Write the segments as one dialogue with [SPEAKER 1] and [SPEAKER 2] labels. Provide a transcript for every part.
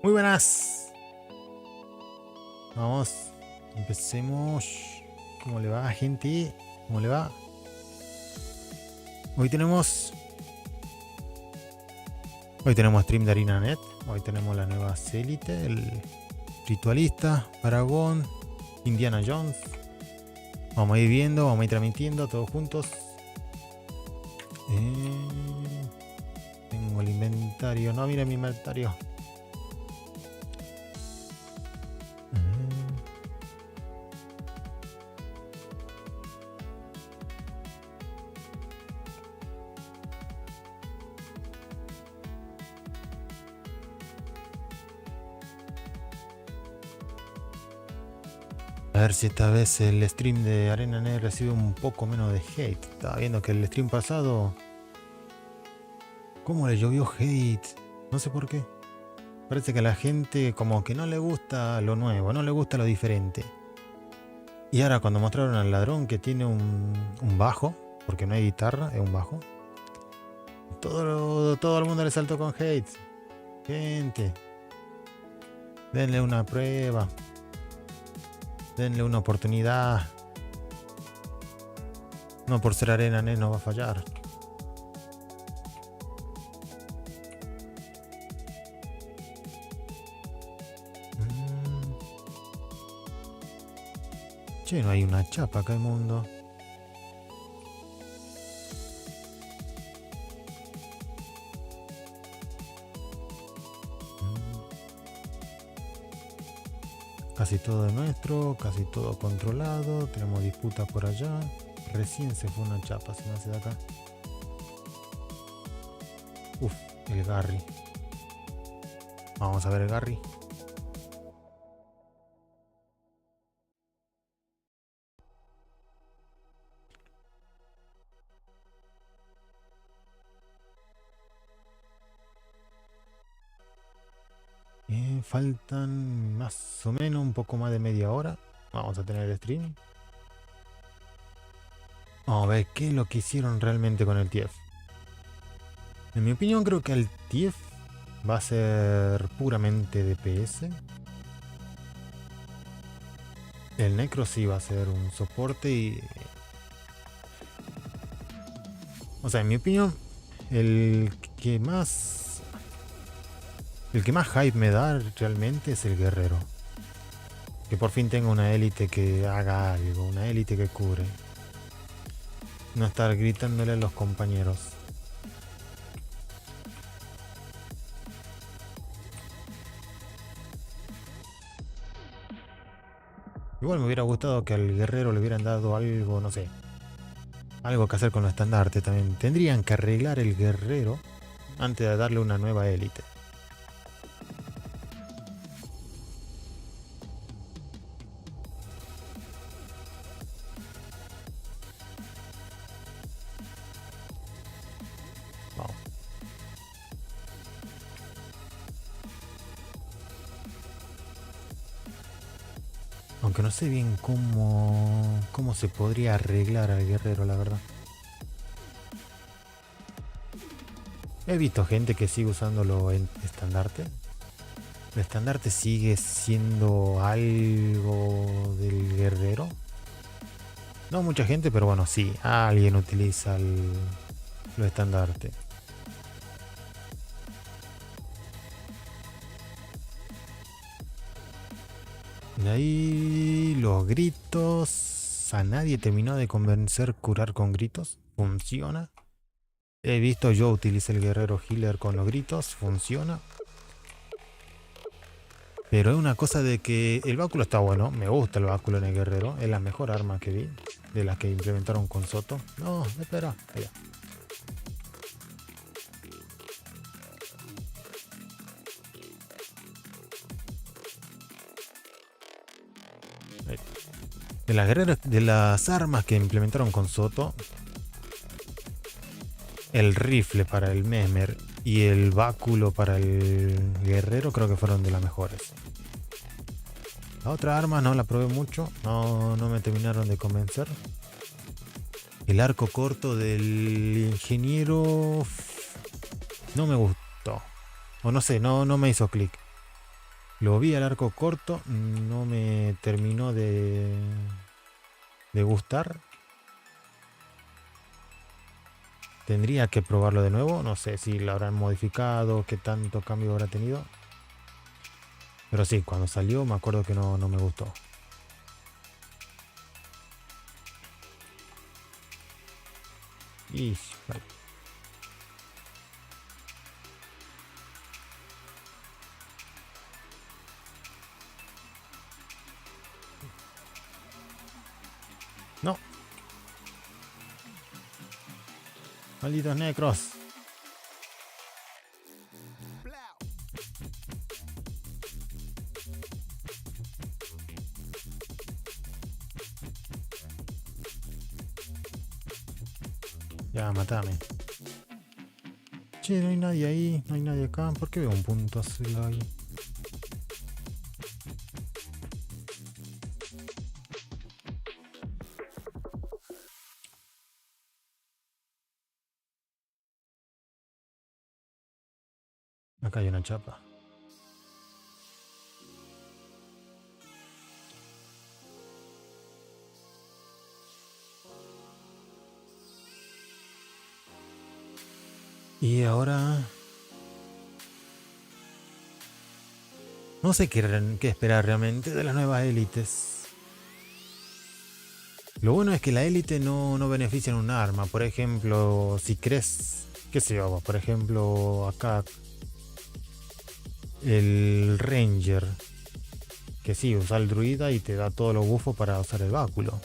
[SPEAKER 1] Muy buenas. Vamos, empecemos. ¿Cómo le va, gente? ¿Cómo le va? Hoy tenemos stream de Arenanet. Hoy tenemos las nuevas élites, el Ritualista, Paragón, Indiana Jones. Vamos a ir viendo, vamos a ir transmitiendo todos juntos. Tengo el inventario. No, mira mi inventario. A ver si esta vez el stream de Arenanet recibe un poco menos de hate. Estaba viendo que el stream pasado... ¿Cómo le llovió hate? No sé por qué. Parece que a la gente como que no le gusta lo nuevo, no le gusta lo diferente. Y ahora cuando mostraron al ladrón que tiene un bajo, porque no hay guitarra, es un bajo. Todo el mundo le saltó con hate. Gente, denle una prueba. Denle una oportunidad. No por ser Arenanet no va a fallar. Che, no hay una chapa acá en el mundo. Casi todo es nuestro, casi todo controlado. Tenemos disputas por allá. Recién se fue una chapa, se me hace de acá. Uf, el Garry. Vamos a ver el Garry. Faltan más o menos un poco más de media hora. Vamos a tener el stream. Vamos a ver qué es lo que hicieron realmente con el TIEF. En mi opinión creo que el TIEF va a ser puramente DPS. El Necro sí va a ser un soporte y... O sea, en mi opinión, el que más hype me da realmente es el guerrero. Que por fin tenga una élite que haga algo, una élite que cure. No estar gritándole a los compañeros. Igual me hubiera gustado que al guerrero le hubieran dado algo, no sé. Algo que hacer con los estandartes también. Tendrían que arreglar el guerrero antes de darle una nueva élite. Aunque no sé bien cómo se podría arreglar al guerrero, la verdad. He visto gente que sigue usándolo en estandarte. El estandarte sigue siendo algo del guerrero. No mucha gente, pero bueno, sí. Alguien utiliza los estandartes. De ahí los gritos. A nadie terminó de convencer curar con gritos. Funciona. He visto yo utilicé el guerrero healer con los gritos. Funciona. Pero es una cosa de que el báculo está bueno. Me gusta el báculo en el guerrero. Es la mejor arma que vi. De las que implementaron con Soto. No, espera. Allá. De las armas que implementaron con Soto, el rifle para el Mesmer y el báculo para el guerrero creo que fueron de las mejores. La otra arma no la probé mucho, no me terminaron de convencer. El arco corto del ingeniero no me gustó. O no sé, no me hizo clic. Lo vi al arco corto, no me terminó de gustar. Tendría que probarlo de nuevo. No sé si lo habrán modificado, qué tanto cambio habrá tenido. Pero sí, cuando salió me acuerdo que no me gustó. Y vale. No. Malditos necros. Ya, matame. Che, no hay nadie ahí, no hay nadie acá. ¿Por qué veo un punto azul ahí? Acá hay una chapa. Y ahora... no sé qué esperar realmente de las nuevas élites. Lo bueno es que la élite no beneficia en un arma. Por ejemplo, si crees... qué sé yo, por ejemplo, acá... el ranger. Que sí, usa el druida y te da todos los buffos para usar el báculo.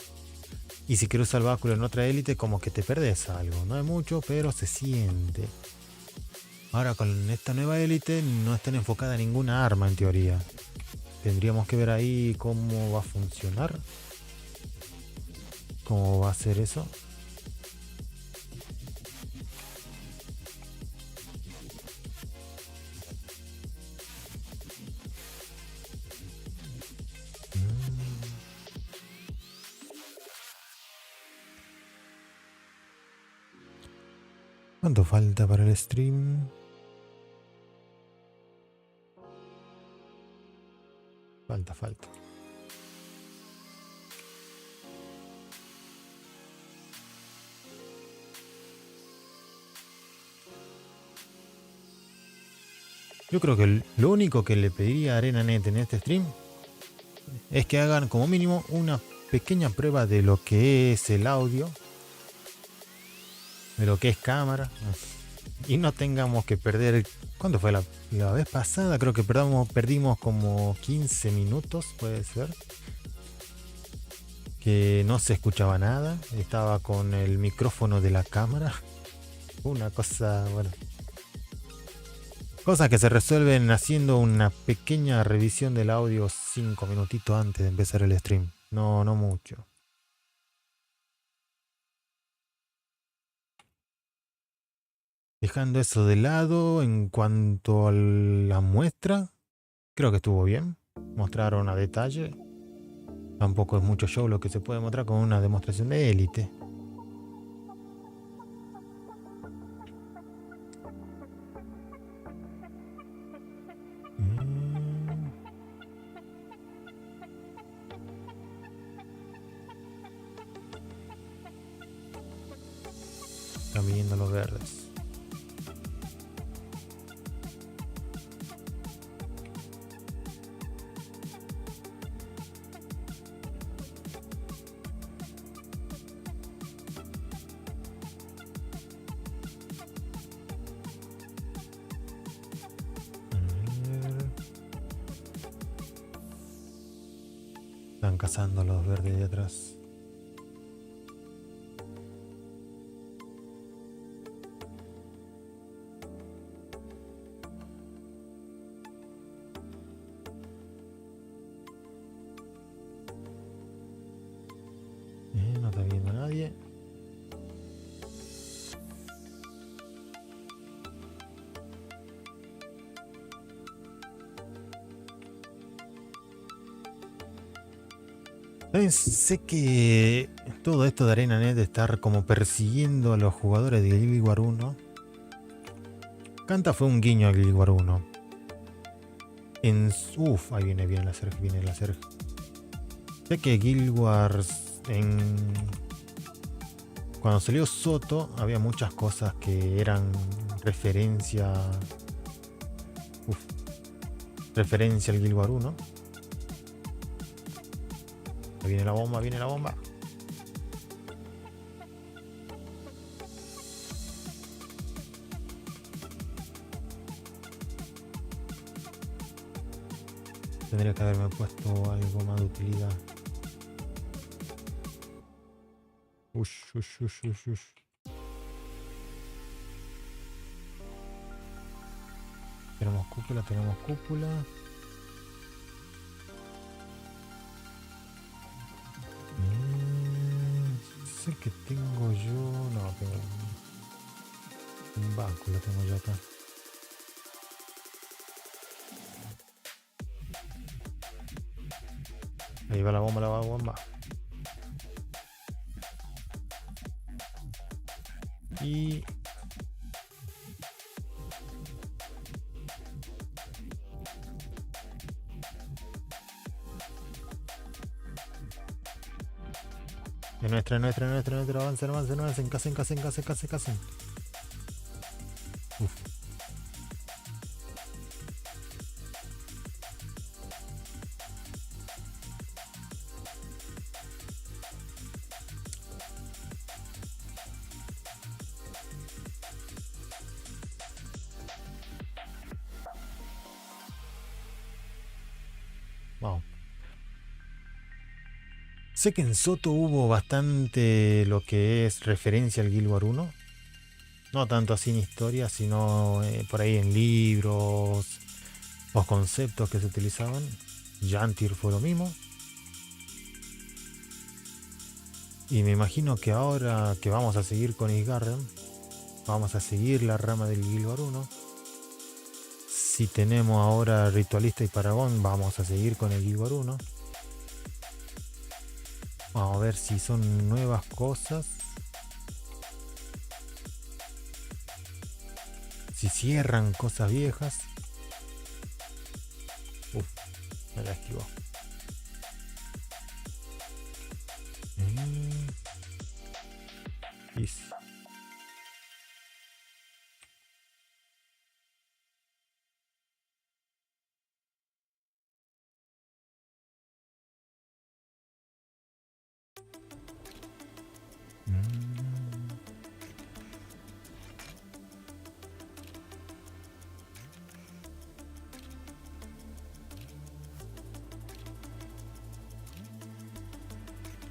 [SPEAKER 1] Y si quieres usar el báculo en otra élite, como que te perdés algo. No es mucho, pero se siente. Ahora con esta nueva élite no está enfocada en ninguna arma en teoría. Tendríamos que ver ahí cómo va a funcionar. Cómo va a ser eso. ¿Cuánto falta para el stream? Falta. Yo creo que lo único que le pediría a Arenanet en este stream es que hagan como mínimo una pequeña prueba de lo que es el audio, de lo que es cámara, y no tengamos que perder... ¿Cuándo fue la vez pasada? Creo que perdimos como 15 minutos, puede ser. Que no se escuchaba nada, estaba con el micrófono de la cámara. Una cosa, bueno... cosas que se resuelven haciendo una pequeña revisión del audio 5 minutitos antes de empezar el stream. No mucho. Dejando eso de lado, en cuanto a la muestra, creo que estuvo bien. Mostraron a detalle. Tampoco es mucho show lo que se puede mostrar con una demostración de élite. Están viniendo los verdes. Están cazando los verdes de atrás. No está viendo nadie. Sé que todo esto de Arenanet de estar como persiguiendo a los jugadores de Guild Wars 1. Canta fue un guiño a Guild Wars 1. Uf, ahí viene la Serg, viene la Serg. Sé que Guild Wars cuando salió Soto había muchas cosas que eran referencia. Uf, referencia al Guild Wars 1. Ahí viene la bomba, viene la bomba. Tendría que haberme puesto algo más de utilidad. Ush, ush, ush, ush, ush. Tenemos cúpula, tenemos cúpula. Sé que tengo yo. No, tengo un báculo, tengo yo acá. Ahí va la bomba, la bomba. Y es nuestra, avancen, casen. Uf. Wow. Sé que en Soto hubo bastante lo que es referencia al Guild Wars 1. No tanto así en historia, sino por ahí en libros, los conceptos que se utilizaban. Yantir fue lo mismo. Y me imagino que ahora que vamos a seguir con Isgarren, vamos a seguir la rama del Guild Wars 1. Si tenemos ahora Ritualista y Paragón, vamos a seguir con el Guild Wars 1. Vamos a ver si son nuevas cosas. Si cierran cosas viejas. Uf, me la esquivó. Easy.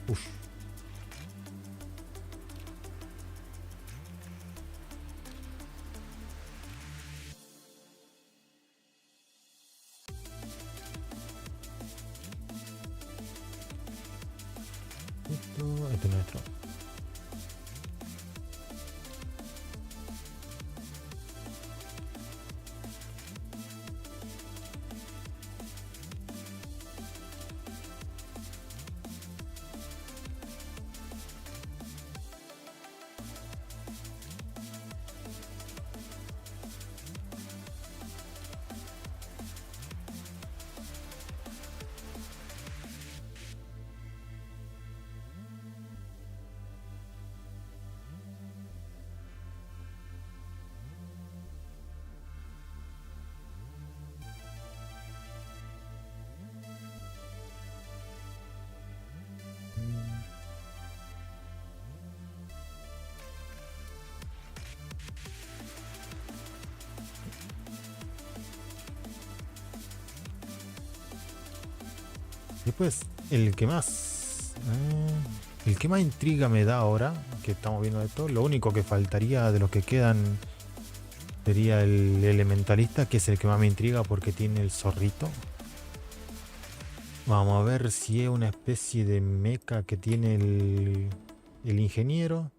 [SPEAKER 1] Uf. Esto es nuestro. Después, el que más intriga me da ahora, que estamos viendo de todo, lo único que faltaría de los que quedan sería el elementalista, que es el que más me intriga porque tiene el zorrito. Vamos a ver si es una especie de mecha que tiene el ingeniero.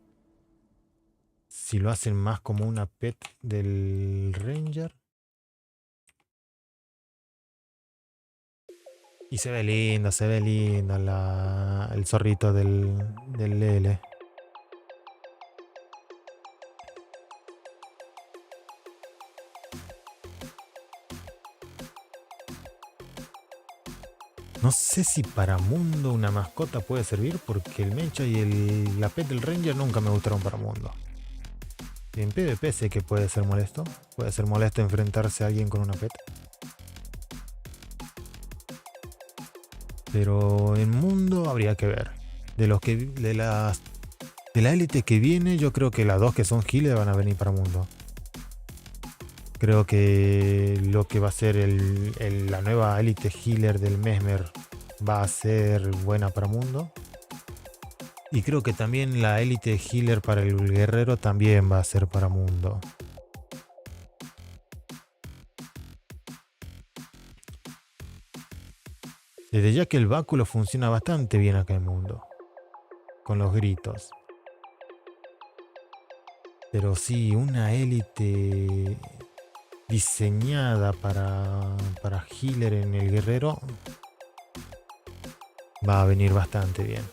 [SPEAKER 1] Si lo hacen más como una pet del ranger. Y se ve lindo el zorrito del Lele. No sé si para mundo una mascota puede servir, porque el mecha y la pet del ranger nunca me gustaron para mundo. En PvP sé que puede ser molesto. Puede ser molesto enfrentarse a alguien con una pet. Pero en mundo habría que ver. De la élite que viene, yo creo que las dos que son healer van a venir para mundo. Creo que lo que va a ser la nueva élite healer del Mesmer va a ser buena para mundo. Y creo que también la élite healer para el guerrero también va a ser para mundo. Desde ya que el báculo funciona bastante bien acá en mundo. Con los gritos. Pero sí, una élite diseñada para healer en el guerrero va a venir bastante bien.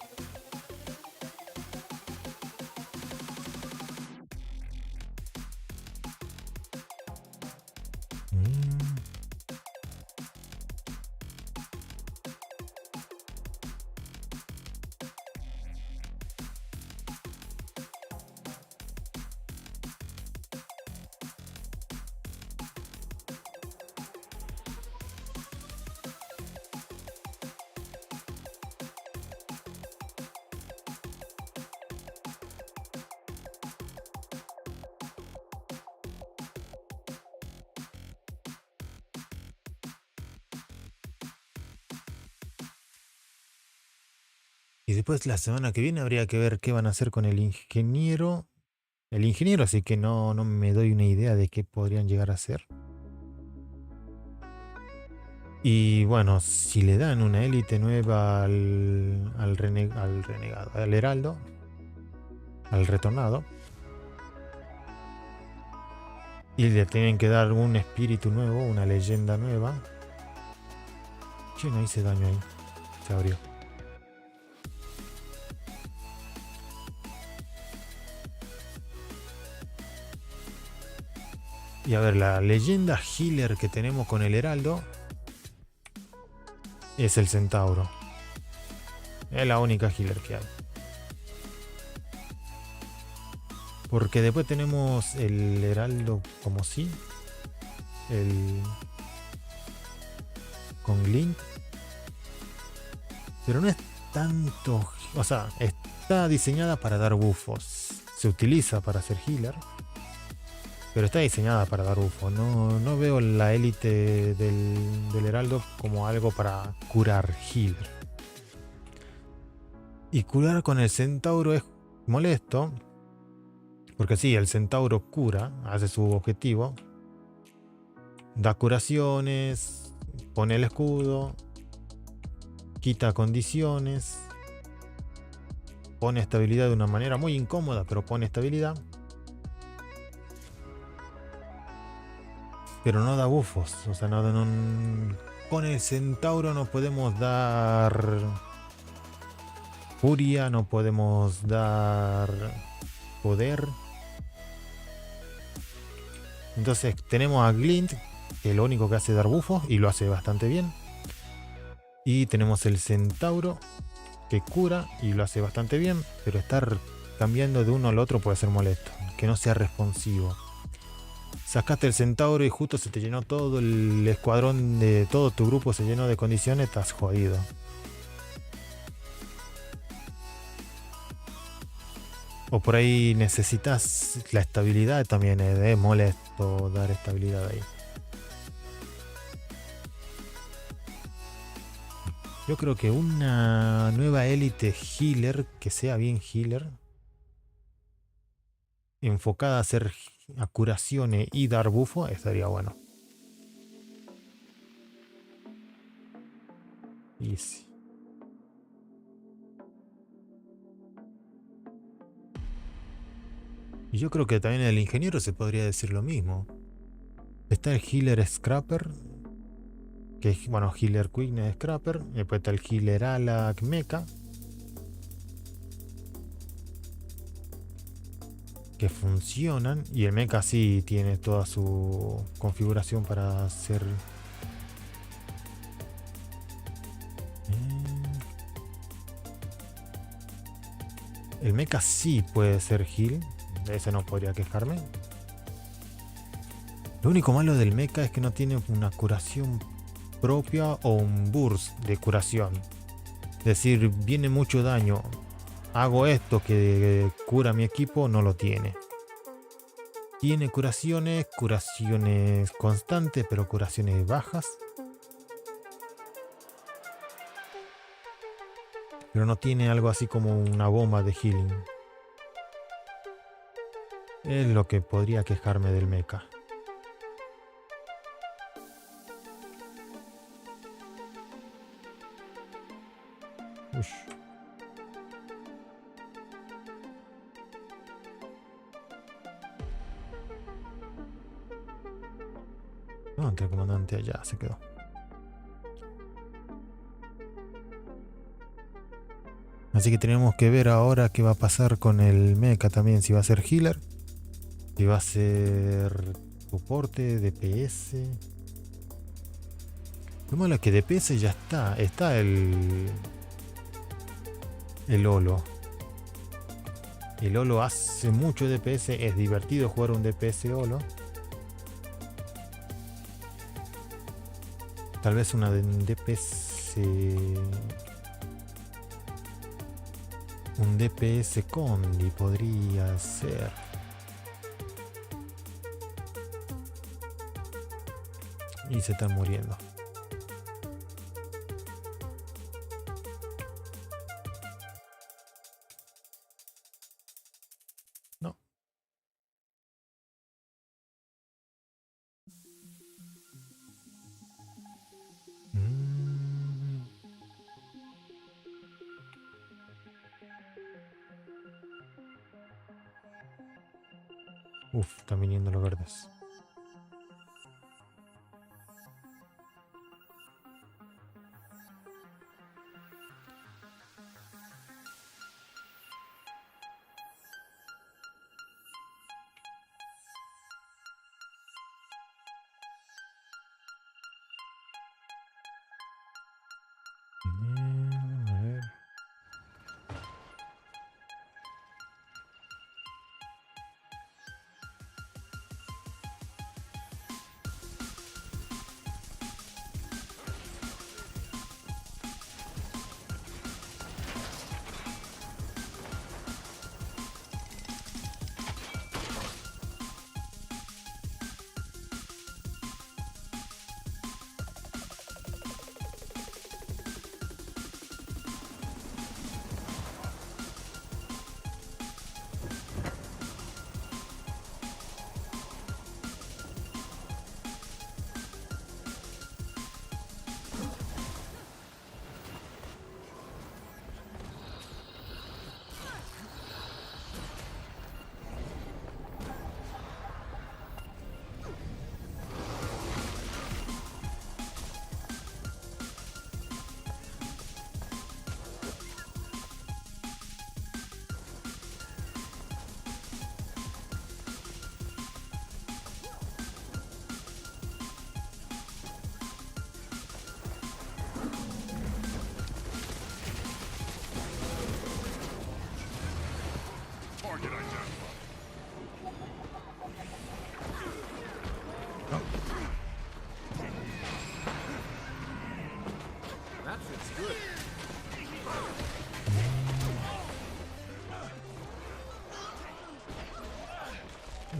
[SPEAKER 1] Y después la semana que viene habría que ver qué van a hacer con el ingeniero. El ingeniero, así que no me doy una idea de qué podrían llegar a hacer. Y bueno, si le dan una élite nueva al renegado, al heraldo, al retornado, y le tienen que dar un espíritu nuevo, una leyenda nueva. Che, no hice daño ahí. Se abrió. Y a ver, la leyenda healer que tenemos con el heraldo es el centauro. Es la única healer que hay. Porque después tenemos el heraldo como sí. Con glint. Pero no es tanto. O sea, está diseñada para dar buffos. Se utiliza para hacer healer. Pero está diseñada para dar buffos. No veo la élite del heraldo como algo para curar healer. Y curar con el centauro es molesto. Porque sí, el centauro cura, hace su objetivo. Da curaciones, pone el escudo, quita condiciones, pone estabilidad de una manera muy incómoda, pero pone estabilidad. Pero no da buffos, o sea, con el centauro no podemos dar furia, no podemos dar poder. Entonces tenemos a Glint, que lo único que hace es dar buffos y lo hace bastante bien. Y tenemos el centauro, que cura y lo hace bastante bien, pero estar cambiando de uno al otro puede ser molesto, que no sea responsivo. Sacaste el centauro y justo se te llenó todo el escuadrón de todo tu grupo, se llenó de condiciones, estás jodido. O por ahí necesitas la estabilidad también, es molesto dar estabilidad ahí. Yo creo que una nueva élite healer, que sea bien healer, enfocada a hacer a curaciones y dar bufo, estaría bueno. Easy. Y yo creo que también el ingeniero se podría decir lo mismo. Está el healer scrapper, que es, bueno, healer quickness scrapper. Después está el healer alak mecha, que funcionan. Y el mecha sí tiene toda su configuración para hacer El mecha sí puede ser heal. De ese no podría quejarme. Lo único malo del mecha es que no tiene una curación propia o un burst de curación. Es decir, viene mucho daño. Hago esto que cura mi equipo, no lo tiene. Tiene curaciones constantes, pero curaciones bajas. Pero no tiene algo así como una bomba de healing. Es lo que podría quejarme del mecha. Ush. No, entre el comandante allá se quedó. Así que tenemos que ver ahora qué va a pasar con el mecha también. Si va a ser healer. Si va a ser soporte, DPS. Lo malo es que DPS ya está. Está el Olo. El Olo hace mucho DPS. Es divertido jugar un DPS Olo. Tal vez una de DPS. Un DPS Condi podría ser. Y se están muriendo. No. Uf, están viniendo los verdes. A ver.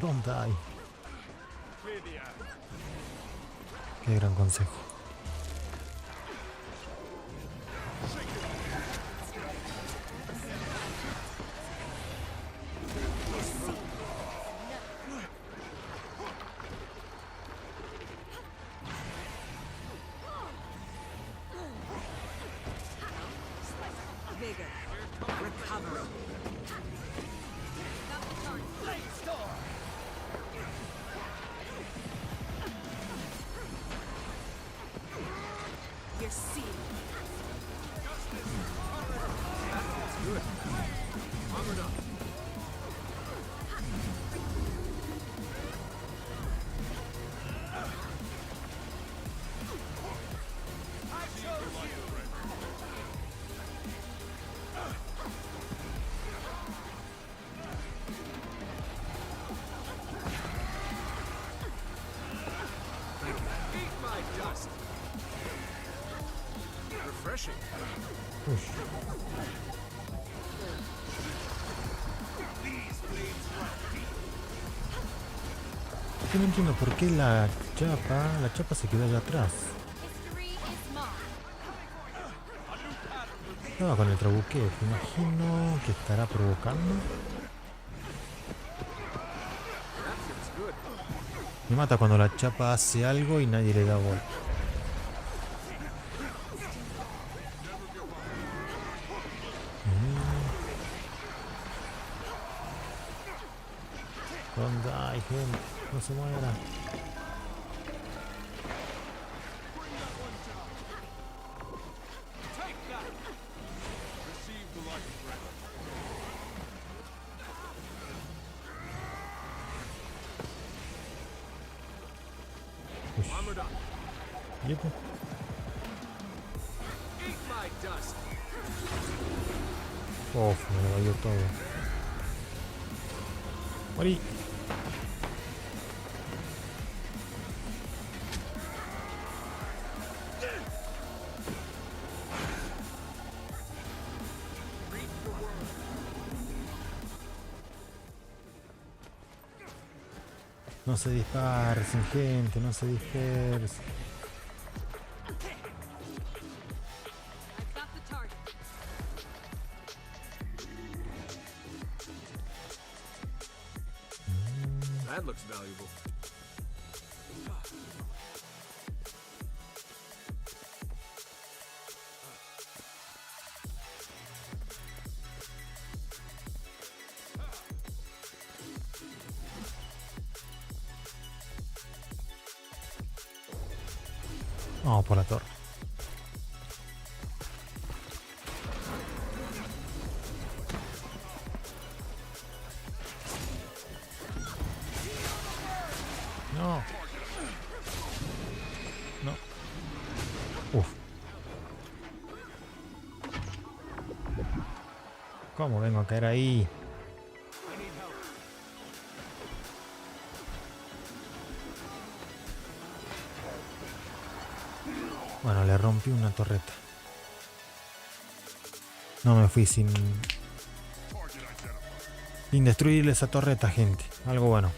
[SPEAKER 1] Don't die. Qué gran consejo. Ush. Yo no entiendo por qué la chapa se quedó allá atrás. Estaba con el trabuqueo, me imagino que estará provocando. Me mata cuando la chapa hace algo y nadie le da bola. ¿Dónde hay gente? No se muera. Yepo. Uf, me lo valió todo. Morí. No se dispersen, gente, no se dispersen.
[SPEAKER 2] That looks valuable.
[SPEAKER 1] Vamos por la torre. No. No. Uf. ¿Cómo vengo a caer ahí? Bueno, le rompí una torreta. No me fui sin destruirle esa torreta, gente. Algo bueno.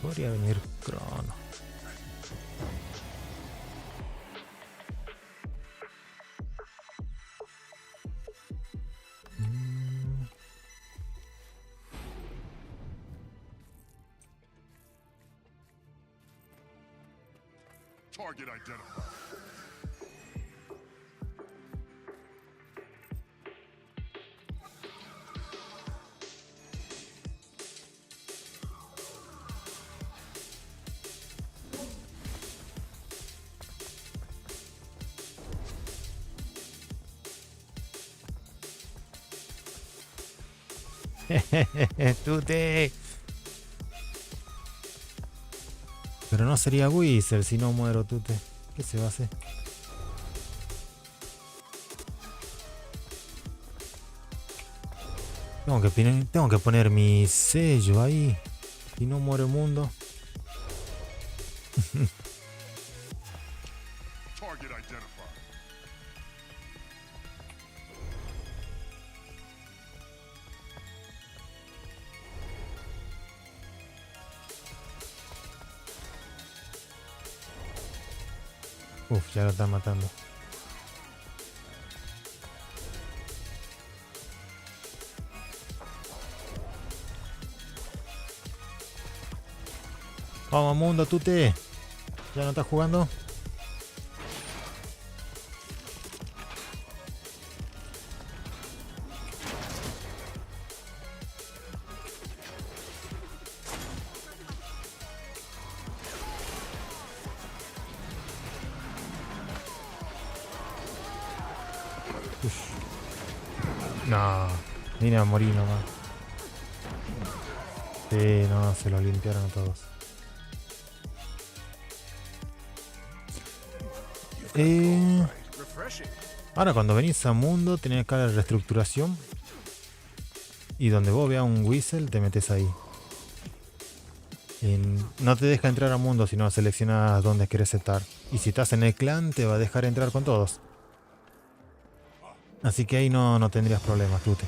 [SPEAKER 1] Podría venir Crono.
[SPEAKER 2] Target identified.
[SPEAKER 1] Tute. Pero no sería Wizard si no muero, Tute. ¿Qué se va a hacer? Tengo que poner mi sello ahí. Si no muere el mundo.
[SPEAKER 2] Target identified.
[SPEAKER 1] Uf, ya lo están matando. Vamos, mundo, Tute. ¿Ya no estás jugando? No, vine a morir nomás. Sí, no, se lo limpiaron a todos.
[SPEAKER 2] Refreshing.
[SPEAKER 1] Ahora cuando venís a mundo tenés acá la reestructuración. Y donde vos veas un whistle te metes ahí. No te deja entrar a mundo si no seleccionas dónde querés estar. Y si estás en el clan te va a dejar entrar con todos. Así que ahí no tendrías problemas, Tute.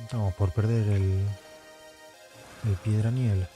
[SPEAKER 1] Estamos por perder el piedraniel.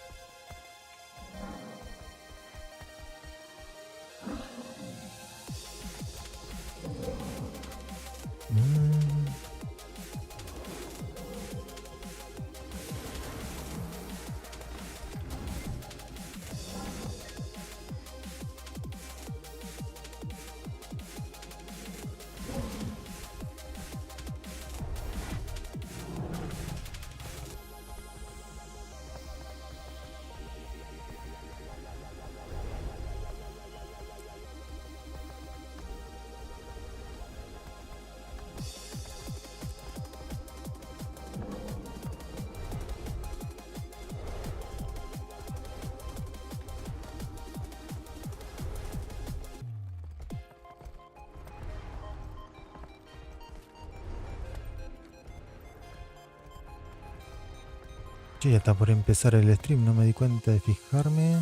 [SPEAKER 1] Che, ya está por empezar el stream, no me di cuenta de fijarme.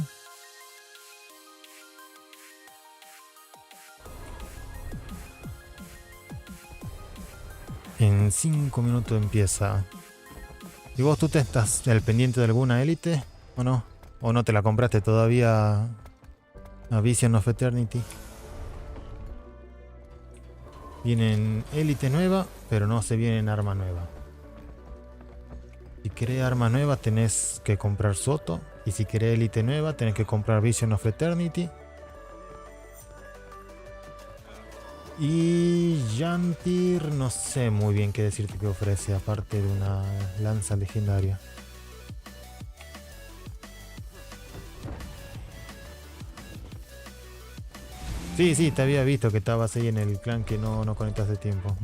[SPEAKER 1] En 5 minutos empieza. ¿Y vos tú te estás al pendiente de alguna élite o no? ¿O no te la compraste todavía a Vision of Eternity? Vienen élite nueva, pero no se vienen arma nueva. Si querés arma nueva tenés que comprar Soto. Y si querés élite nueva tenés que comprar Vision of Eternity. Y Yantir no sé muy bien qué decirte que ofrece, aparte de una lanza legendaria. Sí, te había visto que estabas ahí en el clan que no conectas de tiempo.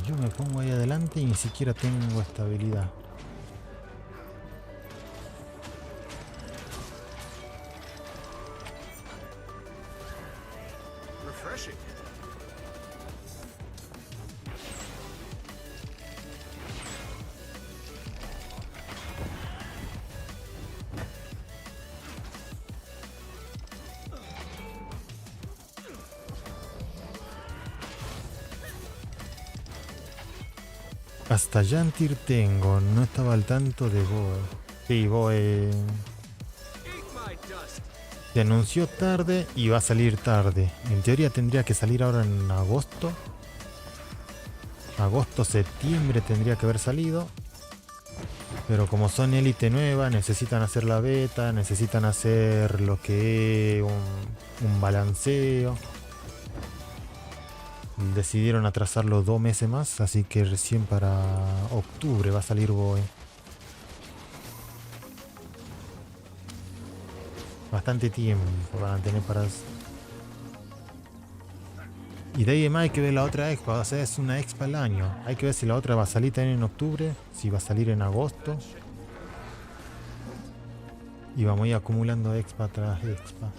[SPEAKER 1] Yo me pongo ahí adelante y ni siquiera tengo estabilidad.
[SPEAKER 2] Refreshing.
[SPEAKER 1] Hasta Yantir tengo, no estaba al tanto de Boe. Sí, Boe
[SPEAKER 2] Eat my dust.
[SPEAKER 1] se anunció tarde y va a salir tarde. En teoría tendría que salir ahora en agosto. Agosto, septiembre tendría que haber salido. Pero como son élite nueva, necesitan hacer la beta, necesitan hacer lo que es un balanceo. Decidieron atrasarlo 2 meses más, así que recién para octubre va a salir Boe. Bastante tiempo van a tener para... Y de ahí en más hay que ver la otra expa, o sea, es una expa al año. Hay que ver si la otra va a salir también en octubre, si va a salir en agosto. Y vamos a ir acumulando expa tras expa.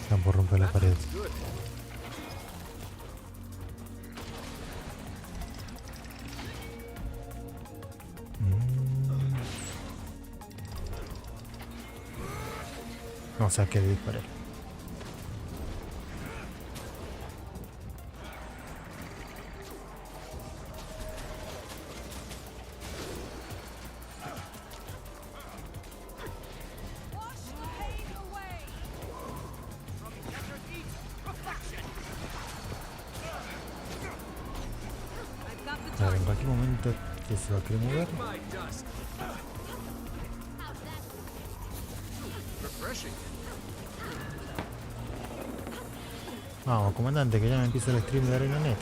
[SPEAKER 1] Están por romper la pared.
[SPEAKER 2] Good.
[SPEAKER 1] No sé a qué disparé. A ver, en cualquier momento que se va a querer mover.
[SPEAKER 2] My dust. Refreshing.
[SPEAKER 1] Vamos, comandante, que ya me empieza el stream de Arenanet.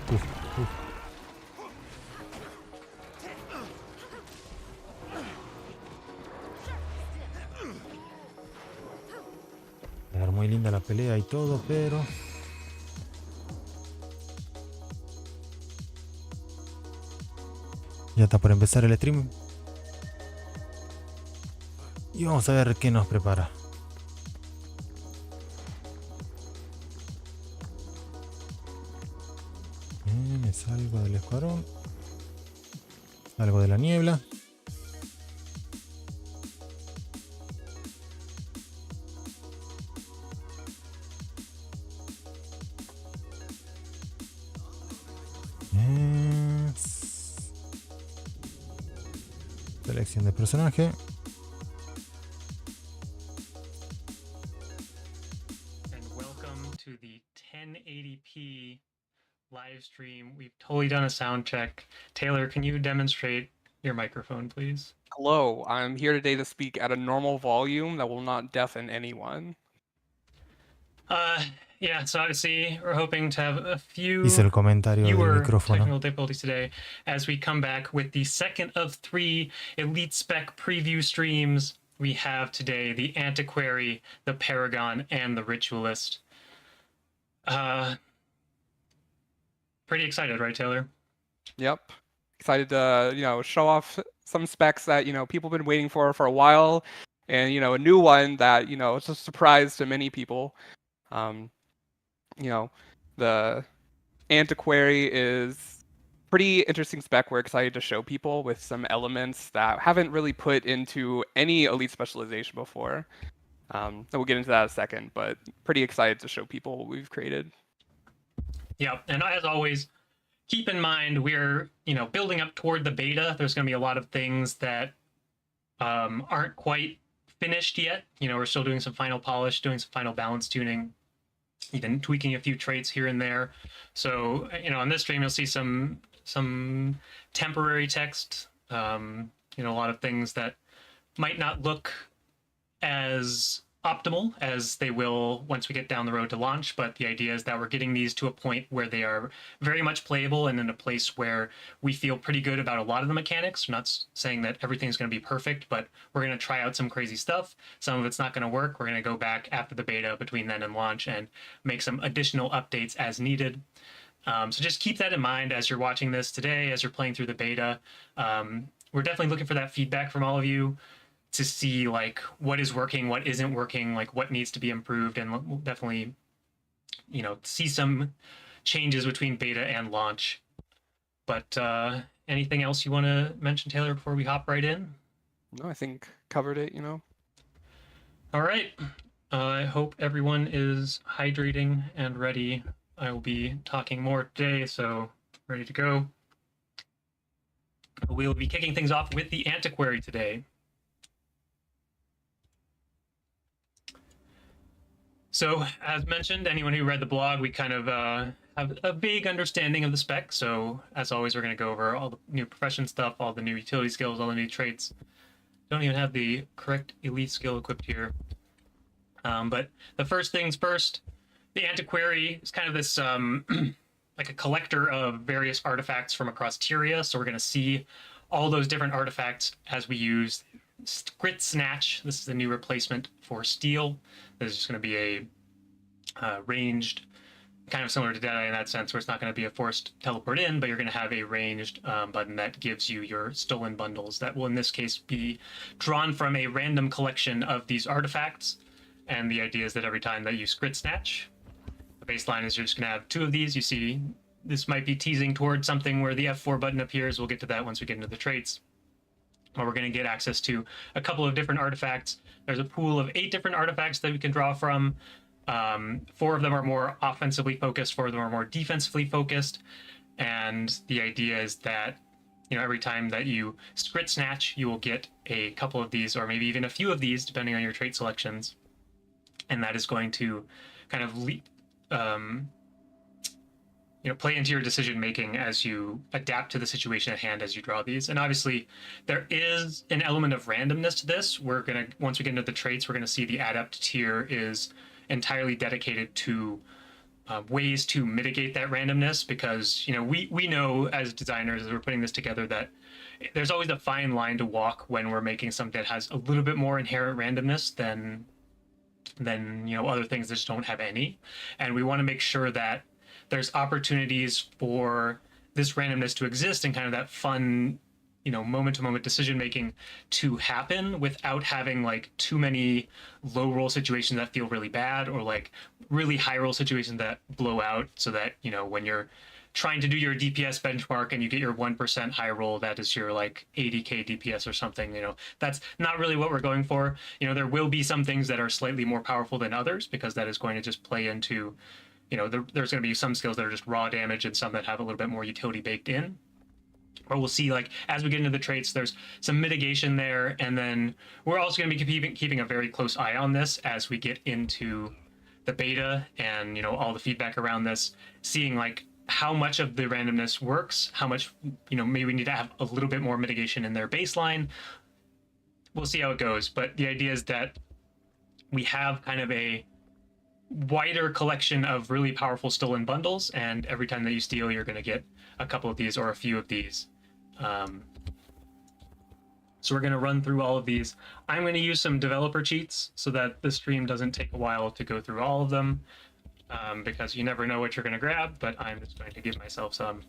[SPEAKER 1] Uf, uf. Va a dar muy linda la pelea y todo, pero ya está por empezar el stream. Y vamos a ver qué nos prepara. Me salgo del escuadrón. Salgo de la niebla. Selección de personaje.
[SPEAKER 3] And welcome to the 1080p live stream. We've totally done a sound check. Taylor, can you demonstrate your microphone, please?
[SPEAKER 4] Hello, I'm here today to speak at a normal volume that will not deafen anyone.
[SPEAKER 3] Yeah, so obviously we're hoping to have a few
[SPEAKER 1] Hice el comentario del
[SPEAKER 3] fewer
[SPEAKER 1] micrófono.
[SPEAKER 3] technical difficulties today as we come back with the second of 3 Elite Spec preview streams. We have today the Antiquary, the Paragon, and the Ritualist. Pretty excited, right, Taylor?
[SPEAKER 4] Yep. Excited to, show off some specs that, people have been waiting for a while, and, a new one that, it's a surprise to many people. The Antiquary is pretty interesting spec we're excited to show people with some elements that haven't really put into any elite specialization before. And we'll get into that in a second, but pretty excited to show people what we've created.
[SPEAKER 3] Yeah, and as always, keep in mind we're building up toward the beta. There's going to be a lot of things that aren't quite finished yet. We're still doing some final polish, doing some final balance tuning, even tweaking a few traits here and there. So on this stream you'll see some temporary text. A lot of things that might not look as optimal as they will once we get down the road to launch, but the idea is that we're getting these to a point where they are very much playable and in a place where we feel pretty good about a lot of the mechanics. We're not saying that everything's going to be perfect, but we're going to try out some crazy stuff. Some of it's not going to work. We're going to go back after the beta between then and launch and make some additional updates as needed. So just keep that in mind as you're watching this today, as you're playing through the beta. We're definitely looking for that feedback from all of you to see what is working, what isn't working, what needs to be improved, and we'll definitely see some changes between beta and launch. But anything else you want to mention, Taylor, before we hop right in?
[SPEAKER 4] No, I think covered it.
[SPEAKER 3] All right. I hope everyone is hydrating and ready. I will be talking more today, so ready to go. We'll be kicking things off with the Antiquary today. So, as mentioned, anyone who read the blog, we kind of have a vague understanding of the spec. So, as always, we're going to go over all the new profession stuff, all the new utility skills, all the new traits. Don't even have the correct elite skill equipped here. But the first things first, the Antiquary is kind of this like a collector of various artifacts from across Tyria. So we're going to see all those different artifacts as we use Grit Snatch. This is the new replacement for Steel. This is just going to be a ranged, kind of similar to Deadeye in that sense, where it's not going to be a forced teleport in, but you're going to have a ranged button that gives you your stolen bundles that will, in this case, be drawn from a random collection of these artifacts. And the idea is that every time that you Grit Snatch, the baseline is you're just going to have 2 of these. You see, this might be teasing towards something where the F4 button appears. We'll get to that once we get into the traits. Where we're going to get access to a couple of different artifacts. There's a pool of 8 different artifacts that we can draw from. 4 of them are more offensively focused, 4 of them are more defensively focused. And the idea is that, you know, every time that you Grit Snatch, you will get a couple of these, or maybe even a few of these, depending on your trait selections. And that is going to kind of play into your decision making as you adapt to the situation at hand as you draw these. And obviously, there is an element of randomness to this. Once we get into the traits, we're gonna see the adept tier is entirely dedicated to ways to mitigate that randomness, because we know as designers, as we're putting this together, that there's always a fine line to walk when we're making something that has a little bit more inherent randomness than other things that just don't have any. And we want to make sure that there's opportunities for this randomness to exist and kind of that fun, moment-to-moment decision making to happen without having like too many low roll situations that feel really bad, or like really high roll situations that blow out, so that when you're trying to do your DPS benchmark and you get your 1% high roll, that is your like 80k DPS or something. That's not really what we're going for. There will be some things that are slightly more powerful than others, because that is going to just play into, there's going to be some skills that are just raw damage and some that have a little bit more utility baked in. But we'll see, like, as we get into the traits, there's some mitigation there. And then we're also going to be keeping a very close eye on this as we get into the beta and, all the feedback around this, seeing like how much of the randomness works, how much, maybe we need to have a little bit more mitigation in their baseline. We'll see how it goes. But the idea is that we have kind of a wider collection of really powerful stolen bundles, and every time that you steal, you're going to get a couple of these or a few of these. So we're going to run through all of these. I'm going to use some developer cheats so that the stream doesn't take a while to go through all of them, because you never know what you're going to grab, but I'm just going to give myself some.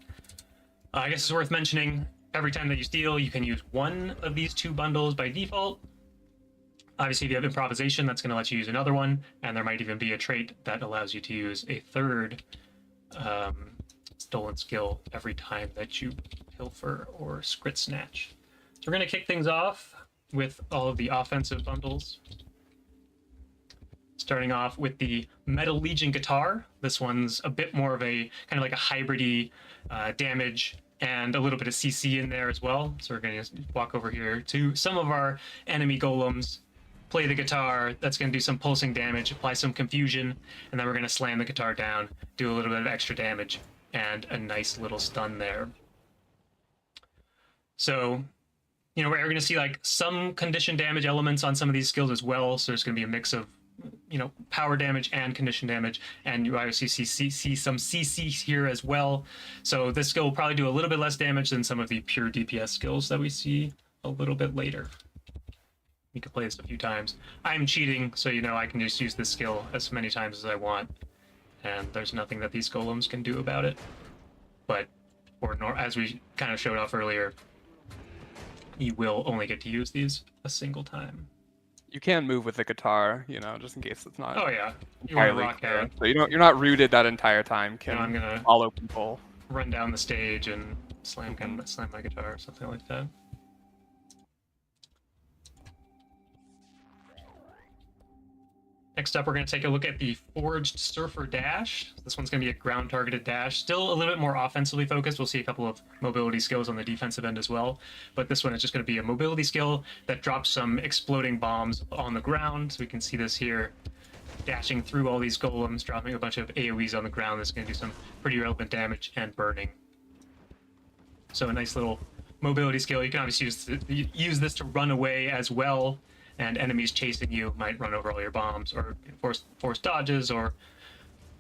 [SPEAKER 3] I guess it's worth mentioning, every time that you steal, you can use 1 of these 2 bundles by default. Obviously, if you have improvisation, that's going to let you use another one, and there might even be a trait that allows you to use a 3rd stolen skill every time that you pilfer or Grit Snatch. So we're going to kick things off with all of the offensive bundles. Starting off with the Metal Legion Guitar. This one's a bit more of a kind of like a hybrid-y damage and a little bit of CC in there as well. So we're going to walk over here to some of our enemy golems, play the guitar. That's going to do some pulsing damage, apply some confusion, and then we're going to slam the guitar down, do a little bit of extra damage, and a nice little stun there. So, we're going to see like some condition damage elements on some of these skills as well. So there's going to be a mix of, power damage and condition damage, and you obviously see some CC here as well. So this skill will probably do a little bit less damage than some of the pure DPS skills that we see a little bit later. You can play this a few times. I'm cheating, so I can just use this skill as many times as I want, and there's nothing that these golems can do about it. But as we kind of showed off earlier, you will only get to use these a single time.
[SPEAKER 4] You can move with the guitar, just in case it's not.
[SPEAKER 3] Oh yeah, you want to rock
[SPEAKER 4] clear.
[SPEAKER 3] out.
[SPEAKER 4] So you're not rooted that entire time.
[SPEAKER 3] I'm gonna
[SPEAKER 4] follow people,
[SPEAKER 3] run down the stage and slam my guitar or something like that. Next up, we're going to take a look at the Forged Surfer Dash. This one's going to be a ground-targeted dash. Still a little bit more offensively focused. We'll see a couple of mobility skills on the defensive end as well. But this one is just going to be a mobility skill that drops some exploding bombs on the ground. So we can see this here, dashing through all these golems, dropping a bunch of AoEs on the ground. That's going to do some pretty relevant damage and burning. So a nice little mobility skill. You can obviously use this to run away as well, and enemies chasing you might run over all your bombs or force dodges or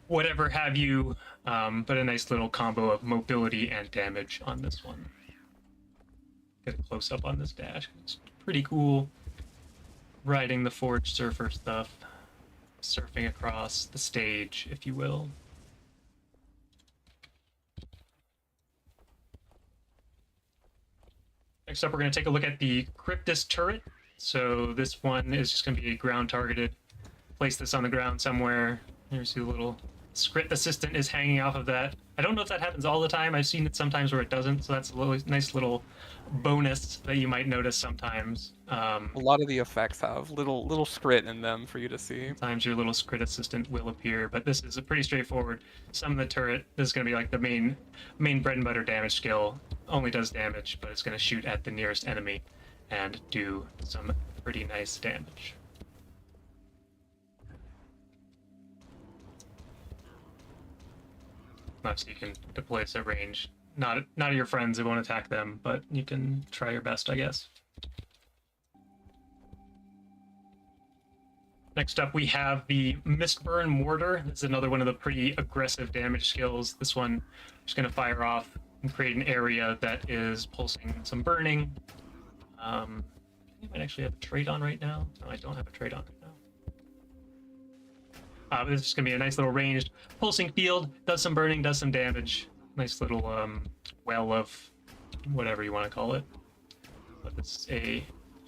[SPEAKER 3] whatever have you, but a nice little combo of mobility and damage on this one. Get a close-up on this dash. It's pretty cool. Riding the Forged Surfer stuff, surfing across the stage, if you will. Next up, we're going to take a look at the Cryptus turret. So this one is just going to be a ground targeted. Place this on the ground somewhere. Here's the little script assistant is hanging off of that. I don't know if that happens all the time. I've seen it sometimes where it doesn't. So that's a nice little bonus that you might notice sometimes.
[SPEAKER 4] A lot of the effects have little scrit in them for you to see.
[SPEAKER 3] Sometimes your little script assistant will appear, but this is a pretty straightforward. Summon the turret. This is going to be like the main bread and butter damage skill. Only does damage, but it's going to shoot at the nearest enemy and do some pretty nice damage. So you can deploy this at range. Not at your friends, it won't attack them, but you can try your best, I guess. Next up, we have the Mistburn Mortar. This is another one of the pretty aggressive damage skills. This one is going to fire off and create an area that is pulsing some burning. I might actually have a trait on right now. No, I don't have a trait on right now. But this is going to be a nice little ranged pulsing field. Does some burning, does some damage. Nice little well of whatever you want to call it. But it's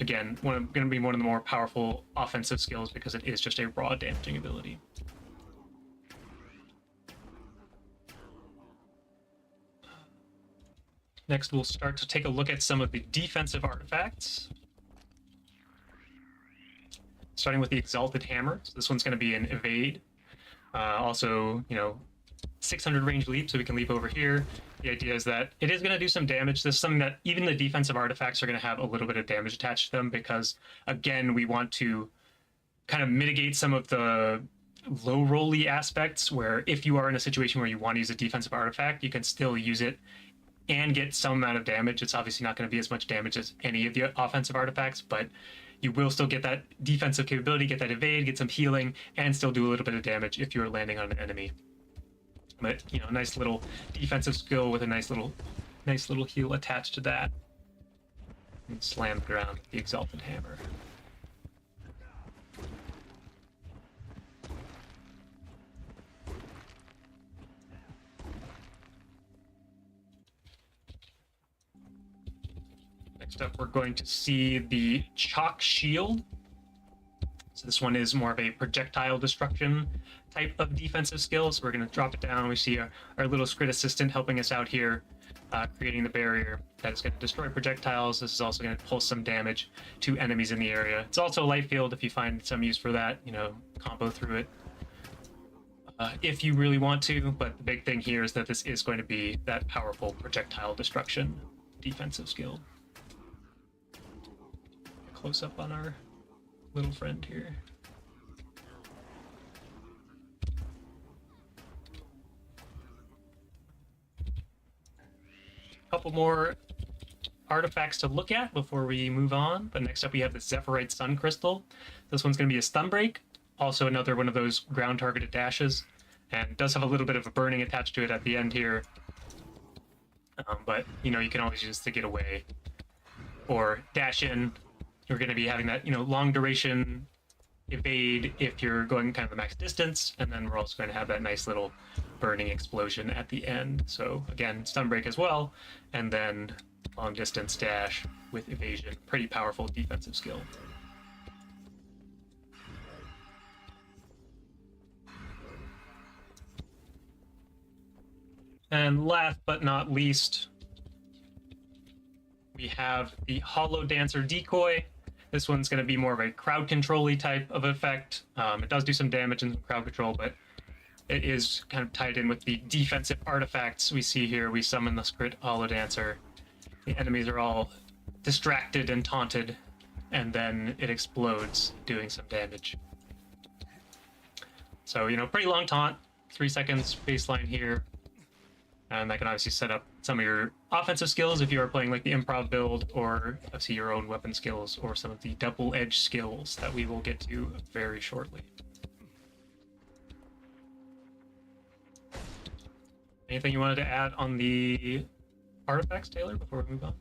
[SPEAKER 3] again, going to be one of the more powerful offensive skills because it is just a raw damaging ability. Next, we'll start to take a look at some of the defensive artifacts. Starting with the Exalted Hammer. So this one's going to be an evade. Also, 600 range leap, so we can leap over here. The idea is that it is going to do some damage. This is something that even the defensive artifacts are going to have a little bit of damage attached to them because, again, we want to kind of mitigate some of the low rolly aspects where if you are in a situation where you want to use a defensive artifact, you can still use it and get some amount of damage. It's obviously not going to be as much damage as any of the offensive artifacts, but you will still get that defensive capability, get that evade, get some healing, and still do a little bit of damage if you're landing on an enemy. But nice little defensive skill with a nice little heal attached to that. And slam the ground with the Exalted Hammer. Next up, we're going to see the Chalk Shield. So this one is more of a projectile destruction type of defensive skill. So we're going to drop it down. We see our little Scrit Assistant helping us out here, creating the barrier that is going to destroy projectiles. This is also going to pulse some damage to enemies in the area. It's also a light field if you find some use for that, combo through it if you really want to. But the big thing here is that this is going to be that powerful projectile destruction defensive skill. Close up on our little friend here. Couple more artifacts to look at before we move on, but next up we have the Zephyrite Sun Crystal. This one's going to be a stun break, also another one of those ground targeted dashes, and does have a little bit of a burning attached to it at the end here, but you can always use to get away or dash in. You're going to be having that long duration evade if you're going kind of the max distance, and then we're also going to have that nice little burning explosion at the end. So again, stun break as well, and then long distance dash with evasion. Pretty powerful defensive skill. And last but not least, we have the Hollow Dancer Decoy. This one's going to be more of a crowd control-y type of effect. It does do some damage and some crowd control, but it is kind of tied in with the defensive artifacts we see here. We summon the Skrit Hollow Dancer. The enemies are all distracted and taunted, and then it explodes, doing some damage. So, you know, pretty long taunt, 3 seconds baseline here. And that can obviously set up some of your offensive skills if you are playing like the improv build, or obviously your own weapon skills, or some of the double-edged skills that we will get to very shortly. Anything you wanted to add on the artifacts, Taylor, before we move on?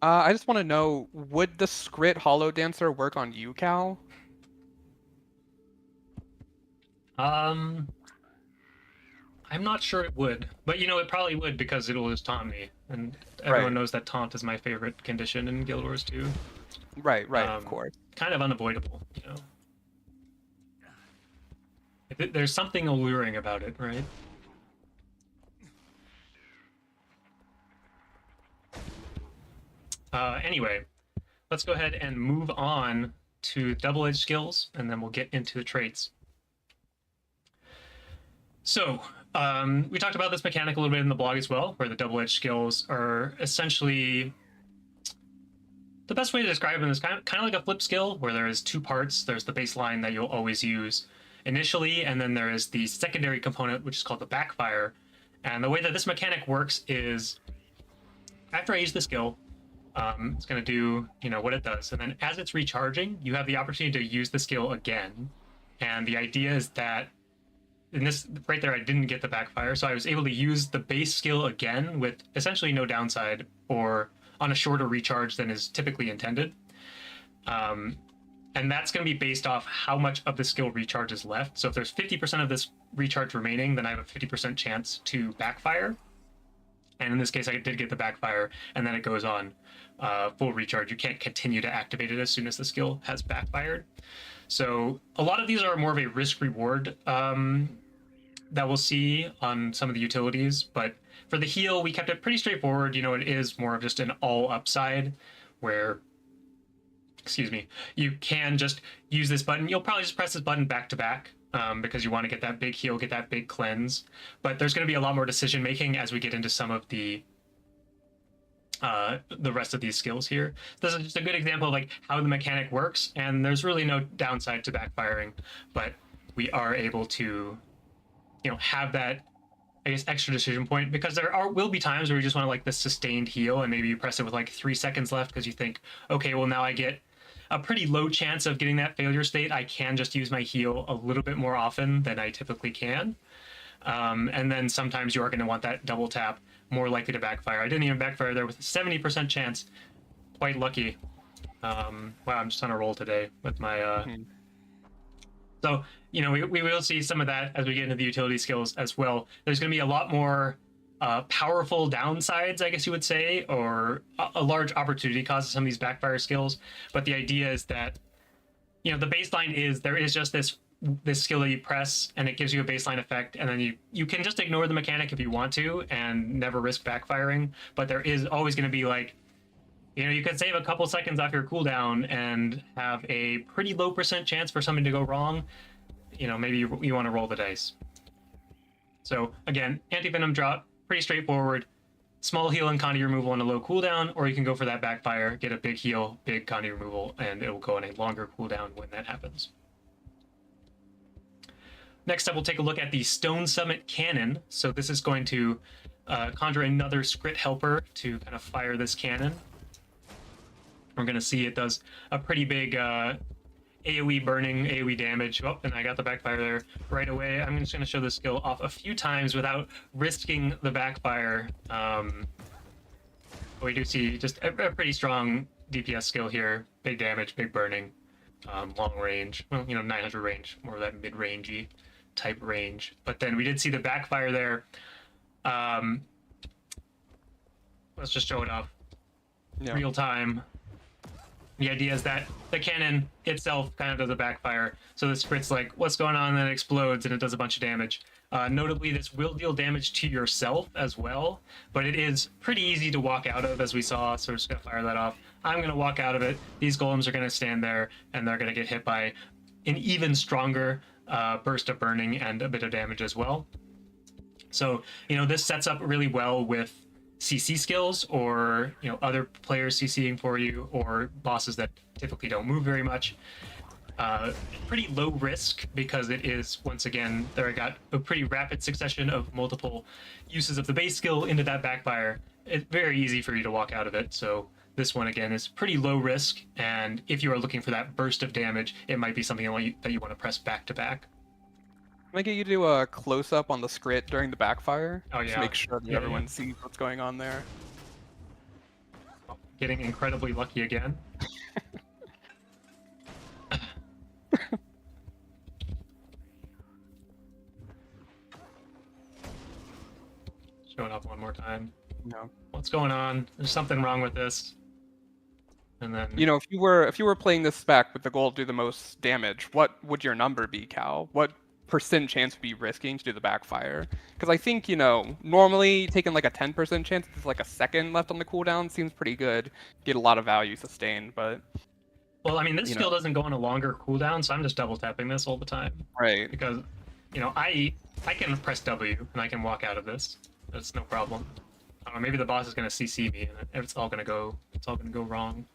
[SPEAKER 4] I just want to know, would the Skrit Hollow Dancer work on you, Cal?
[SPEAKER 3] I'm not sure it would, but you know, it probably would, because it'll just taunt me, and everyone knows that taunt is my favorite condition in Guild Wars 2.
[SPEAKER 4] Right, of course.
[SPEAKER 3] Kind of unavoidable, you know. There's something alluring about it, right? Anyway, let's go ahead and move on to double-edged skills, and then we'll get into the traits. So, we talked about this mechanic a little bit in the blog as well, where the double-edged skills are essentially... The best way to describe them is kind of like a flip skill, where there is two parts. There's the baseline that you'll always use initially, and then there is the secondary component, which is called the backfire. And the way that this mechanic works is, after I use the skill, it's going to do, you know, what it does. And then as it's recharging, you have the opportunity to use the skill again. And the idea is that, in this, right there, I didn't get the backfire, so I was able to use the base skill again with essentially no downside, or on a shorter recharge than is typically intended. And that's going to be based off how much of the skill recharge is left. So if there's 50% of this recharge remaining, then I have a 50% chance to backfire. And in this case, I did get the backfire, and then it goes on full recharge. You can't continue to activate it as soon as the skill has backfired. So a lot of these are more of a risk-reward that we'll see on some of the utilities. But for the heal, we kept it pretty straightforward. You know, it is more of just an all upside, where, excuse me, you can just use this button. You'll probably just press this button back to back, because you want to get that big heal, get that big cleanse. But there's going to be a lot more decision making as we get into some of the rest of these skills here. This is just a good example of like how the mechanic works, and there's really no downside to backfiring, but we are able to, you know, have that, I guess, extra decision point, because there will be times where you just want to like this sustained heal, and maybe you press it with like 3 seconds left because you think, okay, well now I get a pretty low chance of getting that failure state. I can just use my heal a little bit more often than I typically can. And then sometimes you are going to want that double tap, more likely to backfire. I didn't even backfire there with a 70% chance. Quite lucky. Wow, I'm just on a roll today with my... So, you know, we will see some of that as we get into the utility skills as well. There's going to be a lot more powerful downsides, I guess you would say, or a large opportunity cost of some of these backfire skills. But the idea is that, you know, the baseline is there is just this skill that you press, and it gives you a baseline effect, and then you can just ignore the mechanic if you want to and never risk backfiring. But there is always going to be like, you know, you could save a couple seconds off your cooldown and have a pretty low % chance for something to go wrong. You know, maybe you want to roll the dice. So again, anti-venom drop, pretty straightforward. Small heal and Condy removal on a low cooldown, or you can go for that backfire, get a big heal, big Condy removal, and it will go on a longer cooldown when that happens. Next up, we'll take a look at the Stone Summit Cannon. So this is going to conjure another Skrit helper to kind of fire this cannon. We're going to see it does a pretty big AoE burning, AoE damage. Oh, and I got the backfire there right away. I'm just going to show this skill off a few times without risking the backfire. We do see just a pretty strong DPS skill here. Big damage, big burning, long range. Well, you know, 900 range, more of that mid-rangey type range. But then we did see the backfire there. Let's just show it off. Yeah. Real time. The idea is that the cannon itself kind of does a backfire. So the Skrit's like, what's going on? And then it explodes and it does a bunch of damage. Notably, this will deal damage to yourself as well, but it is pretty easy to walk out of, as we saw. So we're just going to fire that off. I'm going to walk out of it. These golems are going to stand there, and they're going to get hit by an even stronger burst of burning and a bit of damage as well. So, this sets up really well with CC skills, or, other players CCing for you, or bosses that typically don't move very much. Pretty low risk, because it is, once again, there I got a pretty rapid succession of multiple uses of the base skill into that backfire. It's very easy for you to walk out of it, so this one, again, is pretty low risk, and if you are looking for that burst of damage, it might be something that you want to press back to back.
[SPEAKER 4] Can I get you to do a close-up on the script during the backfire?
[SPEAKER 3] Oh, yeah.
[SPEAKER 4] Just make sure that everyone sees what's going on there.
[SPEAKER 3] Getting incredibly lucky again. Showing up one more time.
[SPEAKER 4] No.
[SPEAKER 3] What's going on? There's something wrong with this. And then,
[SPEAKER 4] If you were playing this spec with the goal to do the most damage, what would your number be, Cal? What percent chance would be risking to do the backfire? Because I think, normally taking like a 10% chance, if there's like a second left on the cooldown, seems pretty good. Get a lot of value sustained, but...
[SPEAKER 3] Well, I mean, this skill doesn't go on a longer cooldown, so I'm just double tapping this all the time.
[SPEAKER 4] Right.
[SPEAKER 3] Because, I can press W and I can walk out of this. That's no problem. I don't know, maybe the boss is going to CC me and it's all going to go wrong.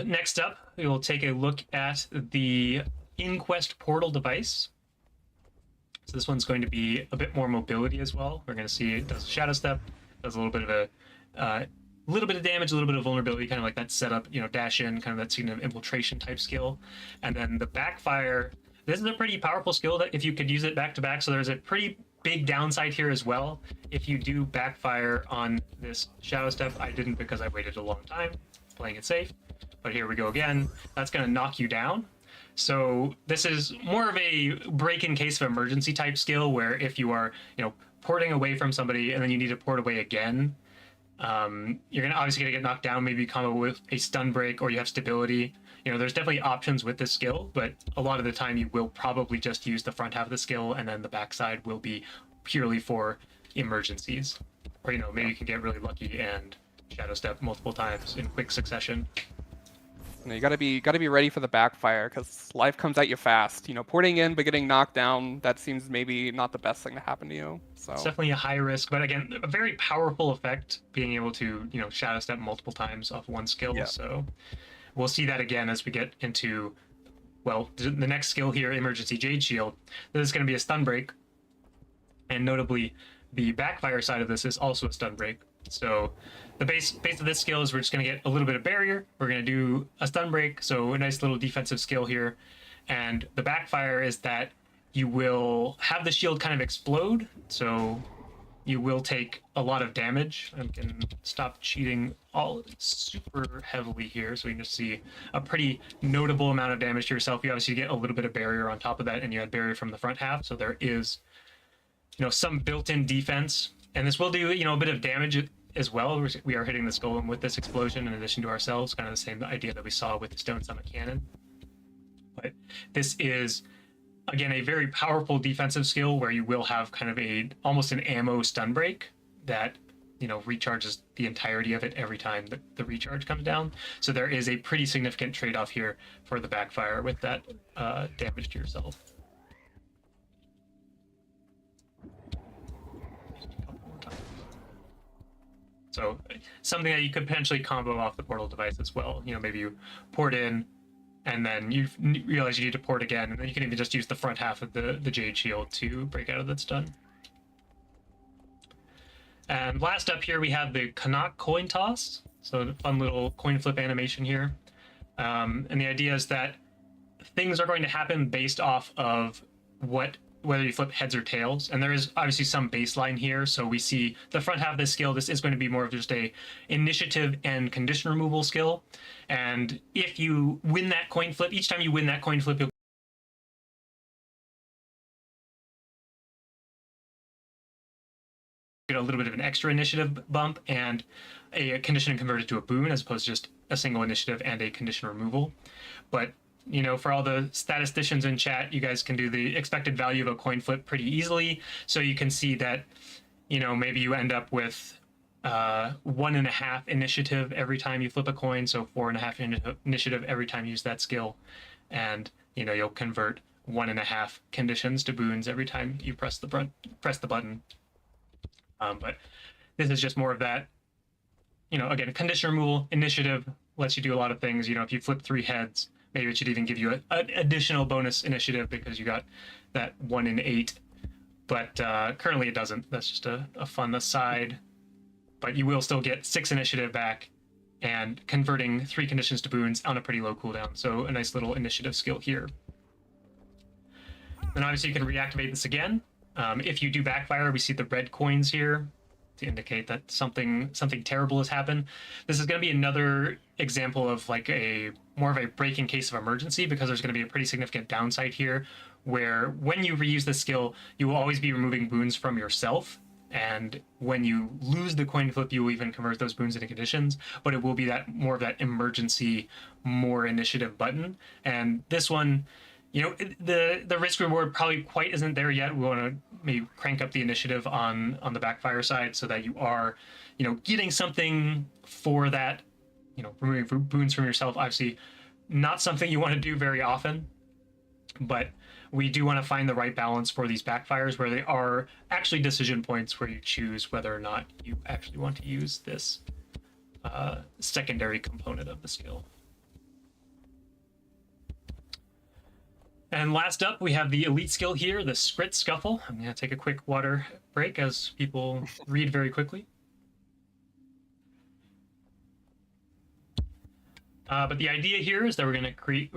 [SPEAKER 3] Next up, we will take a look at the Inquest portal device. So this one's going to be a bit more mobility as well. We're going to see it does Shadow Step, does a little bit of damage, a little bit of vulnerability, kind of like that setup, dash in, kind of that scene of infiltration type skill. And then the backfire, this is a pretty powerful skill that if you could use it back to back, so there's a pretty big downside here as well. If you do backfire on this Shadow Step, I didn't because I waited a long time, playing it safe. But here we go again. That's going to knock you down. So this is more of a break in case of emergency type skill, where if you are, porting away from somebody and then you need to port away again, you're obviously going to get knocked down. Maybe you combo with a stun break, or you have stability. There's definitely options with this skill, but a lot of the time you will probably just use the front half of the skill, and then the backside will be purely for emergencies. Or, maybe you can get really lucky and Shadow Step multiple times in quick succession.
[SPEAKER 4] You gotta be ready for the backfire, because life comes at you fast. Porting in but getting knocked down, that seems maybe not the best thing to happen to you. So
[SPEAKER 3] it's definitely a high risk, but again, a very powerful effect, being able to Shadow Step multiple times off one skill. Yeah. So we'll see that again as we get into, well, the next skill here, Emergency Jade Shield. This is going to be a stun break, and notably, the backfire side of this is also a stun break. So the base of this skill is we're just going to get a little bit of barrier. We're going to do a stun break, so a nice little defensive skill here. And the backfire is that you will have the shield kind of explode, so you will take a lot of damage. I can stop cheating all super heavily here, so we can just see a pretty notable amount of damage to yourself. You obviously get a little bit of barrier on top of that, and you had barrier from the front half, so there is some built-in defense. And this will do a bit of damage as well. We are hitting this golem with this explosion in addition to ourselves, kind of the same idea that we saw with the Stone Summit Cannon. But this is, again, a very powerful defensive skill where you will have kind of almost an ammo stun break that recharges the entirety of it every time the recharge comes down. So there is a pretty significant trade-off here for the backfire with that damage to yourself. So something that you could potentially combo off the portal device as well. Maybe you port in, and then you realize you need to port again, and then you can even just use the front half of the Jade Shield to break out of that stun. And last up here, we have the Canuck coin toss. So the fun little coin flip animation here. And the idea is that things are going to happen based off of whether you flip heads or tails, and there is obviously some baseline here. So we see the front half of this skill, this is going to be more of just a initiative and condition removal skill. And if you win that coin flip, each time you win that coin flip, you'll get a little bit of an extra initiative bump and a condition converted to a boon, as opposed to just a single initiative and a condition removal. But you know, for all the statisticians in chat, you guys can do the expected value of a coin flip pretty easily. So you can see that, you know, maybe you end up with 1.5 initiative every time you flip a coin, so 4.5 initiative every time you use that skill, and you know, you'll convert 1.5 conditions to boons every time you press the button. But this is just more of that, you know, again, condition removal. Initiative lets you do a lot of things. You know, if you flip 3 heads, maybe it should even give you an additional bonus initiative because you got that 1 in 8. But currently it doesn't. That's just a fun aside. But you will still get 6 initiative back and converting 3 conditions to boons on a pretty low cooldown. So a nice little initiative skill here. Then obviously you can reactivate this again. If you do backfire, we see the red coins here to indicate that something terrible has happened. This is going to be another example of like more of a break in case of emergency, because there's going to be a pretty significant downside here where when you reuse this skill, you will always be removing boons from yourself. And when you lose the coin flip, you will even convert those boons into conditions, but it will be that more of that emergency, more initiative button. And this one, you know, the risk reward probably quite isn't there yet. We want to maybe crank up the initiative on the backfire side so that you are, you know, getting something for that, you know, removing boons from yourself. Obviously not something you want to do very often, but we do want to find the right balance for these backfires where they are actually decision points where you choose whether or not you actually want to use this secondary component of the skill. And last up, we have the elite skill here, the Scrit Scuffle. I'm going to take a quick water break as people read very quickly. But the idea here is that we're going to create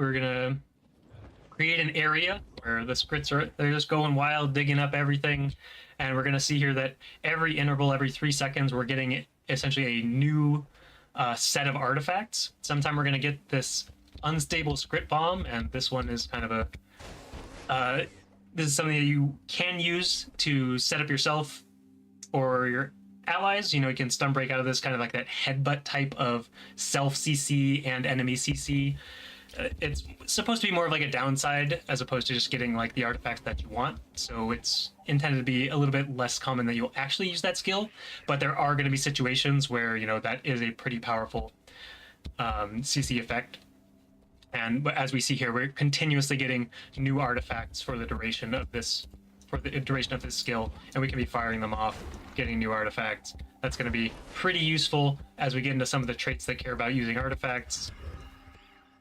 [SPEAKER 3] an area where the scrits they're just going wild, digging up everything, and we're going to see here that every interval, every 3 seconds, we're getting essentially a new set of artifacts. Sometime we're going to get this unstable script bomb, and this one is kind of this is something that you can use to set up yourself or your allies. You know, you can stun break out of this, kind of like that headbutt type of self CC and enemy CC. It's supposed to be more of like a downside as opposed to just getting like the artifacts that you want. So it's intended to be a little bit less common that you'll actually use that skill, but there are going to be situations where, you know, that is a pretty powerful CC effect. And as we see here, we're continuously getting new artifacts for the duration of this skill, and we can be firing them off, getting new artifacts. That's going to be pretty useful as we get into some of the traits that care about using artifacts.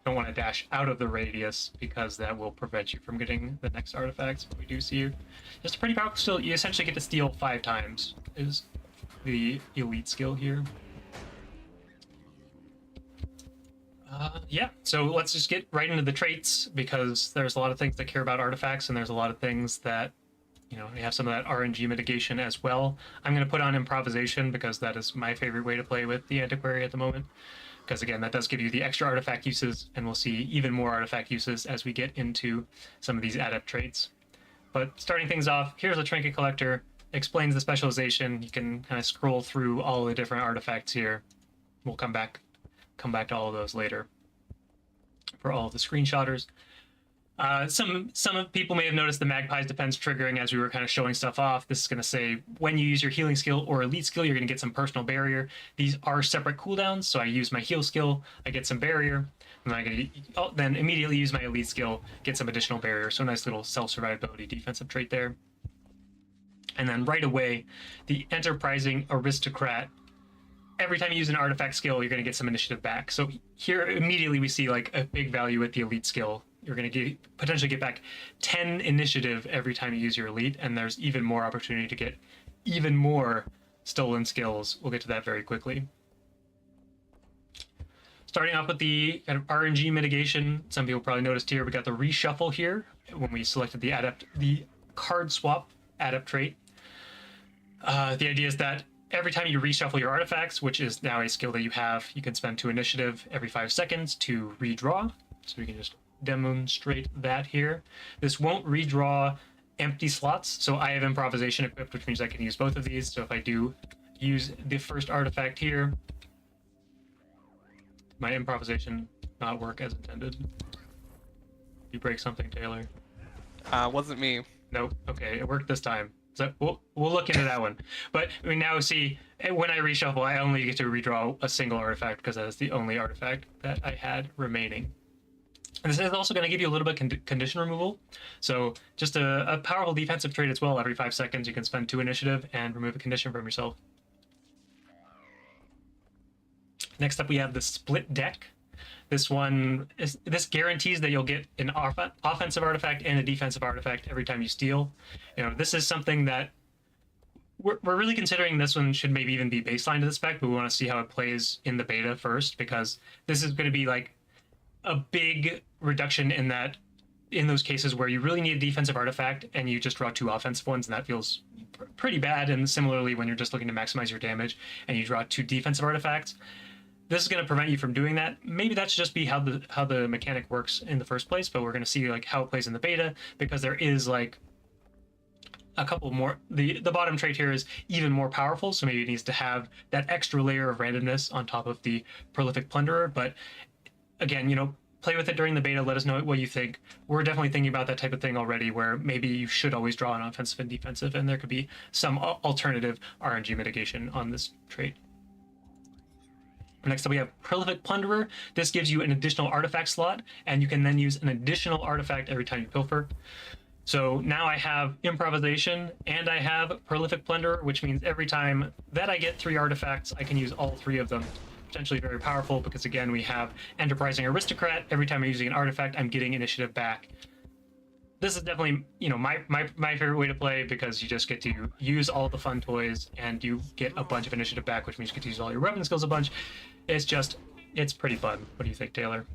[SPEAKER 3] Don't want to dash out of the radius because that will prevent you from getting the next artifacts. But we do see you. Just a pretty powerful skill. You essentially get to steal 5 times is the elite skill here. Yeah, so let's just get right into the traits, because there's a lot of things that care about artifacts, and there's a lot of things that, you know, we have some of that RNG mitigation as well. I'm going to put on improvisation because that is my favorite way to play with the Antiquary at the moment. Because again, that does give you the extra artifact uses, and we'll see even more artifact uses as we get into some of these adept traits. But starting things off, here's a Trinket Collector, explains the specialization. You can kind of scroll through all the different artifacts here. We'll come back to all of those later for all of the screenshotters. Some people may have noticed the Magpie's Defense triggering as we were kind of showing stuff off. This is going to say when you use your healing skill or elite skill, you're going to get some personal barrier. These are separate cooldowns, so I use my heal skill, I get some barrier, and I'm going to then immediately use my elite skill, get some additional barrier. So a nice little self-survivability defensive trait there. And then right away, the Enterprising Aristocrat. Every time you use an artifact skill, you're going to get some initiative back. So here, immediately we see like a big value with the elite skill. You're going to potentially get back 10 initiative every time you use your elite, and there's even more opportunity to get even more stolen skills. We'll get to that very quickly. Starting off with the kind of RNG mitigation, some people probably noticed here, we got the reshuffle here when we selected the card swap adept trait. The idea is that every time you reshuffle your artifacts, which is now a skill that you have, you can spend 2 initiative every 5 seconds to redraw. So we can just demonstrate that here. This won't redraw empty slots, so I have improvisation equipped, which means I can use both of these. So if I do use the first artifact here, my improvisation not work as intended. You break something, Taylor.
[SPEAKER 4] Wasn't me.
[SPEAKER 3] Nope. Okay, it worked this time. So we'll look into that one. But we now see when I reshuffle, I only get to redraw a single artifact because that is the only artifact that I had remaining. And this is also going to give you a little bit condition removal. So just a powerful defensive trait as well. Every 5 seconds, you can spend 2 initiative and remove a condition from yourself. Next up, we have the split deck. This guarantees that you'll get an offensive artifact and a defensive artifact every time you steal. This is something that we're really considering. This one should maybe even be baseline to the spec, but we want to see how it plays in the beta first, because this is going to be like a big reduction in those cases where you really need a defensive artifact and you just draw 2 offensive ones, and that feels pretty bad. And similarly, when you're just looking to maximize your damage and you draw 2 defensive artifacts, this is going to prevent you from doing that. Maybe that should just be how the mechanic works in the first place, but we're going to see like how it plays in the beta, because there is like a couple more. The bottom trait here is even more powerful, so maybe it needs to have that extra layer of randomness on top of the Prolific Plunderer. But again, play with it during the beta. Let us know what you think. We're definitely thinking about that type of thing already, where maybe you should always draw an offensive and defensive, and there could be some alternative RNG mitigation on this trait. Next up, we have Prolific Plunderer. This gives you an additional artifact slot, and you can then use an additional artifact every time you pilfer. So now I have Improvisation and I have Prolific Plunderer, which means every time that I get 3 artifacts, I can use all 3 of them. Potentially very powerful, because again, we have Enterprising Aristocrat. Every time I'm using an artifact, I'm getting initiative back. This is definitely, my favorite way to play, because you just get to use all the fun toys and you get a bunch of initiative back, which means you get to use all your weapon skills a bunch. It's pretty fun. What do you think, Taylor?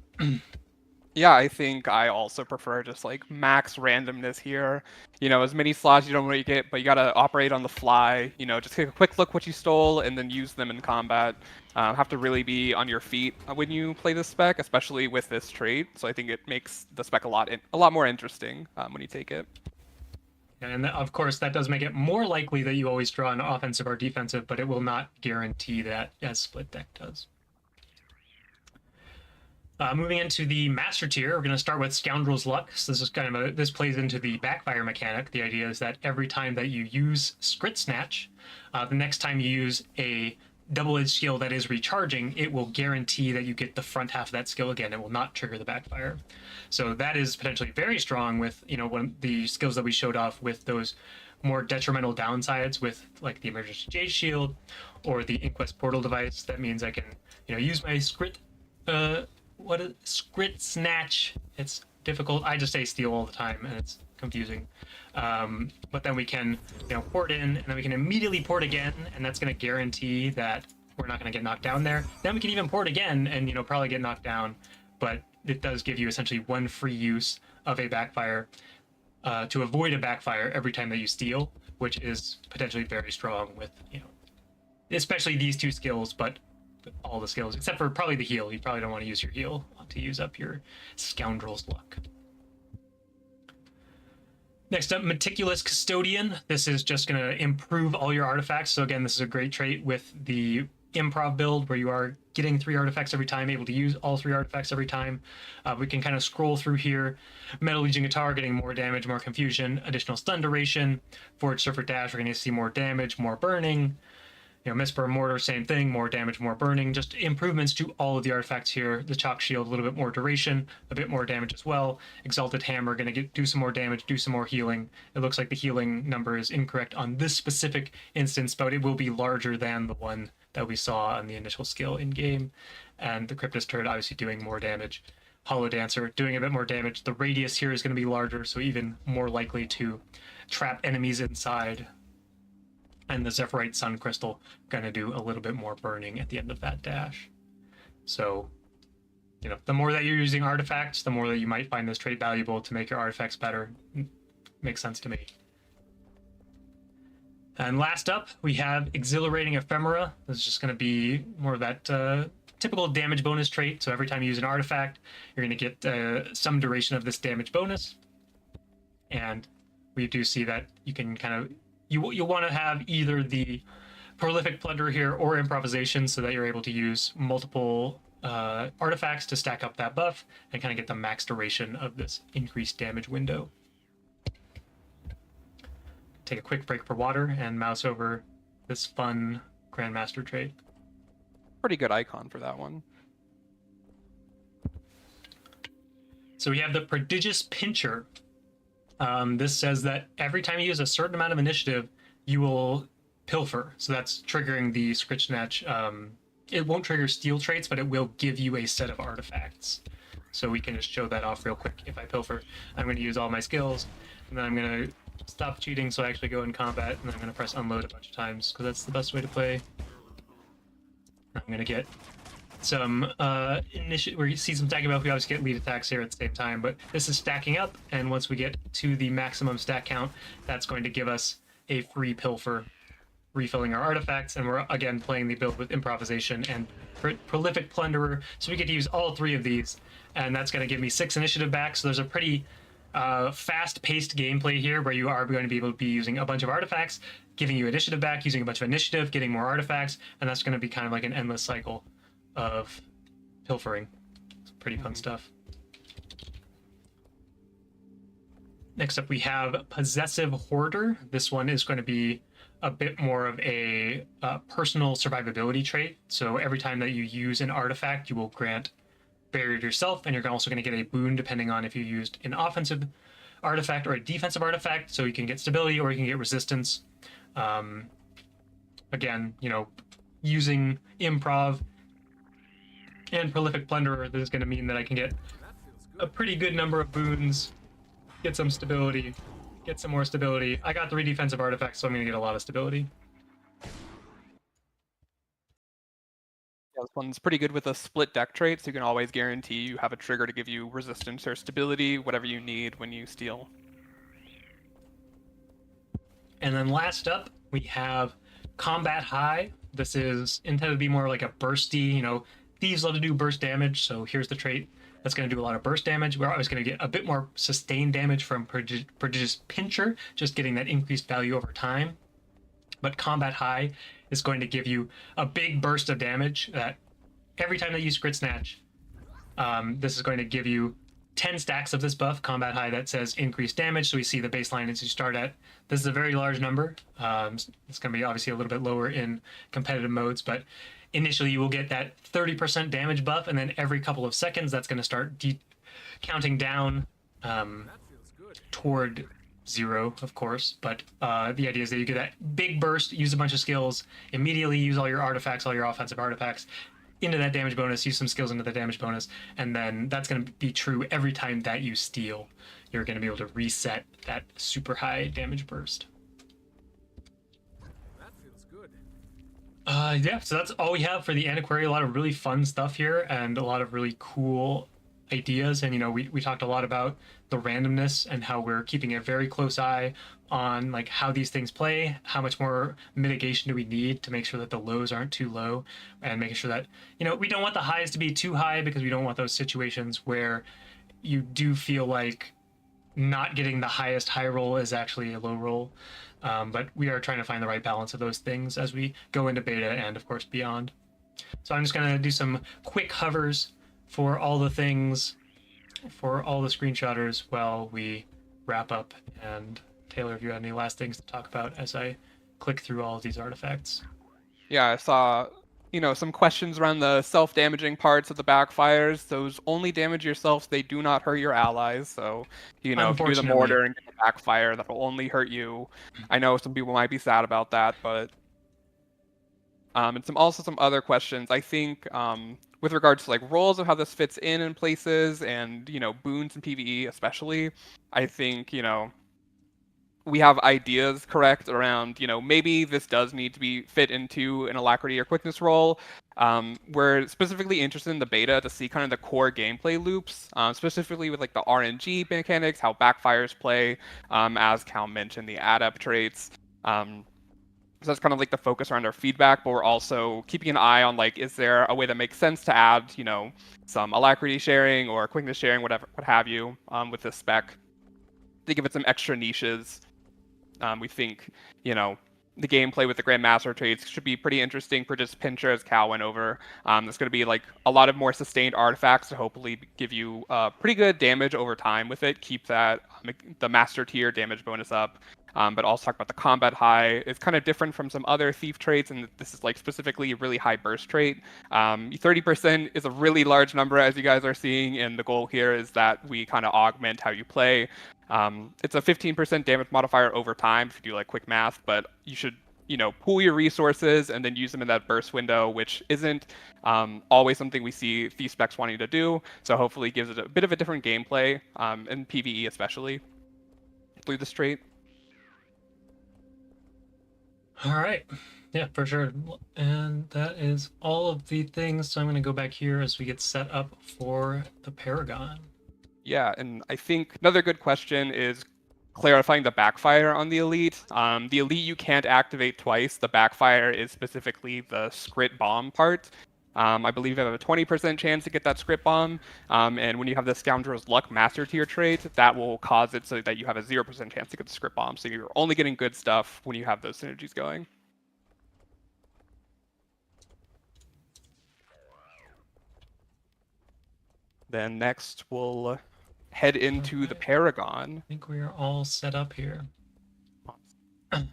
[SPEAKER 4] Yeah, I think I also prefer just like max randomness here. As many slots you don't really get, but you gotta operate on the fly. Just take a quick look what you stole and then use them in combat. Have to really be on your feet when you play this spec, especially with this trait. So I think it makes the spec a lot more interesting when you take it.
[SPEAKER 3] And of course, that does make it more likely that you always draw an offensive or defensive, but it will not guarantee that, as Split Deck does. Moving into the Master Tier, we're going to start with Scoundrel's Luck. So this is this plays into the backfire mechanic. The idea is that every time that you use Scrit Snatch, the next time you use a double-edged skill that is recharging, it will guarantee that you get the front half of that skill again. It will not trigger the backfire. So that is potentially very strong with, one of the skills that we showed off with those more detrimental downsides with like the Emergency Jade Shield or the Inquest Portal device. That means I can, use my Scrit Snatch. It's difficult. I just say steal all the time and it's confusing. But then we can, port in, and then we can immediately port again, and that's going to guarantee that we're not going to get knocked down there. Then we can even port again and, probably get knocked down, but it does give you essentially 1 free use of a backfire to avoid a backfire every time that you steal, which is potentially very strong with, especially these 2 skills, but all the skills, except for probably the heal. You probably don't want to use your heal to use up your Scoundrel's Luck. Next up, Meticulous Custodian. This is just going to improve all your artifacts. So again, this is a great trait with the improv build where you are getting 3 artifacts every time, able to use all 3 artifacts every time. We can kind of scroll through here. Metal Legion Guitar, getting more damage, more confusion, additional stun duration. Forge Surfer Dash, we're going to see more damage, more burning. Mistburn Mortar, same thing, more damage, more burning. Just improvements to all of the artifacts here. The Chalk Shield, a little bit more duration, a bit more damage as well. Exalted Hammer, going to do some more damage, do some more healing. It looks like the healing number is incorrect on this specific instance, but it will be larger than the one that we saw on the initial skill in-game. And the Cryptus Turret obviously doing more damage. Hollow Dancer doing a bit more damage. The radius here is going to be larger, so even more likely to trap enemies inside. And the Zephyrite Sun Crystal going to do a little bit more burning at the end of that dash. So, the more that you're using artifacts, the more that you might find this trait valuable to make your artifacts better. Makes sense to me. And last up, we have Exhilarating Ephemera. This is just going to be more of that typical damage bonus trait. So every time you use an artifact, you're going to get some duration of this damage bonus. And we do see that you can kind of... You'll want to have either the Prolific Plunderer here or Improvisation so that you're able to use multiple artifacts to stack up that buff and kind of get the max duration of this increased damage window. Take a quick break for water and mouse over this fun Grandmaster trait.
[SPEAKER 4] Pretty good icon for that one.
[SPEAKER 3] So we have the Prodigious Pincher. This says that every time you use a certain amount of initiative, you will pilfer. So that's triggering the Scritch Snatch. It won't trigger steal traits, but it will give you a set of artifacts. So we can just show that off real quick. If I pilfer, I'm going to use all my skills, and then I'm going to stop cheating so I actually go in combat, and then I'm going to press unload a bunch of times, because that's the best way to play. I'm going to get some initiative, where you see some stacking buff. We obviously get lead attacks here at the same time, but this is stacking up, and once we get to the maximum stack count, that's going to give us a free pilfer, refilling our artifacts, and we're again playing the build with improvisation and prolific plunderer, so we get to use all three of these, and that's going to give me 6 initiative back. So there's a pretty fast-paced gameplay here where you are going to be able to be using a bunch of artifacts, giving you initiative back, using a bunch of initiative, getting more artifacts, and that's going to be kind of like an endless cycle of pilfering. It's pretty fun stuff. Next up we have Possessive Hoarder. This one is going to be a bit more of a personal survivability trait. So every time that you use an artifact, you will grant barrier to yourself, and you're also going to get a boon depending on if you used an offensive artifact or a defensive artifact. So you can get stability or you can get resistance. Again, you know, using improv and prolific plunderer, this is going to mean that I can get a pretty good number of boons, get some stability, get some more stability. I got 3 defensive artifacts, so I'm going to get a lot of stability.
[SPEAKER 4] Yeah, this one's pretty good with a split deck trait, so you can always guarantee you have a trigger to give you resistance or stability, whatever you need when you steal.
[SPEAKER 3] And then last up, we have Combat High. This is intended to be more like a bursty, you know, thieves love to do burst damage, so here's the trait that's going to do a lot of burst damage. We're always going to get a bit more sustained damage from Prodigious Pincher, just getting that increased value over time. But Combat High is going to give you a big burst of damage that every time that you Scrit Snatch, this is going to give you 10 stacks of this buff, Combat High, that says increased damage. So we see the baseline as you start at. This is a very large number. It's going to be obviously a little bit lower in competitive modes, but initially you will get that 30% damage buff, and then every couple of seconds that's going to start counting down toward 0, of course. But the idea is that you get that big burst, use a bunch of skills, immediately use all your artifacts, all your offensive artifacts, into that damage bonus, use some skills into the damage bonus, and then that's going to be true every time that you steal. You're going to be able to reset that super high damage burst.
[SPEAKER 2] That feels good.
[SPEAKER 3] Yeah, so that's all we have for the Antiquario. A lot of really fun stuff here and a lot of really cool ideas. And, you know, we talked a lot about the randomness and how we're keeping a very close eye on like how these things play, how much more mitigation do we need to make sure that the lows aren't too low, and making sure that, you know, we don't want the highs to be too high, because we don't want those situations where you do feel like not getting the highest high roll is actually a low roll. But we are trying to find the right balance of those things as we go into beta and of course beyond. So I'm just going to do some quick hovers for all the things, for all the screenshotters while we wrap up. And Taylor, if you had any last things to talk about as I click through all of these artifacts.
[SPEAKER 4] Yeah, I saw, you know, some questions around the self-damaging parts of the backfires. Those only damage yourself, they do not hurt your allies. So, you know, if you do the mortar and get the backfire, that will only hurt you. I know some people might be sad about that, but and some other questions. I think with regards to like roles of how this fits in places, and, you know, boons and PvE especially, I think, you know, we have ideas correct around, you know, maybe this does need to be fit into an alacrity or quickness role. We're specifically interested in the beta to see kind of the core gameplay loops, specifically with like the RNG mechanics, how backfires play, as Cal mentioned, the adept traits. So that's kind of like the focus around our feedback, but we're also keeping an eye on like, is there a way that makes sense to add, you know, some alacrity sharing or quickness sharing, whatever, what have you, with this spec, to give it some extra niches. We think, you know, the gameplay with the Grandmaster traits should be pretty interesting for just Pincher, as Cal went over. There's going to be like a lot of more sustained artifacts to hopefully give you pretty good damage over time with it. Keep that the Master tier damage bonus up. But also talk about the combat high. It's kind of different from some other thief traits, and this is like specifically a really high burst trait. 30% is a really large number, as you guys are seeing, and the goal here is that we kind of augment how you play. It's a 15% damage modifier over time if you do like quick math, but you should, pool your resources and then use them in that burst window, which isn't always something we see thief specs wanting to do. So hopefully it gives it a bit of a different gameplay, in PvE especially, through this trait.
[SPEAKER 3] All right. Yeah, for sure. And that is all of the things. So I'm going to go back here as we get set up for the Paragon.
[SPEAKER 4] Yeah, and I think another good question is clarifying the backfire on the Elite. The Elite you can't activate twice. The backfire is specifically the Scrit Bomb part. I believe you have a 20% chance to get that Scrit Bomb, and when you have the Scoundrel's Luck Master tier trait, that will cause it so that you have a 0% chance to get the Scrit Bomb. So you're only getting good stuff when you have those synergies going. Then next we'll head into the Paragon.
[SPEAKER 3] I think we are all set up here. All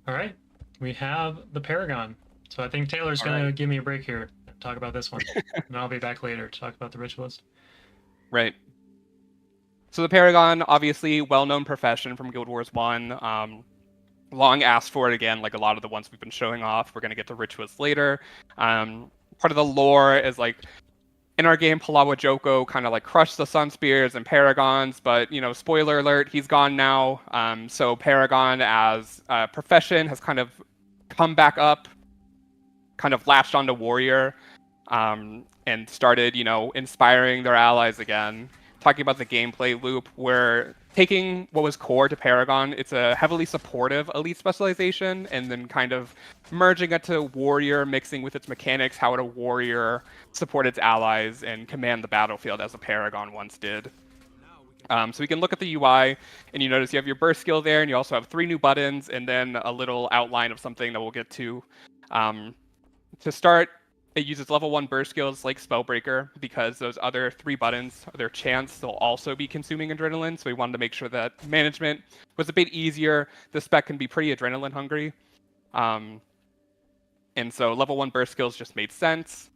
[SPEAKER 3] right, we have the Paragon. So I think Taylor's going to give me a break here and talk about this one. And I'll be back later to talk about the Ritualist.
[SPEAKER 4] Right. So the Paragon, obviously well-known profession from Guild Wars 1. Long asked for it again, like a lot of the ones we've been showing off. We're going to get to Ritualist later. Part of the lore is like, in our game, Palawa Joko kind of like crushed the Sun Spears and Paragons, but spoiler alert, he's gone now. So Paragon as a profession has kind of come back up, kind of latched onto Warrior, and started, inspiring their allies again. Talking about the gameplay loop, we're taking what was core to Paragon. It's a heavily supportive elite specialization, and then kind of merging it to Warrior, mixing with its mechanics, how would a Warrior support its allies and command the battlefield as a Paragon once did. So we can look at the UI, and you notice you have your burst skill there, and you also have 3 new buttons, and then a little outline of something that we'll get to. To start, it uses level 1 burst skills like Spellbreaker, because those other 3 buttons, their chance, they'll also be consuming adrenaline, so we wanted to make sure that management was a bit easier. The spec can be pretty adrenaline hungry. And so level 1 burst skills just made sense.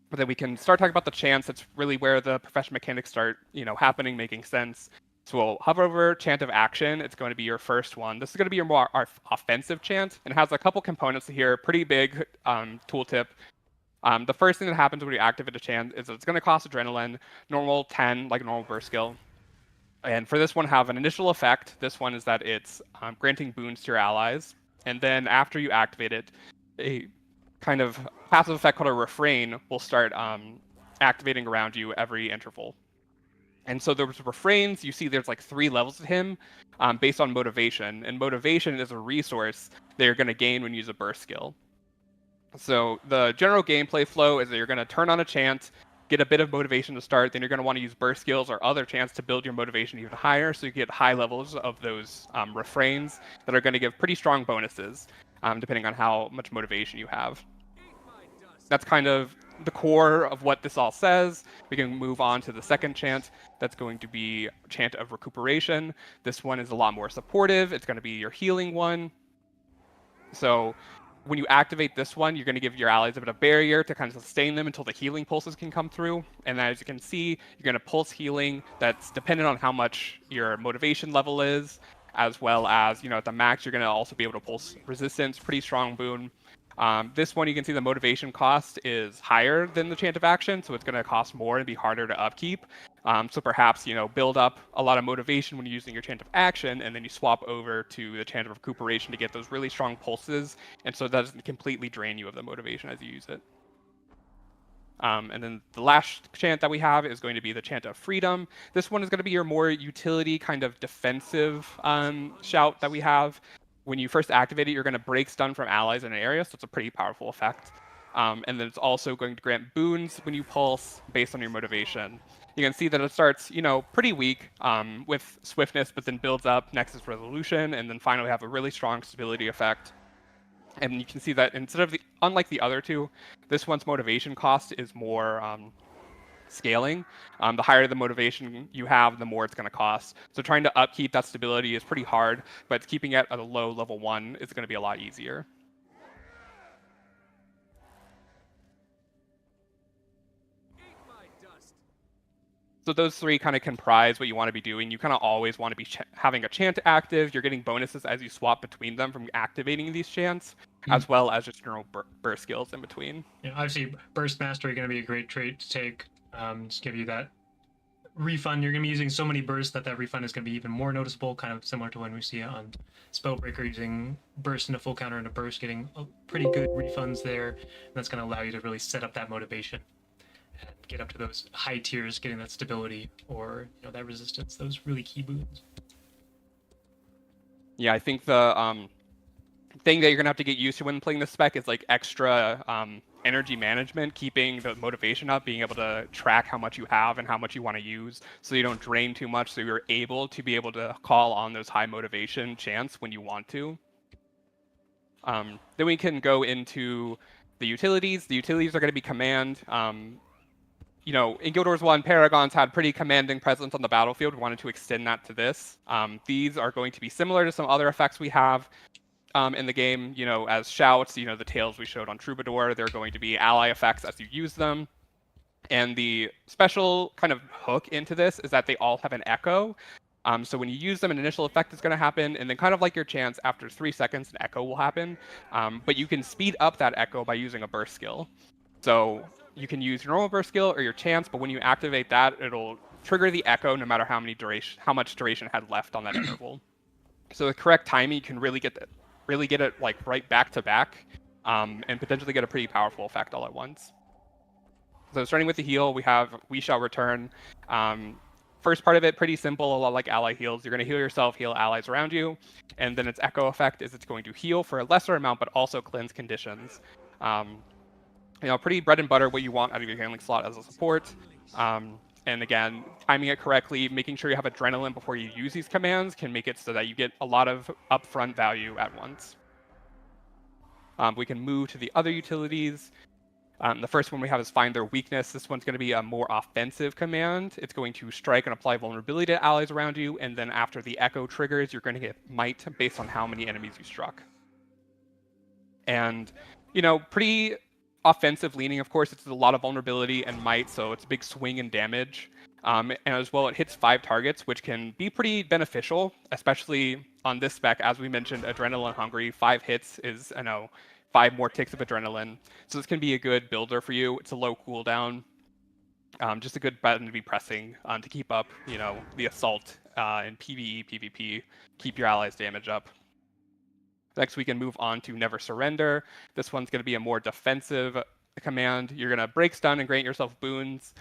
[SPEAKER 4] But then we can start talking about the chance. That's really where the profession mechanics start, happening, making sense. So we'll hover over Chant of Action. It's going to be your first one. This is going to be your more offensive chant, and has a couple components here. Pretty big tooltip. The first thing that happens when you activate a chant is it's going to cost adrenaline, normal 10, like a normal burst skill. And for this one, have an initial effect. This one is that it's granting boons to your allies. And then after you activate it, a kind of passive effect called a refrain will start activating around you every interval. And so there's refrains. You see there's like 3 levels to him based on motivation. And motivation is a resource that you're going to gain when you use a burst skill. So the general gameplay flow is that you're going to turn on a chant, get a bit of motivation to start, then you're going to want to use burst skills or other chants to build your motivation even higher, so you get high levels of those refrains that are going to give pretty strong bonuses, depending on how much motivation you have. That's kind of the core of what this all says. We can move on to the second chant. That's going to be Chant of Recuperation. This one is a lot more supportive. It's going to be your healing one. So when you activate this one, you're going to give your allies a bit of barrier to kind of sustain them until the healing pulses can come through. And as you can see, you're going to pulse healing. That's dependent on how much your motivation level is, as well as, at the max, you're going to also be able to pulse resistance, pretty strong boon. This one, you can see the motivation cost is higher than the Chant of Action, so it's going to cost more and be harder to upkeep. So perhaps, build up a lot of motivation when you're using your Chant of Action, and then you swap over to the Chant of Recuperation to get those really strong pulses, and so that doesn't completely drain you of the motivation as you use it. And then the last chant that we have is going to be the Chant of Freedom. This one is going to be your more utility, kind of defensive shout that we have. When you first activate it, you're going to break stun from allies in an area, so it's a pretty powerful effect. And then it's also going to grant boons when you pulse based on your motivation. You can see that it starts, pretty weak with swiftness, but then builds up. Next is resolution, and then finally have a really strong stability effect. And you can see that unlike the other two, this one's motivation cost is more scaling. The higher the motivation you have, the more it's going to cost. So trying to upkeep that stability is pretty hard, but keeping it at a low level 1 is going to be a lot easier. So those three kind of comprise what you want to be doing. You kind of always want to be having a chant active. You're getting bonuses as you swap between them from activating these chants, as well as just general burst skills in between.
[SPEAKER 3] Yeah, obviously, Burst Mastery going to be a great trait to take. Just give you that refund. You're going to be using so many bursts that refund is going to be even more noticeable, kind of similar to when we see it on Spellbreaker, using burst into full counter and a burst, getting pretty good refunds there. And that's going to allow you to really set up that motivation and get up to those high tiers, getting that stability or that resistance, those really key boons.
[SPEAKER 4] Yeah, I think the thing that you're gonna have to get used to when playing this spec is like extra energy management, keeping the motivation up, being able to track how much you have and how much you want to use, so you don't drain too much, so you're able to call on those high motivation chants when you want to. Then we can go into the utilities. The utilities are going to be command. In Guild Wars 1, Paragons had pretty commanding presence on the battlefield. We wanted to extend that to this. These are going to be similar to some other effects we have in the game, as shouts, the tails we showed on Troubadour. They're going to be ally effects as you use them. And the special kind of hook into this is that they all have an echo. So when you use them, an initial effect is going to happen, and then kind of like your chance, after 3 seconds, an echo will happen. But you can speed up that echo by using a burst skill. So you can use your normal burst skill or your chance, but when you activate that, it'll trigger the echo no matter how much duration had left on that interval. So the correct timing, you can really get it like right back to back, and potentially get a pretty powerful effect all at once. So starting with the heal, we have We Shall Return. First part of it, pretty simple, a lot like ally heals. You're going to heal yourself, heal allies around you, and then its echo effect is it's going to heal for a lesser amount, but also cleanse conditions. Pretty bread and butter what you want out of your handling slot as a support. And again, timing it correctly, making sure you have adrenaline before you use these commands can make it so that you get a lot of upfront value at once. We can move to the other utilities. The first one we have is Find Their Weakness. This one's going to be a more offensive command. It's going to strike and apply vulnerability to allies around you, and then after the echo triggers, you're going to get might based on how many enemies you struck. And, pretty offensive leaning, of course. It's a lot of vulnerability and might, so it's a big swing in damage. And as well, it hits 5 targets, which can be pretty beneficial, especially on this spec. As we mentioned, adrenaline hungry. 5 hits is, 5 more ticks of adrenaline. So this can be a good builder for you. It's a low cooldown. Just a good button to be pressing to keep up, the assault in PvE, PvP, keep your allies' damage up. Next, we can move on to Never Surrender. This one's going to be a more defensive command. You're going to break stun and grant yourself boons.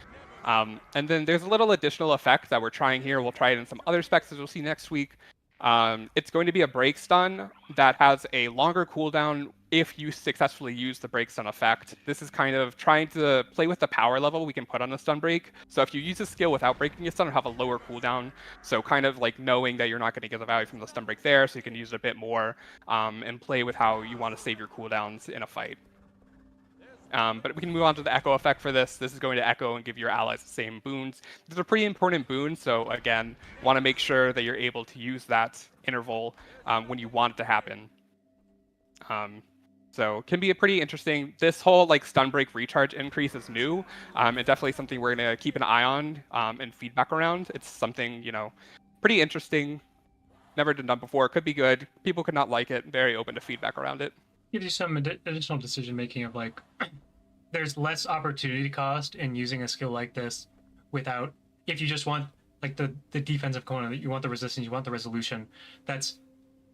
[SPEAKER 4] And then there's a little additional effect that we're trying here. We'll try it in some other specs, as we'll see next week. It's going to be a break stun that has a longer cooldown if you successfully use the break stun effect. This is kind of trying to play with the power level we can put on a stun break. So if you use a skill without breaking a stun, it'll have a lower cooldown. So kind of like knowing that you're not going to get the value from the stun break there, so you can use it a bit more and play with how you want to save your cooldowns in a fight. But we can move on to the echo effect for this. This is going to echo and give your allies the same boons. These are pretty important boons, so again, want to make sure that you're able to use that interval when you want it to happen. So can be a pretty interesting. This whole stun break recharge increase is new, and definitely something we're going to keep an eye on and feedback around. It's something pretty interesting. Never been done before. Could be good. People could not like it. Very open to feedback around it.
[SPEAKER 3] Gives you some additional decision making of there's less opportunity cost in using a skill like this without, if you just want the defensive component, you want the resistance, you want the resolution, that's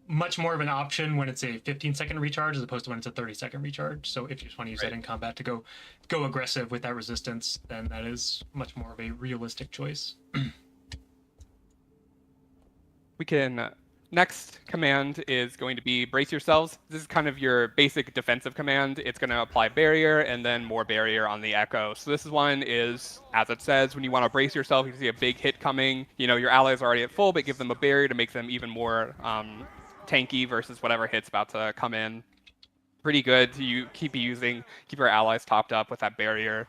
[SPEAKER 3] much more of an option when it's a 15-second recharge as opposed to when it's a 30-second recharge. So if you just want to use that in combat to go aggressive with that resistance, then that is much more of a realistic choice.
[SPEAKER 4] We can next command is going to be brace yourselves. This is kind of your basic defensive command. It's going to apply barrier and then more barrier on the echo. So this one is, as it says, when you want to brace yourself, you see a big hit coming. You know, your allies are already at full, but give them a barrier to make them even more tanky versus whatever hit's about to come in. Pretty good to keep your allies topped up with that barrier.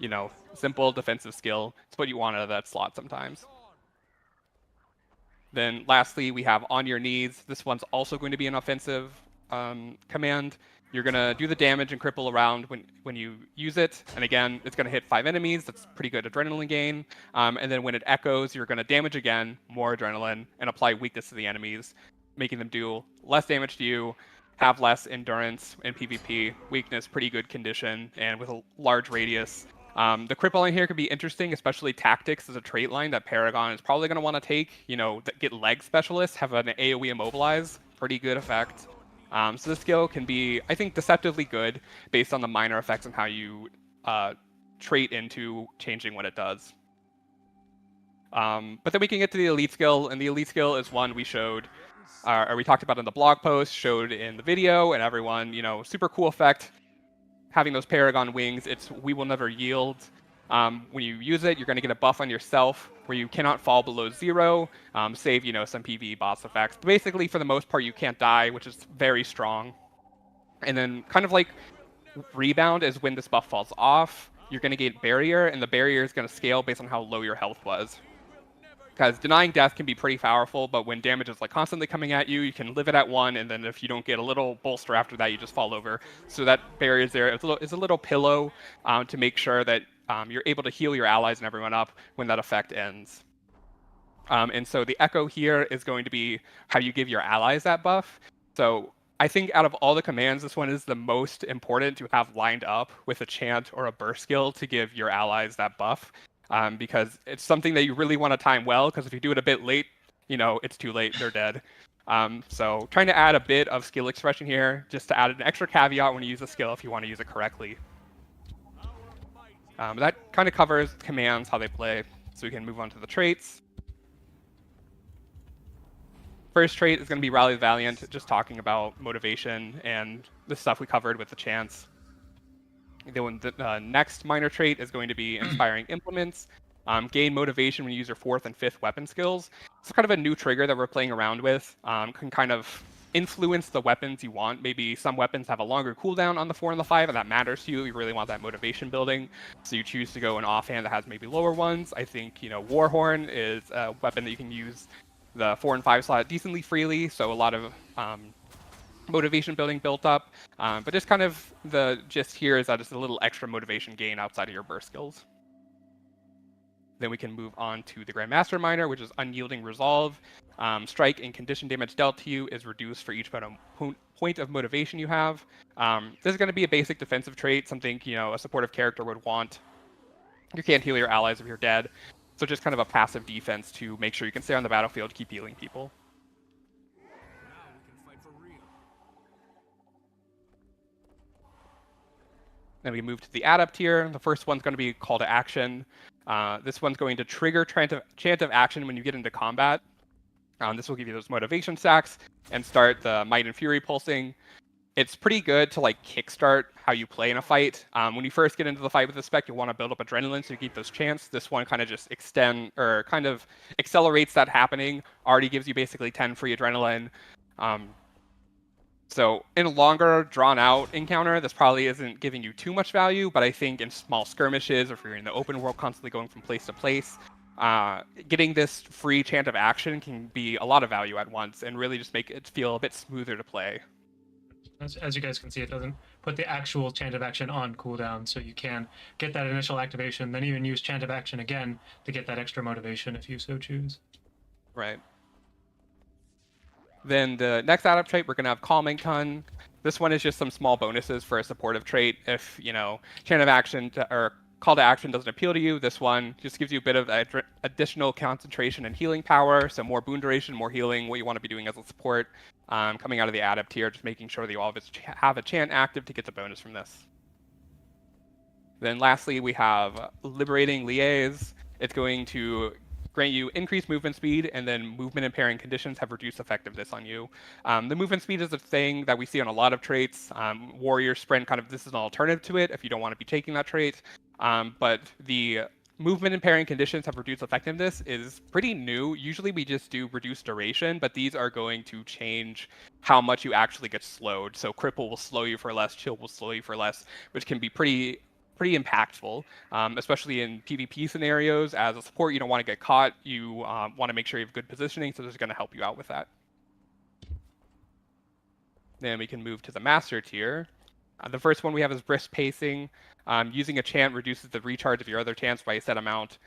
[SPEAKER 4] You know, simple defensive skill. It's what you want out of that slot sometimes. Then lastly, we have on your knees. This one's also going to be an offensive command. You're going to do the damage and cripple around when you use it. And again, it's going to hit 5 enemies. That's pretty good adrenaline gain. And then when it echoes, you're going to damage again, more adrenaline, and apply weakness to the enemies, making them do less damage to you, have less endurance in PvP, weakness, pretty good condition, and with a large radius. The crippling here could be interesting, especially tactics as a trait line that Paragon is probably going to want to take. You know, get leg specialists, have an AoE immobilize, pretty good effect. So this skill can be, I think, deceptively good based on the minor effects and how you trait into changing what it does. But then we can get to the elite skill, and the elite skill is one we showed, or we talked about in the blog post, showed in the video, and everyone, you know, super cool effect. Having those Paragon wings, it's we will never yield. When you use it, you're going to get a buff on yourself where you cannot fall below 0, save, you know, some PvE boss effects. But basically, for the most part, you can't die, which is very strong. And then kind of like rebound is when this buff falls off, you're going to get barrier, and the barrier is going to scale based on how low your health was. Because denying death can be pretty powerful, but when damage is like constantly coming at you, you can live it at 1, and then if you don't get a little bolster after that, you just fall over. So that barrier is there. It's a little pillow to make sure that you're able to heal your allies and everyone up when that effect ends. And so the echo here is going to be how you give your allies that buff. So I think out of all the commands, this one is the most important to have lined up with a chant or a burst skill to give your allies that buff. Because it's something that you really want to time well, because if you do it a bit late, you know, it's too late, they're dead. So trying to add a bit of skill expression here, just to add an extra caveat when you use a skill if you want to use it correctly. That kind of covers commands, how they play, so we can move on to the traits. First trait is going to be Rally the Valiant, just talking about motivation and the stuff we covered with the chants. The next minor trait is going to be Inspiring Implements. Gain motivation when you use your 4th and 5th weapon skills. It's kind of a new trigger that we're playing around with. Can kind of influence the weapons you want. Maybe some weapons have a longer cooldown on the 4 and the 5, and that matters to you. You really want that motivation building, so you choose to go an offhand that has maybe lower ones. I think, you know, Warhorn is a weapon that you can use the 4 and 5 slot decently freely, so a lot of motivation building built up, but just kind of the gist here is that it's a little extra motivation gain outside of your burst skills. Then we can move on to the Grandmaster minor, which is Unyielding Resolve. Strike and condition damage dealt to you is reduced for each point of motivation you have. This is going to be a basic defensive trait, something, you know, a supportive character would want. You can't heal your allies if you're dead, so just kind of a passive defense to make sure you can stay on the battlefield, keep healing people. Then we move to the Adept here. The first one's going to be Call to Action. This one's going to trigger Chant of Action when you get into combat. This will give you those motivation stacks and start the Might and Fury pulsing. It's pretty good to like kickstart how you play in a fight. When you first get into the fight with the spec, you want to build up adrenaline so you keep those chants. This one kind of just kind of accelerates that happening. Already gives you basically 10 free adrenaline. So in a longer, drawn-out encounter, this probably isn't giving you too much value, but I think in small skirmishes, or if you're in the open world constantly going from place to place, getting this free Chant of Action can be a lot of value at once and really just make it feel a bit smoother to play.
[SPEAKER 3] As you guys can see, it doesn't put the actual Chant of Action on cooldown, so you can get that initial activation, then even use Chant of Action again to get that extra motivation if you so choose.
[SPEAKER 4] Right. Then the next Adept trait, we're going to have Calming Ton. This one is just some small bonuses for a supportive trait. If, you know, Chant of Action or Call to Action doesn't appeal to you, this one just gives you a bit of additional concentration and healing power, so more boon duration, more healing, what you want to be doing as a support. Coming out of the Adept here, just making sure that you always have a chant active to get the bonus from this. Then lastly, we have Liberating Liaise. It's going to grant you increased movement speed, and then movement impairing conditions have reduced effectiveness on you. The movement speed is a thing that we see on a lot of traits. Warrior Sprint, kind of, this is an alternative to it if you don't want to be taking that trait. But the movement impairing conditions have reduced effectiveness is pretty new. Usually we just do reduced duration, but these are going to change how much you actually get slowed. So cripple will slow you for less, chill will slow you for less, which can be pretty impactful, especially in PvP scenarios. As a support, you don't want to get caught. You want to make sure you have good positioning, so this is going to help you out with that. Then we can move to the master tier. The first one we have is brisk pacing. Using a chant reduces the recharge of your other chants by a set amount.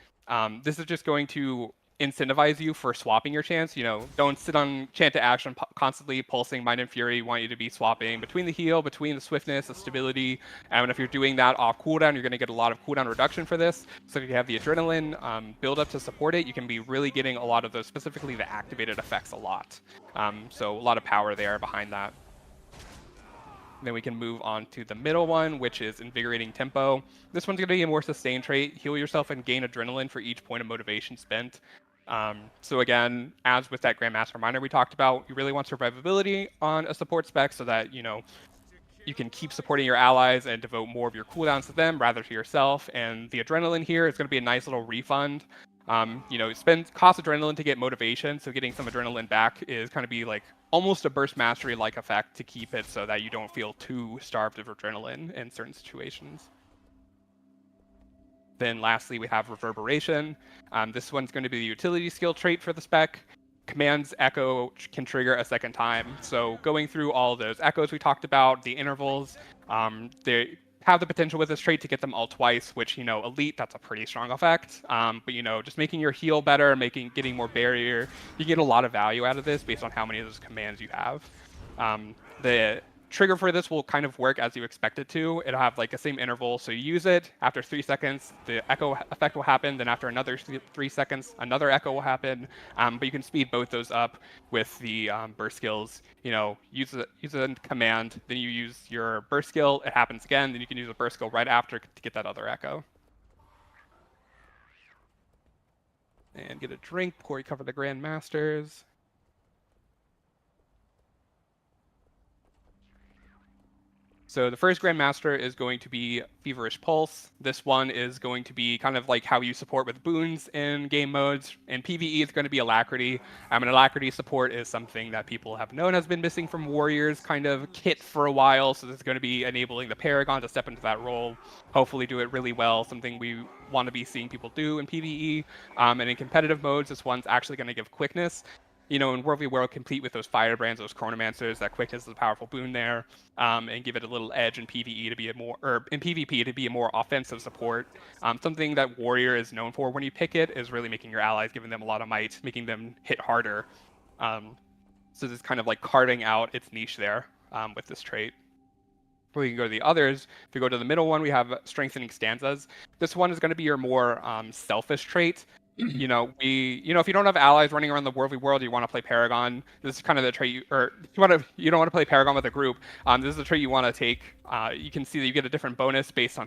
[SPEAKER 4] This is just going to incentivize you for swapping your chants. You know, don't sit on chant to action constantly pulsing Mind and Fury. We want you to be swapping between the heal, between the swiftness, the stability. And if you're doing that off cooldown, you're going to get a lot of cooldown reduction for this. So if you have the adrenaline build up to support it, you can be really getting a lot of those, specifically the activated effects a lot. So a lot of power there behind that. Then we can move on to the middle one, which is Invigorating Tempo. This one's going to be a more sustained trait. Heal yourself and gain adrenaline for each point of motivation spent. So again, as with that Grandmaster Minor we talked about, you really want survivability on a support spec so that, you know, you can keep supporting your allies and devote more of your cooldowns to them rather to yourself. And the adrenaline here is going to be a nice little refund. You know, cost adrenaline to get motivation, so getting some adrenaline back is kind of be like almost a burst mastery-like effect to keep it so that you don't feel too starved of adrenaline in certain situations. Then lastly, we have Reverberation. This one's going to be the utility skill trait for the spec. Command's echo can trigger a second time. So going through all those echoes we talked about, the intervals, they have the potential with this trait to get them all twice, which, you know, elite, that's a pretty strong effect. But, you know, just making your heal better, getting more barrier, you get a lot of value out of this based on how many of those commands you have. The trigger for this will kind of work as you expect it to. It'll have like the same interval, so you use it, after 3 seconds, the echo effect will happen, then after another 3 seconds, another echo will happen, but you can speed both those up with the burst skills. You know, use a command, then you use your burst skill, it happens again, then you can use a burst skill right after to get that other echo. And get a drink before we cover the Grandmasters. So the first Grandmaster is going to be Feverish Pulse. This one is going to be kind of like how you support with boons in game modes. In PvE, it's going to be Alacrity. And Alacrity support is something that people have known has been missing from Warriors kind of kit for a while. So this is going to be enabling the Paragon to step into that role, hopefully do it really well, something we want to be seeing people do in PvE. And in competitive modes, this one's actually going to give quickness. You know, in World v. World, compete with those Firebrands, those Chronomancers, that quickness is a powerful boon there, and give it a little edge in PvE to be in PvP to be a more offensive support. Something that Warrior is known for when you pick it is really making your allies, giving them a lot of might, making them hit harder. So this is kind of like carving out its niche there with this trait. We can go to the others. If we go to the middle one, we have Strengthening Stanzas. This one is going to be your more selfish trait. You know, if you don't have allies running around the World v. World, you want to play Paragon. This is kind of the trait you don't want to play Paragon with a group. This is the trait you want to take. You can see that you get a different bonus based on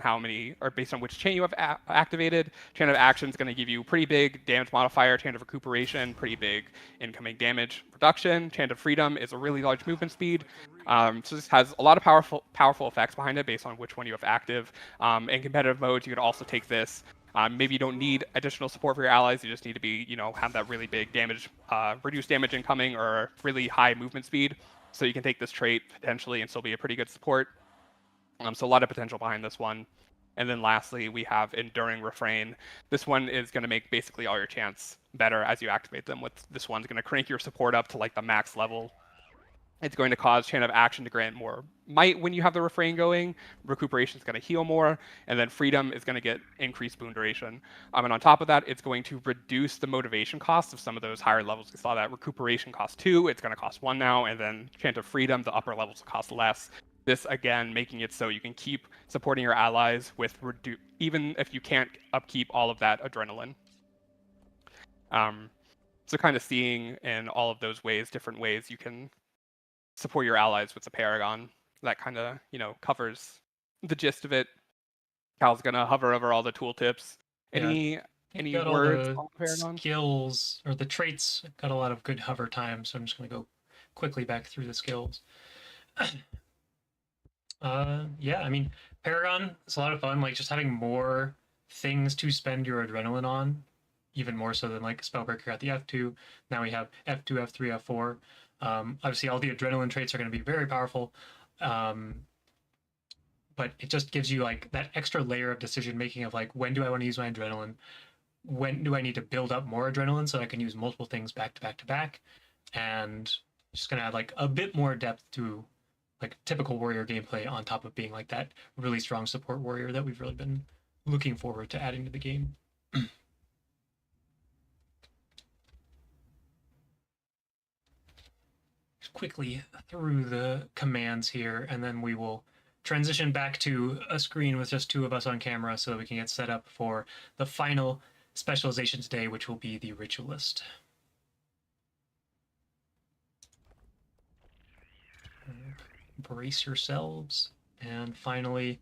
[SPEAKER 4] based on which chain you have activated. Chain of Action is going to give you pretty big damage modifier. Chain of Recuperation, pretty big incoming damage reduction. Chain of Freedom is a really large movement speed. So this has a lot of powerful effects behind it based on which one you have active. In competitive modes, you could also take this. Maybe you don't need additional support for your allies. You just need to be, have that really big damage, reduced damage incoming or really high movement speed. So you can take this trait potentially and still be a pretty good support. So a lot of potential behind this one. And then lastly, we have Enduring Refrain. This one is going to make basically all your chants better as you activate them. This one's going to crank your support up to like the max level. It's going to cause Chain of Action to grant more might when you have the refrain going. Recuperation is going to heal more, and then Freedom is going to get increased boon duration. And on top of that, it's going to reduce the motivation cost of some of those higher levels. We saw that Recuperation cost 2, it's going to cost 1 now, and then Chant of Freedom, the upper levels will cost less. This again making it so you can keep supporting your allies with even if you can't upkeep all of that adrenaline. So kind of seeing in all of those ways, different ways you can support your allies with the Paragon. That kind of, covers the gist of it. Cal's gonna hover over all the tooltips. Any Any
[SPEAKER 3] got all
[SPEAKER 4] words
[SPEAKER 3] the
[SPEAKER 4] on Paragon?
[SPEAKER 3] skills, or the traits, got a lot of good hover time, so I'm just going to go quickly back through the skills. Yeah, I mean, Paragon is a lot of fun, like just having more things to spend your adrenaline on, even more so than like Spellbreaker at the F2. Now we have F2, F3, F4. Obviously, all the adrenaline traits are going to be very powerful, but it just gives you like that extra layer of decision making of like, when do I want to use my adrenaline? When do I need to build up more adrenaline so I can use multiple things back to back to back? And just going to add like a bit more depth to like typical warrior gameplay on top of being like that really strong support warrior that we've really been looking forward to adding to the game. Quickly through the commands here, and then we will transition back to a screen with just two of us on camera so that we can get set up for the final specialization today, which will be the Ritualist. Brace yourselves, and finally,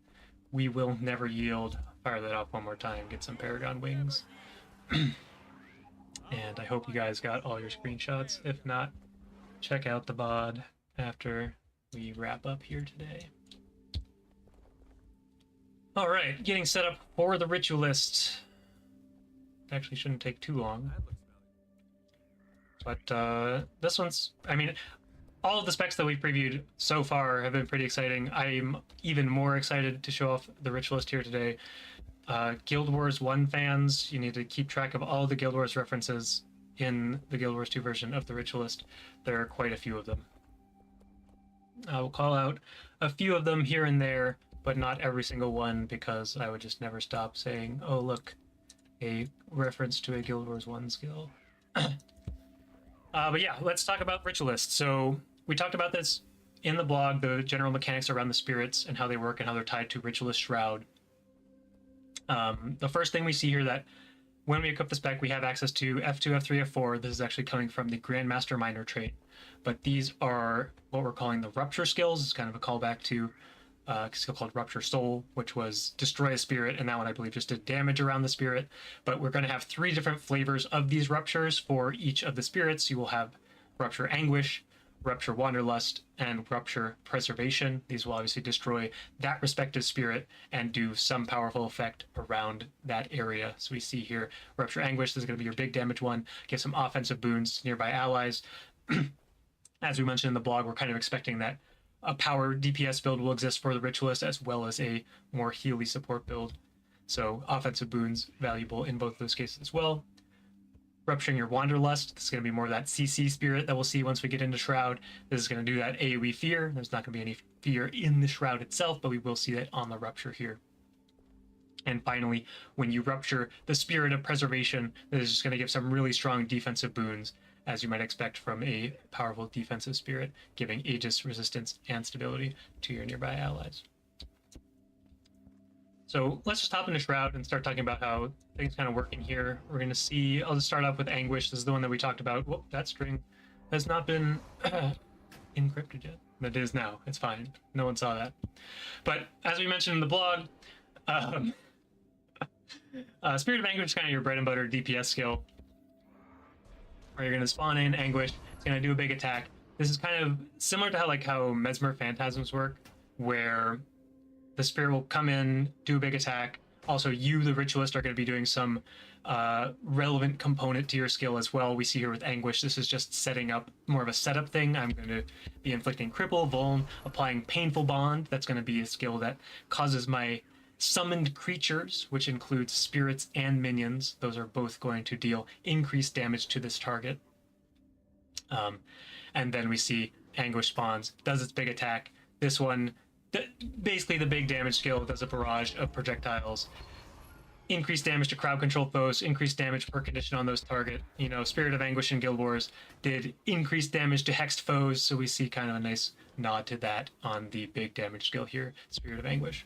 [SPEAKER 3] we will never yield. Fire that up one more time, get some Paragon wings. And I hope you guys got all your screenshots. If not, check out the VOD after we wrap up here today. All right, getting set up for the Ritualist. Actually shouldn't take too long. But this one's, I mean, all of the specs that we've previewed so far have been pretty exciting. I'm even more excited to show off the Ritualist here today. Guild Wars 1 fans, you need to keep track of all the Guild Wars references in the Guild Wars 2 version of the Ritualist. There are quite a few of them. I will call out a few of them here and there, but not every single one, because I would just never stop saying, oh look, a reference to a Guild Wars 1 skill. But yeah, let's talk about Ritualist. So we talked about this in the blog, the general mechanics around the spirits and how they work and how they're tied to Ritualist Shroud. The first thing we see here that when we equip the spec, we have access to F2, F3, F4. This is actually coming from the Grandmaster Minor trait. But these are what we're calling the Rupture skills. It's kind of a callback to a skill called Rupture Soul, which was destroy a spirit, and that one I believe just did damage around the spirit. But we're going to have 3 different flavors of these ruptures for each of the spirits. You will have Rupture Anguish, Rupture Wanderlust, and Rupture Preservation. These will obviously destroy that respective spirit and do some powerful effect around that area. So we see here Rupture Anguish, this is going to be your big damage one, give some offensive boons to nearby allies. As we mentioned in the blog, we're kind of expecting that a power DPS build will exist for the Ritualist, as well as a more healy support build. So offensive boons valuable in both those cases as well. Rupturing your Wanderlust, this is going to be more of that CC spirit that we'll see once we get into Shroud. This is going to do that AoE fear. There's not going to be any fear in the Shroud itself, but we will see that on the Rupture here. And finally, when you rupture the Spirit of Preservation, this is just going to give some really strong defensive boons, as you might expect from a powerful defensive spirit, giving Aegis resistance and stability to your nearby allies. So let's just hop into Shroud and start talking about how things kind of work in here. We're going to see, I'll just start off with Anguish. This is the one that we talked about. Whoop, that string has not been encrypted yet. It is now. It's fine. No one saw that. But as we mentioned in the blog, Spirit of Anguish is kind of your bread and butter DPS skill, where you're going to spawn in Anguish. It's going to do a big attack. This is kind of similar to how Mesmer Phantasms work, where the spirit will come in, do a big attack. Also, you, the Ritualist, are going to be doing some relevant component to your skill as well. We see here with Anguish, this is just setting up more of a setup thing. I'm going to be inflicting Cripple, Vuln, applying Painful Bond. That's going to be a skill that causes my summoned creatures, which includes spirits and minions. Those are both going to deal increased damage to this target. And then we see Anguish spawns, does its big attack. This one, basically the big damage skill, does a barrage of projectiles. Increased damage to crowd control foes, increased damage per condition on those target. You know, Spirit of Anguish in Guild Wars did increased damage to hexed foes, so we see kind of a nice nod to that on the big damage skill here, Spirit of Anguish.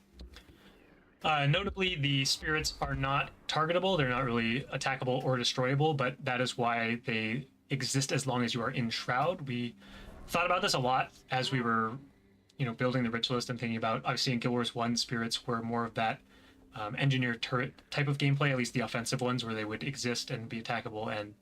[SPEAKER 3] Notably, the spirits are not targetable. They're not really attackable or destroyable, but that is why they exist as long as you are in Shroud. We thought about this a lot as we were, building the Ritualist and thinking about, obviously in Guild Wars 1, spirits were more of that engineered turret type of gameplay, at least the offensive ones, where they would exist and be attackable and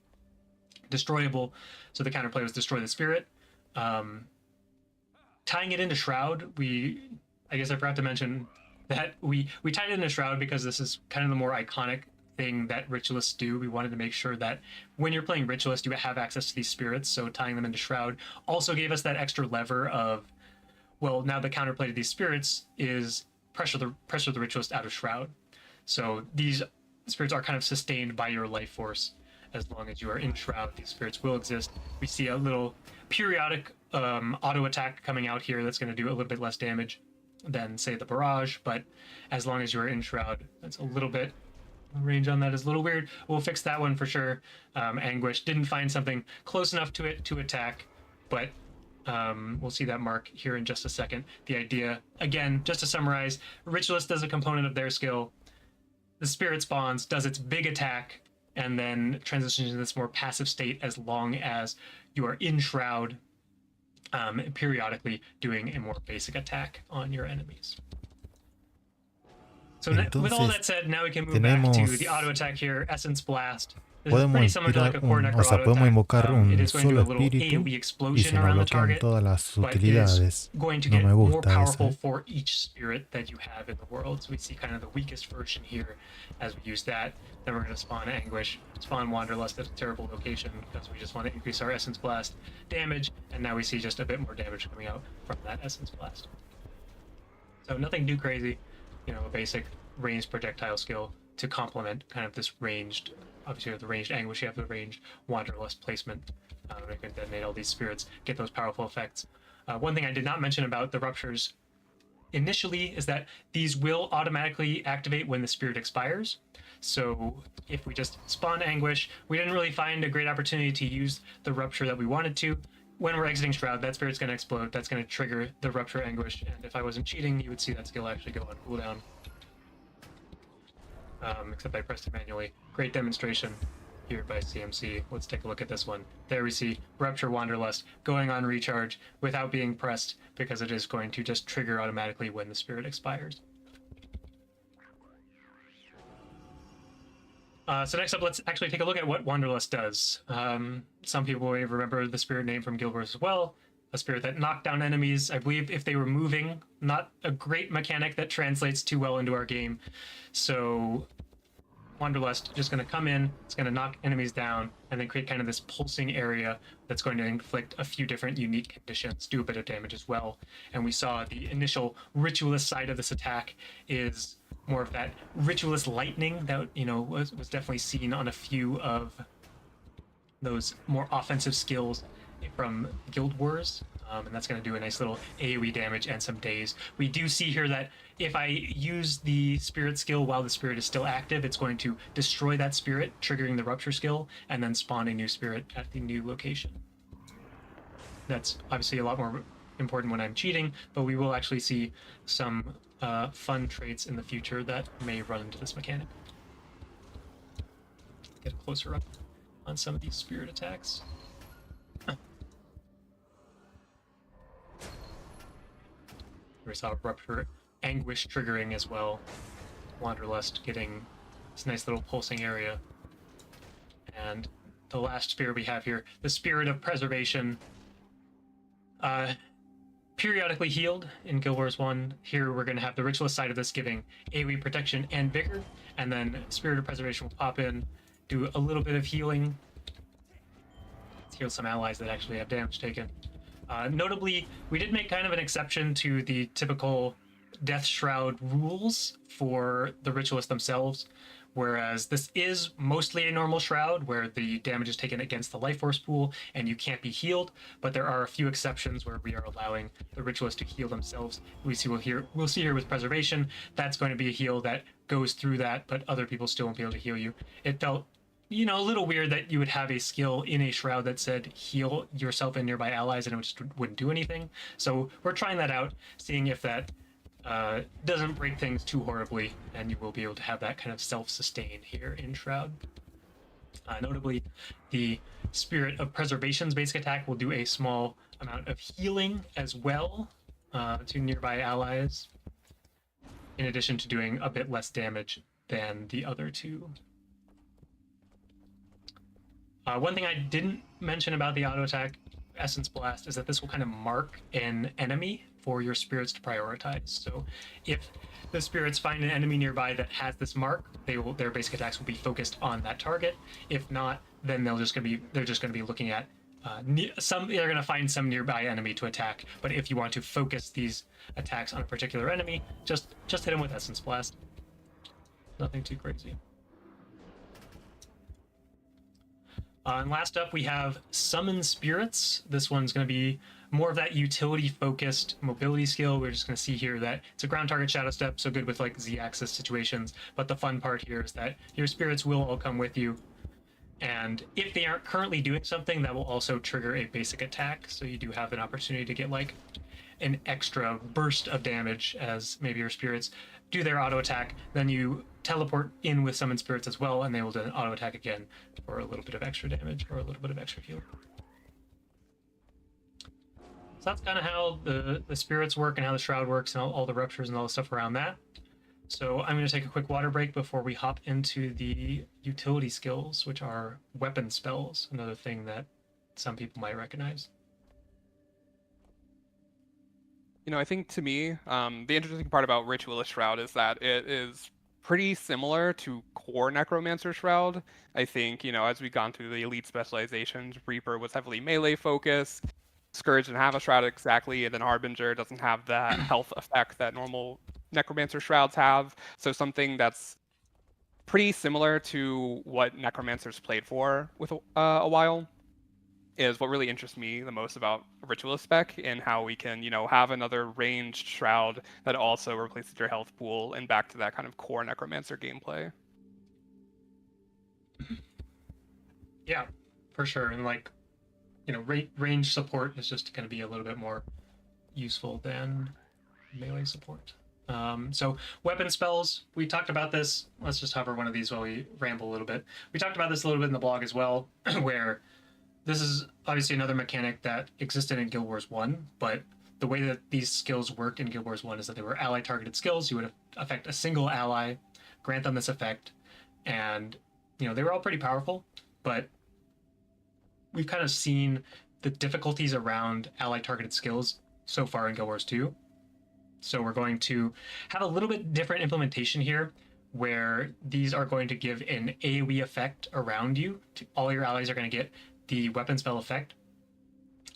[SPEAKER 3] destroyable. So the counterplay was destroy the spirit. Tying it into Shroud, I guess I forgot to mention that we tied it into Shroud because this is kind of the more iconic thing that Ritualists do. We wanted to make sure that when you're playing Ritualist, you have access to these spirits, so tying them into Shroud also gave us that extra lever of, well, now the counterplay to these spirits is pressure the Ritualist out of Shroud. So these spirits are kind of sustained by your life force. As long as you are in Shroud, these spirits will exist. We see a little periodic auto attack coming out here that's going to do a little bit less damage than, say, the barrage, but as long as you are in Shroud, that's a little bit, range on that is a little weird. We'll fix that one for sure. Anguish didn't find something close enough to it to attack, but we'll see that mark here in just a second. The idea, again, just to summarize, Ritualist does a component of their skill, the spirit spawns, does its big attack, and then transitions into this more passive state as long as you are in Shroud, periodically doing a more basic attack on your enemies. So with all that said, now we can move back to the auto attack here, Essence Blast.
[SPEAKER 1] Podemos inspirar podemos invocar un solo espíritu y se nos bloquean todas las utilidades. No me gusta eso.
[SPEAKER 3] For each spirit that you have in the world. So we see kind of the weakest version here as we use that. Then we're going to spawn Anguish, spawn Wanderlust at a terrible location because we just want to increase our Essence Blast damage. And now we see just a bit more damage coming out from that Essence Blast. So nothing too crazy, a basic ranged projectile skill to complement kind of this ranged, obviously with the ranged Anguish, you have the ranged Wanderlust placement. We can detonate all these spirits, get those powerful effects. One thing I did not mention about the ruptures initially is that these will automatically activate when the spirit expires. So if we just spawn Anguish, we didn't really find a great opportunity to use the rupture that we wanted to. When we're exiting Shroud, that spirit's going to explode. That's going to trigger the rupture Anguish, and if I wasn't cheating, you would see that skill actually go on cooldown. Except I pressed it manually. Great demonstration here by CMC. Let's take a look at this one. There we see Rupture Wanderlust going on recharge without being pressed because it is going to just trigger automatically when the spirit expires. So next up, let's actually take a look at what Wanderlust does. Some people may remember the spirit name from Guild Wars as well. A spirit that knocked down enemies, I believe, if they were moving. Not a great mechanic that translates too well into our game. So Wanderlust just going to come in, it's going to knock enemies down, and then create kind of this pulsing area that's going to inflict a few different unique conditions, do a bit of damage as well. And we saw the initial Ritualist side of this attack is more of that Ritualist lightning that, was definitely seen on a few of those more offensive skills from Guild Wars, and that's going to do a nice little AoE damage and some daze. We do see here that if I use the spirit skill while the spirit is still active, it's going to destroy that spirit, triggering the rupture skill, and then spawn a new spirit at the new location. That's obviously a lot more important when I'm cheating, but we will actually see some fun traits in the future that may run into this mechanic. Get a closer up on some of these spirit attacks. We saw Rupture Anguish triggering as well. Wanderlust getting this nice little pulsing area. And the last spirit we have here, the Spirit of Preservation. Periodically healed in Guild Wars 1. Here we're going to have the Ritualist side of this giving AoE protection and vigor. And then Spirit of Preservation will pop in, do a little bit of healing. Let's heal some allies that actually have damage taken. Notably, we did make kind of an exception to the typical Death Shroud rules for the Ritualists themselves, whereas this is mostly a normal Shroud where the damage is taken against the life force pool and you can't be healed, but there are a few exceptions where we are allowing the Ritualists to heal themselves. We'll see here with Preservation, that's going to be a heal that goes through that, but other people still won't be able to heal you. It felt a little weird that you would have a skill in a Shroud that said heal yourself and nearby allies and it just wouldn't do anything. So we're trying that out, seeing if that doesn't break things too horribly, and you will be able to have that kind of self-sustain here in Shroud. Notably, the Spirit of Preservation's basic attack will do a small amount of healing as well to nearby allies. in addition to doing a bit less damage than the other two. One thing I didn't mention about the auto attack Essence Blast is that this will kind of mark an enemy for your spirits to prioritize. So if the spirits find an enemy nearby that has this mark, their basic attacks will be focused on that target. If not, then they're just going to be looking at they're going to find some nearby enemy to attack. But if you want to focus these attacks on a particular enemy, just hit them with Essence Blast. Nothing too crazy. And last up, we have Summon Spirits. This one's going to be more of that utility-focused mobility skill. We're just going to see here that it's a ground target shadow step, so good with like Z-axis situations. But the fun part here is that your spirits will all come with you. And if they aren't currently doing something, that will also trigger a basic attack. So you do have an opportunity to get like an extra burst of damage as maybe your spirits do their auto attack. Then you teleport in with Summon Spirits as well, and they will do an auto attack again for a little bit of extra damage or a little bit of extra heal. So that's kind of how the spirits work and how the shroud works and all the ruptures and all the stuff around that. So I'm going to take a quick water break before we hop into the utility skills, which are weapon spells, another thing that some people might recognize.
[SPEAKER 4] You know, I think to me, the interesting part about Ritualist Shroud is that it is pretty similar to core Necromancer Shroud. I think, you know, as we've gone through the elite specializations, Reaper was heavily melee focused, Scourge didn't have a Shroud exactly, and then Harbinger doesn't have that health effect that normal Necromancer Shrouds have. So something that's pretty similar to what Necromancers played for with a while is what really interests me the most about Ritualist spec, and how we can, you know, have another ranged Shroud that also replaces your health pool and back to that kind of core Necromancer gameplay.
[SPEAKER 3] Yeah, for sure. And like, you know, range support is just going to be a little bit more useful than melee support. So weapon spells, we talked about this. Let's just hover one of these while we ramble a little bit. We talked about this a little bit in the blog as well, where this is obviously another mechanic that existed in Guild Wars 1, but the way that these skills worked in Guild Wars 1 is that they were ally-targeted skills. You would affect a single ally, grant them this effect, and, you know, they were all pretty powerful, but we've kind of seen the difficulties around ally-targeted skills so far in Guild Wars 2. So we're going to have a little bit different implementation here, where these are going to give an AoE effect around you. All your allies are going to get the weapon spell effect,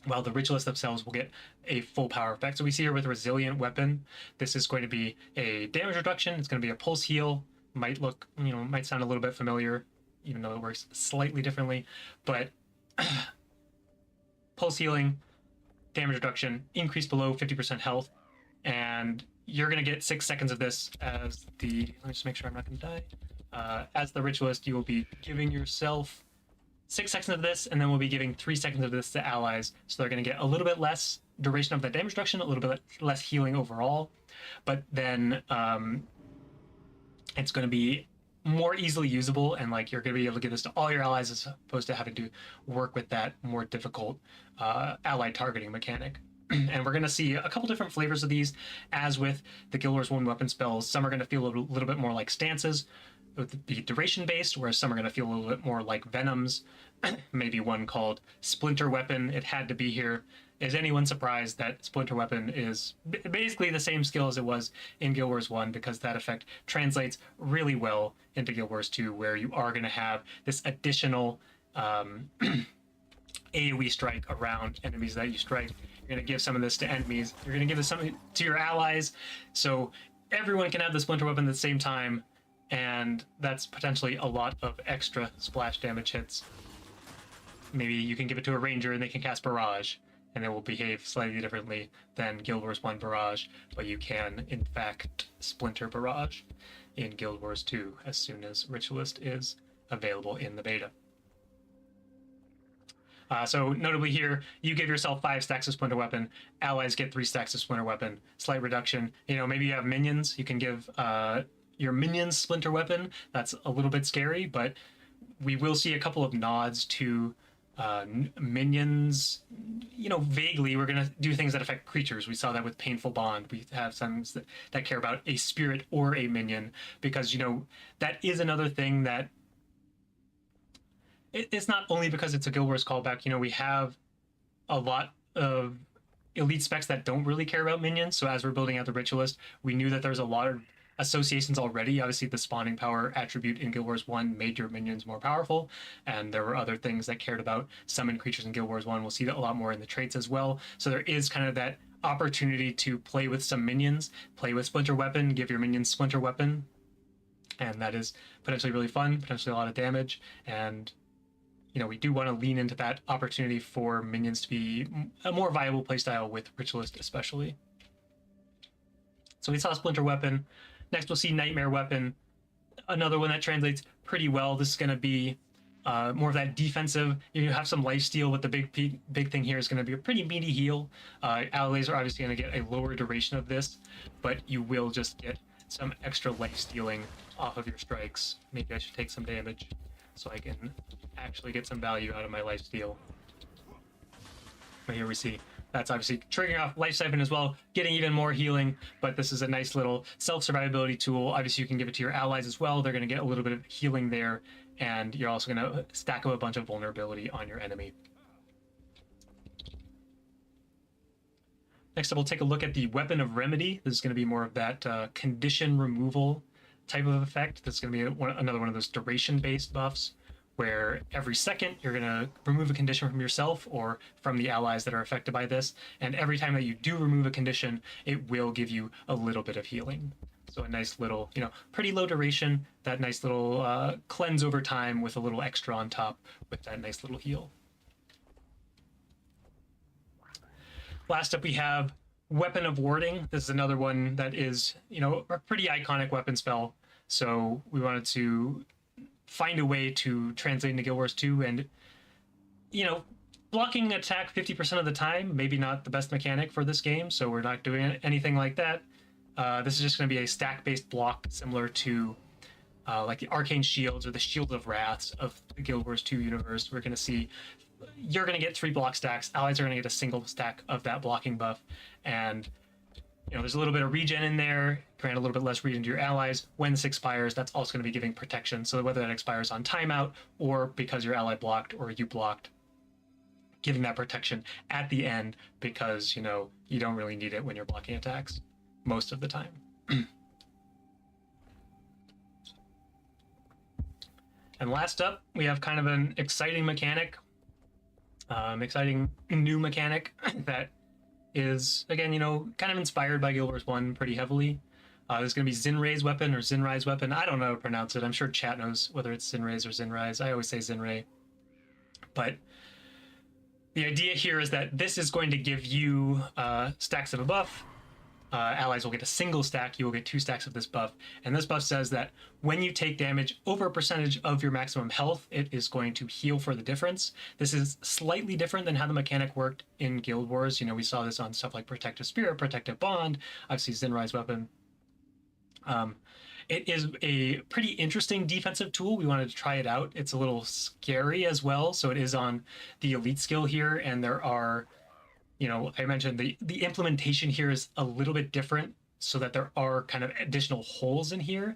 [SPEAKER 3] while the ritualists themselves will get a full power effect. So we see here with Resilient Weapon, this is going to be a damage reduction. It's going to be a pulse heal. Might look, you know, might sound a little bit familiar, even though it works slightly differently. But pulse healing, damage reduction, increase below 50% health, and you're going to get 6 seconds of this as the, let me just make sure I'm not going to die. As the ritualist, you will be giving yourself 6 seconds of this, and then we'll be giving 3 seconds of this to allies. So they're going to get a little bit less duration of that damage reduction, a little bit less healing overall. But then it's going to be more easily usable, and like you're going to be able to give this to all your allies as opposed to having to work with that more difficult ally targeting mechanic. And we're going to see a couple different flavors of these. As with the Guild Wars 1 weapon spells, some are going to feel a little bit more like stances, with the duration based, whereas some are going to feel a little bit more like venoms. Maybe one called Splinter Weapon. It had to be here. Is anyone surprised that Splinter Weapon is basically the same skill as it was in Guild Wars 1, because that effect translates really well into Guild Wars 2, where you are going to have this additional AoE strike around enemies that you strike. You're going to give some of this to enemies. You're going to give this something to your allies, so everyone can have the Splinter Weapon at the same time, and that's potentially a lot of extra splash damage hits. Maybe you can give it to a ranger and they can cast Barrage, and it will behave slightly differently than Guild Wars 1 Barrage, but you can, in fact, Splinter Barrage in Guild Wars 2 as soon as Ritualist is available in the beta. So notably here, you give yourself 5 stacks of Splinter Weapon, allies get 3 stacks of Splinter Weapon, slight reduction. You know, maybe you have minions, you can give your minions Splinter Weapon. That's a little bit scary, but we will see a couple of nods to minions vaguely we're going to do things that affect creatures. We saw that with Painful Bond. We have some that care about a spirit or a minion, because that is another thing that it's not only because it's a Guild Wars callback. We have a lot of elite specs that don't really care about minions. So as we're building out the Ritualist, we knew that there's a lot of associations already. Obviously, the spawning power attribute in Guild Wars 1 made your minions more powerful, and there were other things that cared about summon creatures in Guild Wars 1. We'll see that a lot more in the traits as well. So there is kind of that opportunity to play with some minions, play with Splinter Weapon, give your minions Splinter Weapon, and that is potentially really fun, potentially a lot of damage, and we do want to lean into that opportunity for minions to be a more viable playstyle with Ritualist especially. So we saw Splinter Weapon. Next, we'll see Nightmare Weapon, another one that translates pretty well. This is going to be more of that defensive. You have some lifesteal, but the big thing here is going to be a pretty meaty heal. Allies are obviously going to get a lower duration of this, but you will just get some extra lifestealing off of your strikes. Maybe I should take some damage so I can actually get some value out of my lifesteal. But here we see that's obviously triggering off Life Siphon as well, getting even more healing, but this is a nice little self-survivability tool. Obviously, you can give it to your allies as well. They're going to get a little bit of healing there, and you're also going to stack up a bunch of vulnerability on your enemy. Next up, we'll take a look at the Weapon of Remedy. This is going to be more of that condition removal type of effect. This is going to be another one of those duration-based buffs, where every second you're going to remove a condition from yourself or from the allies that are affected by this, and every time that you do remove a condition, it will give you a little bit of healing. So a nice little, pretty low duration, that nice little cleanse over time with a little extra on top with that nice little heal. Last up, we have Weapon of Warding. This is another one that is, a pretty iconic weapon spell. So we wanted to find a way to translate into Guild Wars 2, and blocking attack 50% of the time, maybe not the best mechanic for this game, so we're not doing anything like that. This is just going to be a stack-based block similar to like the Arcane Shields or the Shield of Wraths of the Guild Wars 2 universe. We're going to see you're going to get 3 block stacks, allies are going to get a single stack of that blocking buff, and there's a little bit of regen in there, grant a little bit less regen to your allies. When this expires, that's also going to be giving protection. So whether that expires on timeout or because your ally blocked or you blocked, giving that protection at the end because, you don't really need it when you're blocking attacks most of the time. And last up, we have kind of an exciting mechanic, exciting new mechanic that is, again, kind of inspired by Guild Wars 1 pretty heavily. There's going to be Zinray's Weapon or Zinrai's Weapon. I don't know how to pronounce it. I'm sure chat knows whether it's Zinray's or Zinrai's. I always say Zinray. But the idea here is that this is going to give you stacks of a buff. Allies will get a single stack, you will get 2 stacks of this buff. And this buff says that when you take damage over a percentage of your maximum health, it is going to heal for the difference. This is slightly different than how the mechanic worked in Guild Wars. We saw this on stuff like Protective Spirit, Protective Bond, obviously Zinrai's Weapon. It is a pretty interesting defensive tool. We wanted to try it out. It's a little scary as well. So it is on the elite skill here, and there are, I mentioned the implementation here is a little bit different so that there are kind of additional holes in here.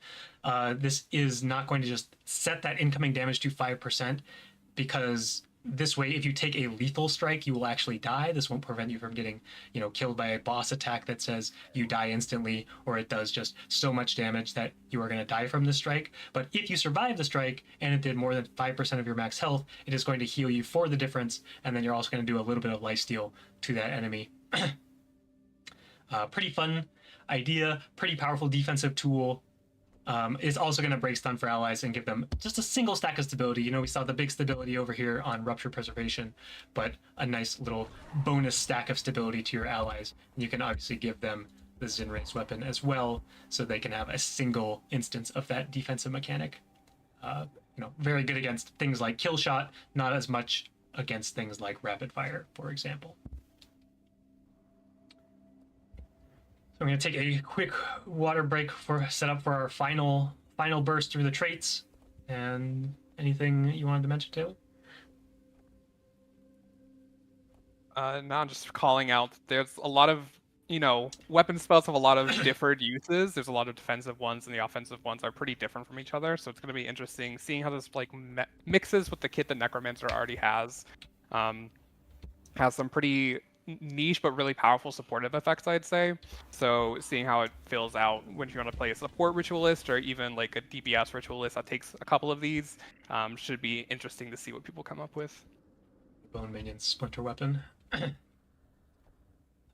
[SPEAKER 3] This is not going to just set that incoming damage to 5%, because this way, if you take a lethal strike, you will actually die. This won't prevent you from getting, killed by a boss attack that says you die instantly, or it does just so much damage that you are going to die from the strike. But if you survive the strike and it did more than 5% of your max health, it is going to heal you for the difference, and then you're also going to do a little bit of lifesteal to that enemy. Pretty fun idea, pretty powerful defensive tool. Is also going to break stun for allies and give them just a single stack of stability. We saw the big stability over here on Rupture Preservation, but a nice little bonus stack of stability to your allies. And you can obviously give them the Zinray's Weapon as well, so they can have a single instance of that defensive mechanic. Very good against things like Kill Shot, not as much against things like Rapid Fire, for example. I'm going to take a quick water break for set up for our final burst through the traits. And anything you wanted to mention, Taylor?
[SPEAKER 4] Now just calling out. There's a lot of, weapon spells have a lot of different uses. There's a lot of defensive ones, and the offensive ones are pretty different from each other. So it's going to be interesting seeing how this like mixes with the kit that Necromancer already has. Has some pretty niche but really powerful supportive effects, I'd say. So seeing how it fills out when you want to play a support ritualist or even like a DPS ritualist that takes a couple of these should be interesting to see what people come up with.
[SPEAKER 3] Bone minion splinter weapon.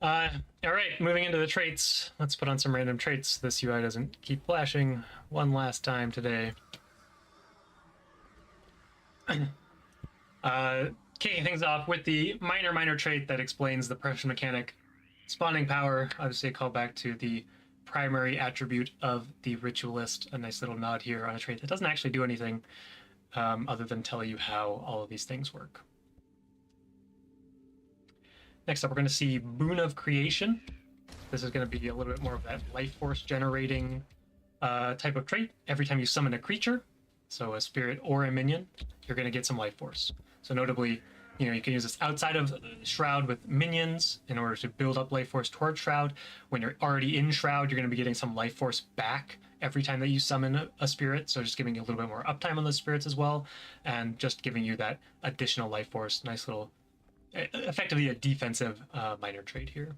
[SPEAKER 3] All right, moving into the traits. Let's put on some random traits so this UI doesn't keep flashing one last time today. Kicking things off with the minor trait that explains the pressure mechanic. Spawning power, obviously a callback to the primary attribute of the ritualist. A nice little nod here on a trait that doesn't actually do anything other than tell you how all of these things work. Next up, we're going to see Boon of Creation. This is going to be a little bit more of that life force generating type of trait. Every time you summon a creature, so a spirit or a minion, you're going to get some life force. So notably, you can use this outside of Shroud with minions in order to build up life force towards Shroud. When you're already in Shroud, you're going to be getting some life force back every time that you summon a spirit. So just giving you a little bit more uptime on those spirits as well, and just giving you that additional life force. Nice little, effectively a defensive minor trait here.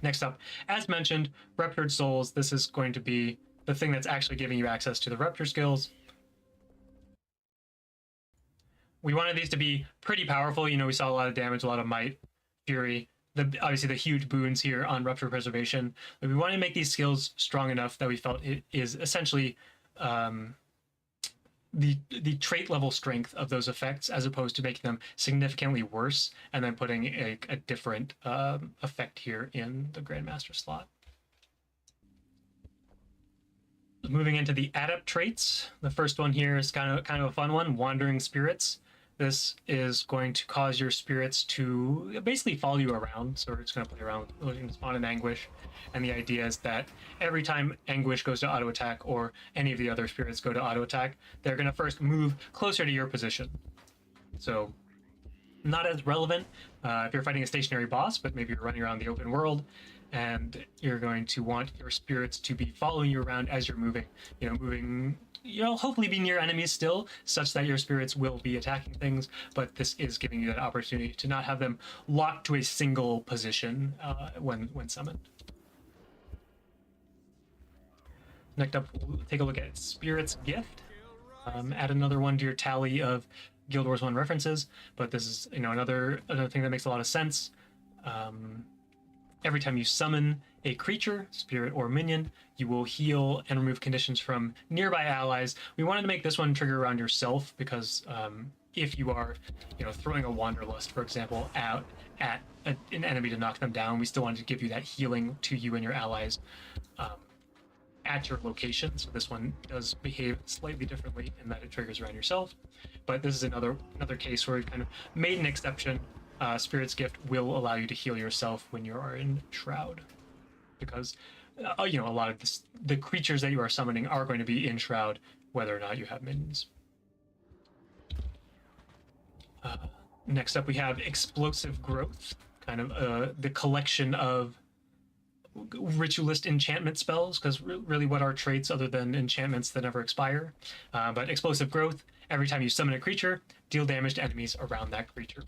[SPEAKER 3] Next up, as mentioned, Ruptured Souls. This is going to be the thing that's actually giving you access to the Rupture skills. We wanted these to be pretty powerful. We saw a lot of damage, a lot of might, fury. Obviously the huge boons here on Rupture Preservation. But we wanted to make these skills strong enough that we felt it is essentially the trait level strength of those effects, as opposed to making them significantly worse and then putting a different effect here in the Grandmaster slot. Moving into the adept traits, the first one here is kind of a fun one, Wandering Spirits. This is going to cause your spirits to basically follow you around. So it's going to play around with Spawn and Anguish. And the idea is that every time Anguish goes to auto attack or any of the other spirits go to auto attack, they're going to first move closer to your position. So not as relevant if you're fighting a stationary boss, but maybe you're running around the open world and you're going to want your spirits to be following you around as you're moving, hopefully be near enemies still, such that your spirits will be attacking things, but this is giving you that opportunity to not have them locked to a single position when summoned. Next up, we'll take a look at Spirit's Gift. Add another one to your tally of Guild Wars 1 references, but this is another thing that makes a lot of sense. Every time you summon a creature, spirit or minion, you will heal and remove conditions from nearby allies. We wanted to make this one trigger around yourself because if you are, throwing a Wanderlust, for example, out at an enemy to knock them down, we still wanted to give you that healing to you and your allies at your location. So this one does behave slightly differently in that it triggers around yourself. But this is another case where we kind of made an exception. Spirit's Gift will allow you to heal yourself when you are in Shroud, because a lot of the creatures that you are summoning are going to be in Shroud, whether or not you have minions. Next up, we have Explosive Growth, kind of the collection of ritualist enchantment spells, because really what are traits other than enchantments that never expire? But Explosive Growth, every time you summon a creature, deal damage to enemies around that creature.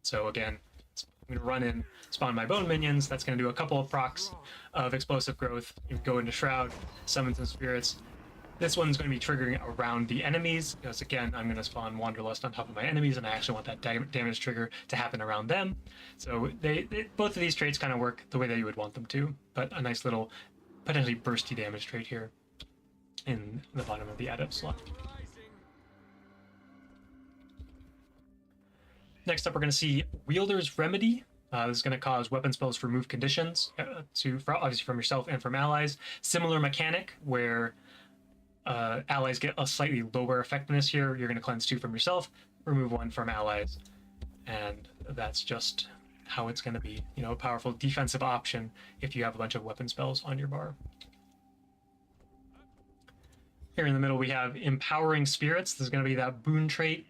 [SPEAKER 3] So again, I'm going to run in, spawn my bone minions. That's going to do a couple of procs of Explosive Growth. You go into Shroud, summon some spirits. This one's going to be triggering around the enemies, because again, I'm going to spawn Wanderlust on top of my enemies, and I actually want that damage trigger to happen around them. So both of these traits kind of work the way that you would want them to, but a nice little potentially bursty damage trait here in the bottom of the adept slot. Next up, we're going to see Wielder's Remedy. This is going to cause weapon spells to remove conditions, obviously from yourself and from allies. Similar mechanic where allies get a slightly lower effectiveness here. You're going to cleanse 2 from yourself, remove 1 from allies, and that's just how it's going to be. A powerful defensive option if you have a bunch of weapon spells on your bar. Here in the middle, we have Empowering Spirits. This is going to be that boon trait.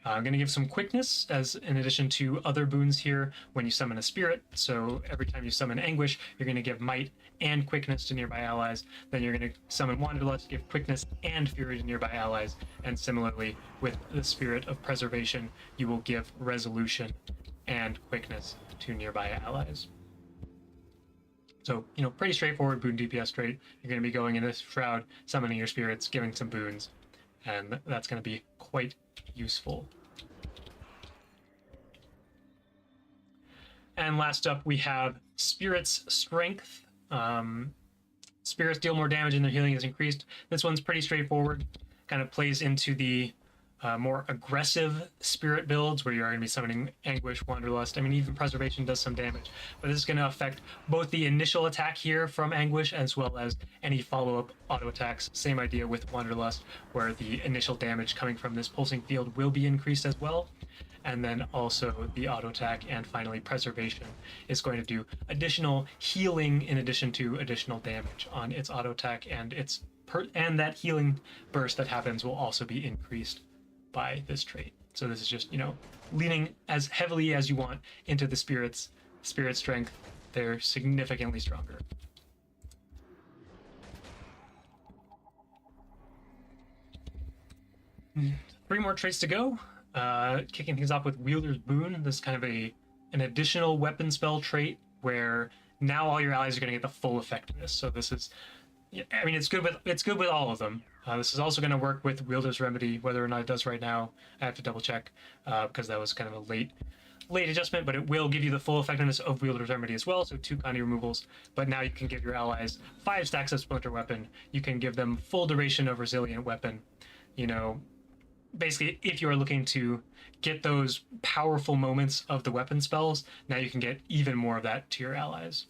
[SPEAKER 3] I'm going to give some quickness as in addition to other boons here when you summon a spirit. So every time you summon Anguish, you're going to give might and quickness to nearby allies. Then you're going to summon Wanderlust, give quickness and fury to nearby allies. And similarly, with the Spirit of Preservation, you will give resolution and quickness to nearby allies. So, pretty straightforward boon DPS trait. You're going to be going in this Shroud, summoning your spirits, giving some boons, and that's going to be quite useful. And last up, we have Spirit's Strength. Spirits deal more damage and their healing is increased. This one's pretty straightforward. Kind of plays into the more aggressive spirit builds where you're going to be summoning Anguish, Wanderlust. I mean, even Preservation does some damage, but this is going to affect both the initial attack here from Anguish as well as any follow-up auto attacks. Same idea with Wanderlust, where the initial damage coming from this pulsing field will be increased as well. And then also the auto attack, and finally Preservation is going to do additional healing in addition to additional damage on its auto attack, and and that healing burst that happens will also be increased by this trait. So this is just, leaning as heavily as you want into the spirit strength. They're significantly stronger. Three more traits to go. Kicking things off with Wielder's Boon. This is kind of an additional weapon spell trait where now all your allies are going to get the full effectiveness. So this is, I mean, it's good with all of them. This is also going to work with Wielder's Remedy. Whether or not it does right now, I have to double check because that was kind of a late adjustment, but it will give you the full effectiveness of Wielder's Remedy as well, so 2 Condy removals. But now you can give your allies 5 stacks of Splinter Weapon. You can give them full duration of Resilient Weapon. Basically, if you are looking to get those powerful moments of the weapon spells, now you can get even more of that to your allies.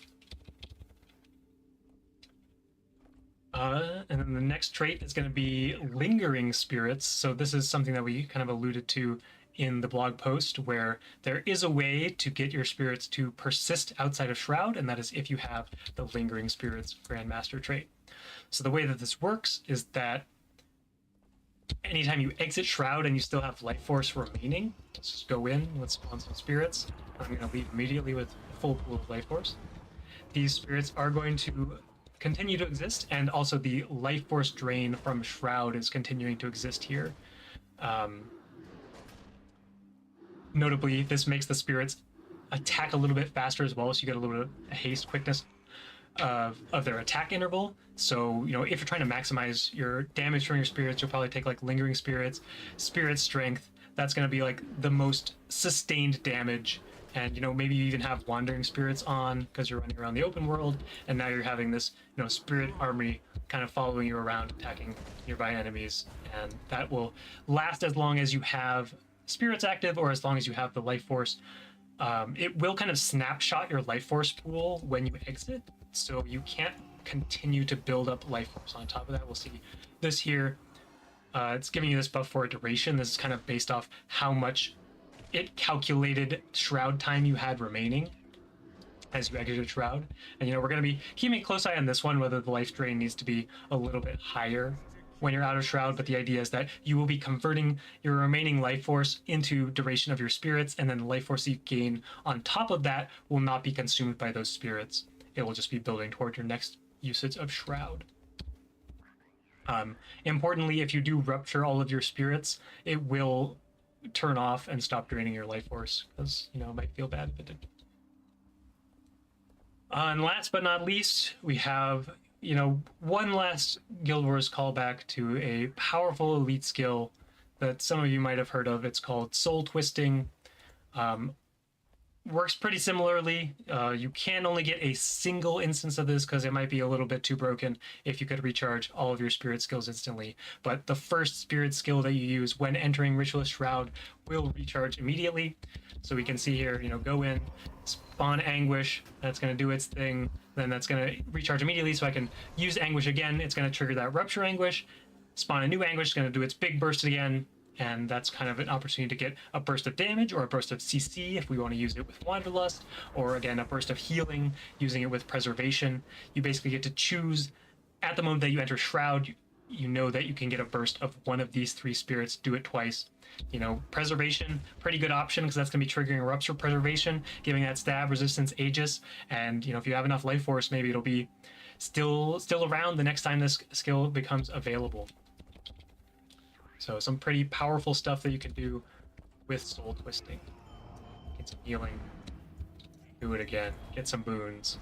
[SPEAKER 3] And then the next trait is going to be Lingering Spirits. So this is something that we kind of alluded to in the blog post, where there is a way to get your spirits to persist outside of Shroud, and that is if you have the Lingering Spirits Grandmaster trait. So the way that this works is that anytime you exit Shroud and you still have life force remaining, let's just go in, let's spawn some spirits. I'm going to leave immediately with full pool of life force. These spirits are going to continue to exist, and also the life force drain from Shroud is continuing to exist here. Notably, this makes the spirits attack a little bit faster as well, so you get a little bit of haste quickness of their attack interval. So, if you're trying to maximize your damage from your spirits, you'll probably take like Lingering Spirits, Spirit Strength. That's going to be like the most sustained damage. And, maybe you even have Wandering Spirits on because you're running around the open world, and now you're having this, Spirit Army kind of following you around, attacking nearby enemies. And that will last as long as you have spirits active, or as long as you have the life force. It will kind of snapshot your life force pool when you exit, so you can't continue to build up life force on top of that. We'll see this here. It's giving you this buff for a duration. This is kind of based off how much it calculated Shroud time you had remaining as you exited Shroud. And we're going to be keeping a close eye on this one, whether the life drain needs to be a little bit higher when you're out of Shroud, but the idea is that you will be converting your remaining life force into duration of your spirits, and then the life force you gain on top of that will not be consumed by those spirits. It will just be building toward your next usage of Shroud. Importantly, if you do rupture all of your spirits, it will turn off and stop draining your life force, because it might feel bad if it did. And last but not least, we have one last Guild Wars callback to a powerful elite skill that some of you might have heard of. It's called Soul Twisting. Works pretty similarly. You can only get a single instance of this because it might be a little bit too broken if you could recharge all of your spirit skills instantly. But the first spirit skill that you use when entering Ritualist Shroud will recharge immediately. So we can see here, go in, spawn Anguish, that's going to do its thing, then that's going to recharge immediately, so I can use Anguish again. It's going to trigger that Rupture Anguish, spawn a new Anguish, it's going to do its big burst again, and that's kind of an opportunity to get a burst of damage or a burst of CC if we want to use it with Wanderlust, or again, a burst of healing using it with Preservation. You basically get to choose, at the moment that you enter Shroud, you know that you can get a burst of one of these 3 spirits, do it twice. You know, preservation, pretty good option because that's going to be triggering erupts for preservation, giving that stab resistance Aegis, and you know, if you have enough life force, maybe it'll be still around the next time this skill becomes available. So some pretty powerful stuff that you can do with soul twisting. Get some healing, do it again, get some boons.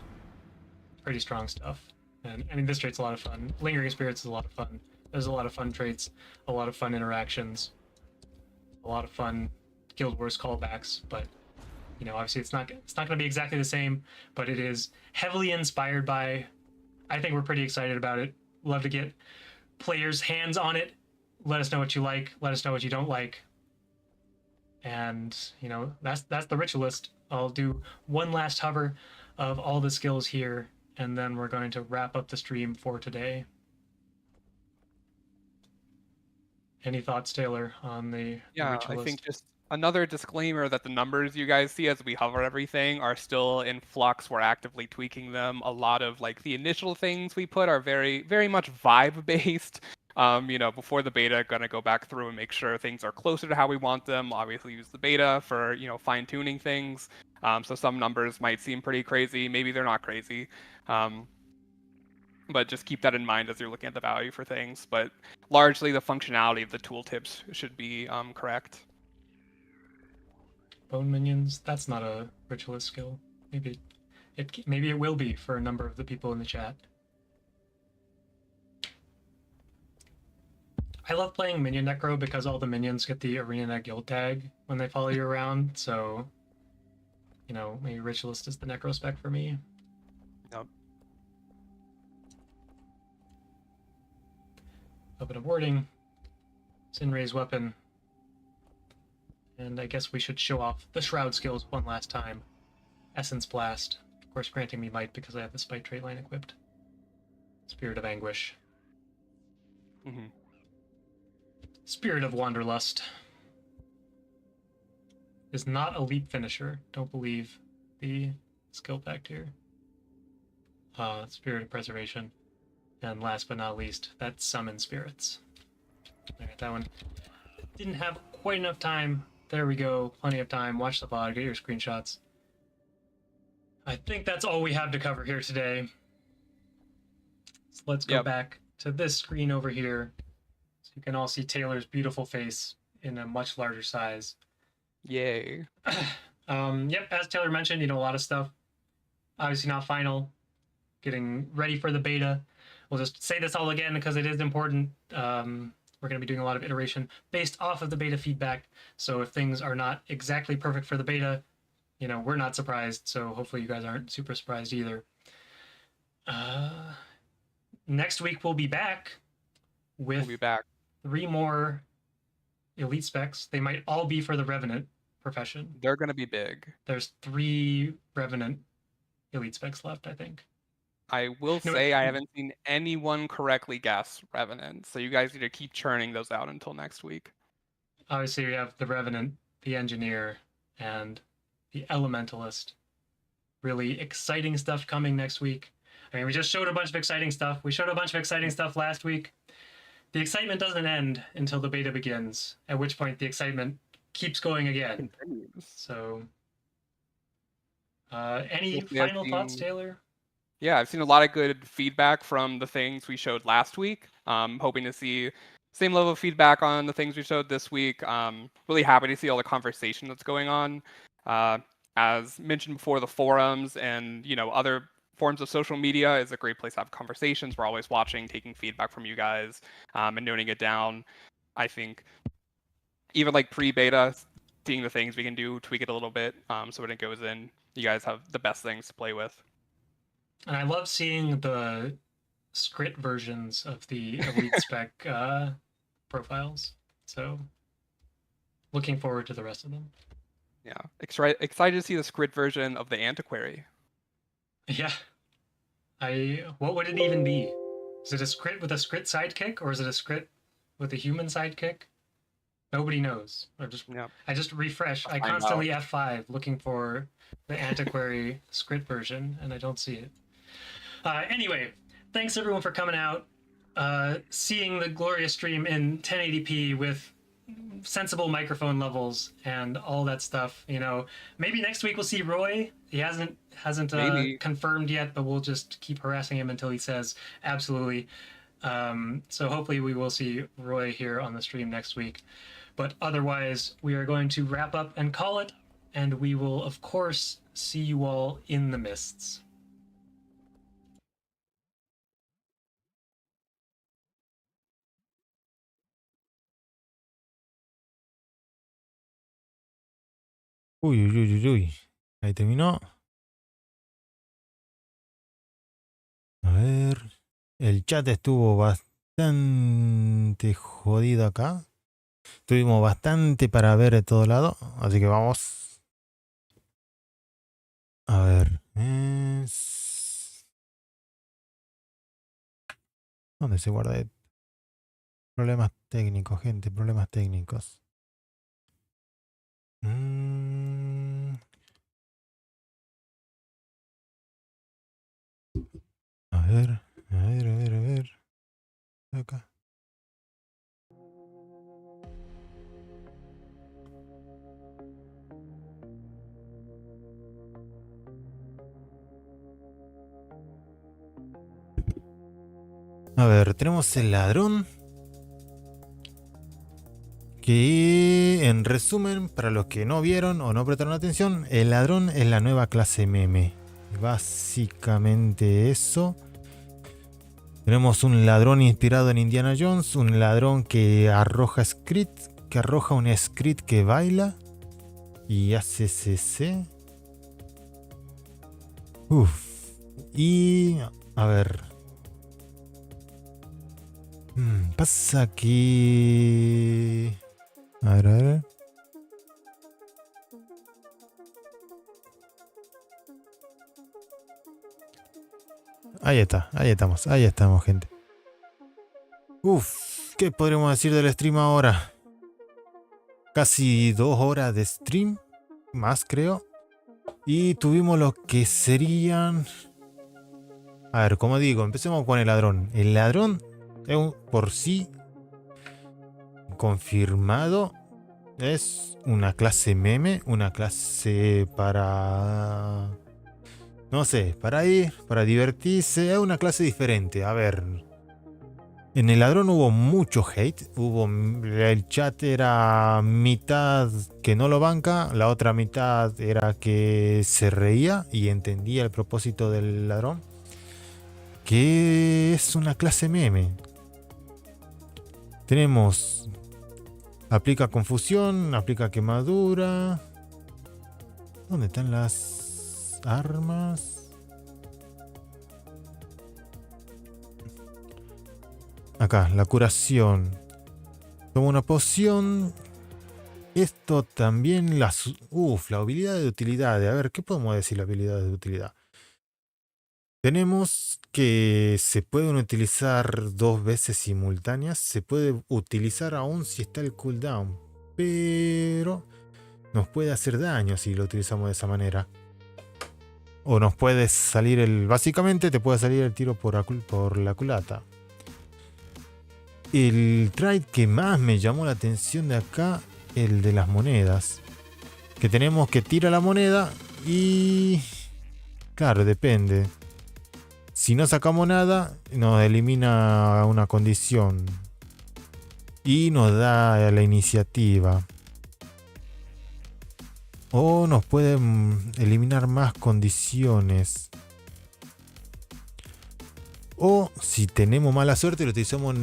[SPEAKER 3] Pretty strong stuff. And I mean, this trait's a lot of fun. Lingering Spirits is a lot of fun. There's a lot of fun traits, a lot of fun interactions, a lot of fun Guild Wars callbacks, but you know, obviously it's not going to be exactly the same, but it is heavily inspired by. I think we're pretty excited about it. Love to get players' hands on it. Let us know what you like. Let us know what you don't like. And you know, that's the Ritualist. I'll do one last hover of all the skills here, and then we're going to wrap up the stream for today. Any thoughts, Taylor, on the
[SPEAKER 4] Yeah, I
[SPEAKER 3] Ritualist?
[SPEAKER 4] think just another disclaimer that the numbers you guys see as we hover everything are still in flux. We're actively tweaking them. A lot of like the initial things we put are very, very much vibe based. You know, before the beta, gonna go back through and make sure things are closer to how we want them. Obviously, use the beta for, you know, fine tuning things. So some numbers might seem pretty crazy. Maybe they're not crazy. But just keep that in mind as you're looking at the value for things. But largely, the functionality of the tooltips should be correct.
[SPEAKER 3] Bone minions. That's not a Ritualist skill. Maybe it will be for a number of the people in the chat. I love playing Minion Necro because all the minions get the Arenanet guild tag when they follow you around. So, you know, maybe Ritualist is the Necro spec for me.
[SPEAKER 4] Yep.
[SPEAKER 3] Open of warding, Sinray's weapon, and I guess we should show off the Shroud skills one last time. Essence Blast, of course granting me might because I have the Spite trait line equipped. Spirit of Anguish.
[SPEAKER 4] Mm-hmm.
[SPEAKER 3] Spirit of Wanderlust. Is not a leap finisher. Don't believe the skill fact here. Spirit of Preservation. And last but not least, that's Summon Spirits. Alright, that one didn't have quite enough time. There we go. Plenty of time. Watch the VOD. Get your screenshots. I think that's all we have to cover here today. So let's go back to this screen over here. So you can all see Taylor's beautiful face in a much larger size.
[SPEAKER 4] Yay.
[SPEAKER 3] Yep, as Taylor mentioned, you know, a lot of stuff. Obviously not final. Getting ready for the beta. We'll just say this all again because it is important. We're going to be doing a lot of iteration based off of the beta feedback. So if things are not exactly perfect for the beta, you know, we're not surprised. So hopefully you guys aren't super surprised either. Next week we'll be back with 3 more elite specs. They might all be for the Revenant profession.
[SPEAKER 4] They're going to be big.
[SPEAKER 3] There's 3 Revenant elite specs left, I think.
[SPEAKER 4] I will say I haven't seen anyone correctly guess Revenant, so you guys need to keep churning those out until next week.
[SPEAKER 3] Obviously, we have the Revenant, the Engineer, and the Elementalist. Really exciting stuff coming next week. I mean, we just showed a bunch of exciting stuff. We showed a bunch of exciting stuff last week. The excitement doesn't end until the beta begins, at which point the excitement keeps going again. So, any final thoughts, Taylor?
[SPEAKER 4] Yeah, I've seen a lot of good feedback from the things we showed last week. Hoping to see same level of feedback on the things we showed this week. Really happy to see all the conversation that's going on. As mentioned before, the forums and, you know, other forms of social media is a great place to have conversations. We're always watching, taking feedback from you guys, and noting it down. I think even like pre-beta, seeing the things we can do, tweak it a little bit, so when it goes in, you guys have the best things to play with.
[SPEAKER 3] And I love seeing the Scrit versions of the Elite Spec profiles. So, looking forward to the rest of them.
[SPEAKER 4] Yeah, excited to see the Scrit version of the Antiquary.
[SPEAKER 3] Yeah. What would it even be? Is it a Scrit with a Scrit sidekick, or is it a Scrit with a human sidekick? Nobody knows. I just refresh. I constantly F5 looking for the Antiquary Scrit version, and I don't see it. Anyway, thanks everyone for coming out. seeing the glorious stream in 1080p with sensible microphone levels and all that stuff. You know, maybe next week we'll see Roy. He hasn't confirmed yet, but we'll just keep harassing him until he says absolutely. So hopefully we will see Roy here on the stream next week. But otherwise, we are going to wrap up and call it, and we will, of course, see you all in the mists.
[SPEAKER 1] Uy, uy, uy, uy, uy. Ahí terminó. A ver. El chat estuvo bastante jodido acá. Tuvimos bastante para ver de todo lado. Así que vamos. A ver. ¿Dónde se guarda? Problemas técnicos, gente. Problemas técnicos. A ver. A ver, a ver, a ver. Acá. A ver, tenemos el ladrón. Que en resumen, para los que no vieron o no prestaron atención, el ladrón es la nueva clase meme. Básicamente eso. Tenemos un ladrón inspirado en Indiana Jones, un ladrón que arroja script, que arroja un script que baila y hace CC. Y a ver. Pasa que... A ver, a ver. Ahí está, ahí estamos, gente. ¿Qué podríamos decir del stream ahora? Casi 2 horas de stream, más creo. Y tuvimos lo que serían... A ver, como digo, empecemos con el ladrón. El ladrón es por sí confirmado. Es una clase meme, una clase para... No sé, para ir, para divertirse. Es una clase diferente. A ver. En el ladrón hubo mucho hate. El chat era mitad que no lo banca. La otra mitad era que se reía y entendía el propósito del ladrón. Que es una clase meme. Tenemos... Aplica confusión, aplica quemadura. ¿Dónde están las armas? Acá, la curación. Toma una poción. Esto también la habilidad de utilidad. A ver, ¿qué podemos decir la habilidad de utilidad? Tenemos que se pueden utilizar 2 veces simultáneas. Se puede utilizar aún si está el cooldown. Pero nos puede hacer daño si lo utilizamos de esa manera. O nos puede salir el... Básicamente te puede salir el tiro por la culata. El trade que más me llamó la atención de acá, el de las monedas. Que tenemos que tirar la moneda y... Claro, depende. Si no sacamos nada, nos elimina una condición. Y nos da la iniciativa. O nos pueden eliminar más condiciones. O si tenemos mala suerte, lo utilizamos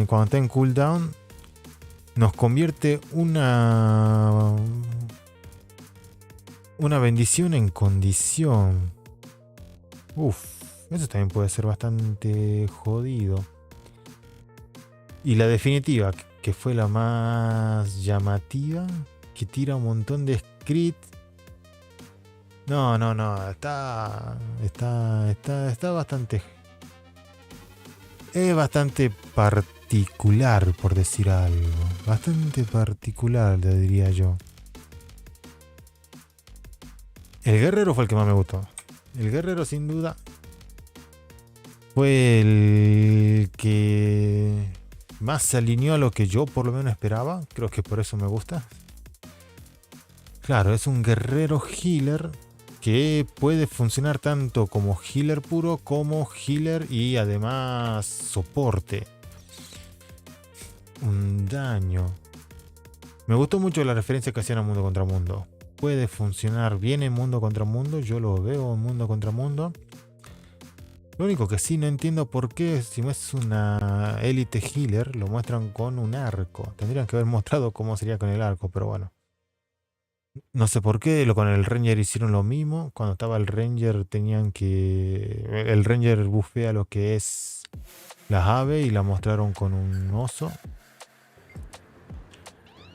[SPEAKER 1] cuando está en cooldown. Nos convierte una bendición en condición. Eso también puede ser bastante jodido. Y la definitiva, que fue la más llamativa, que tira un montón de script. No. Está bastante... Es bastante particular, por decir algo. Bastante particular, le diría yo. El guerrero fue el que más me gustó. El guerrero, sin duda. fue el que más se alineó a lo que yo por lo menos esperaba. Creo que por eso me gusta. Claro, es un guerrero healer que puede funcionar tanto como healer puro como healer y además soporte. Un daño. Me gustó mucho la referencia que hacían a mundo contra mundo. Puede funcionar bien en mundo contra mundo. Yo lo veo en mundo contra mundo. Lo único que sí no entiendo por qué, si no es una élite healer, lo muestran con un arco. Tendrían que haber mostrado cómo sería con el arco, pero bueno. No sé por qué, con el Ranger hicieron lo mismo. Cuando estaba el Ranger tenían que... El Ranger bufea lo que es las aves y la mostraron con un oso.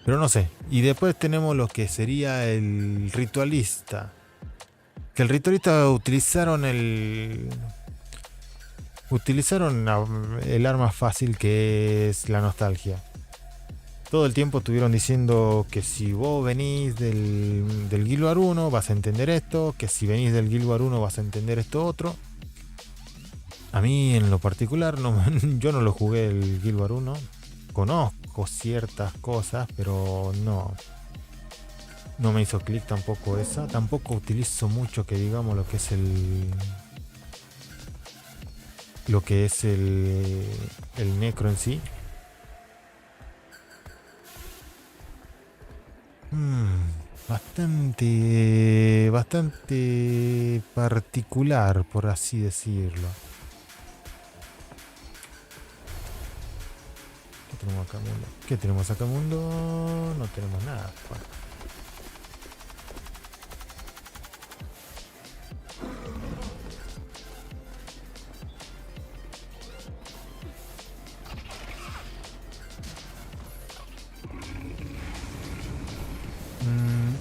[SPEAKER 1] Pero no sé. Y después tenemos lo que sería el ritualista. Que el ritualista utilizaron el arma fácil que es la nostalgia. Todo el tiempo estuvieron diciendo que si vos venís del Guild Wars 1 vas a entender esto, que si venís del Guild Wars 1 vas a entender esto otro. A mí en lo particular, yo no lo jugué el Guild Wars 1. Conozco ciertas cosas, pero no me hizo clic tampoco esa. Tampoco utilizo mucho que digamos lo que es el necro en sí. Bastante particular, por así decirlo. ¿Qué tenemos acá, mundo? No tenemos nada. Bueno.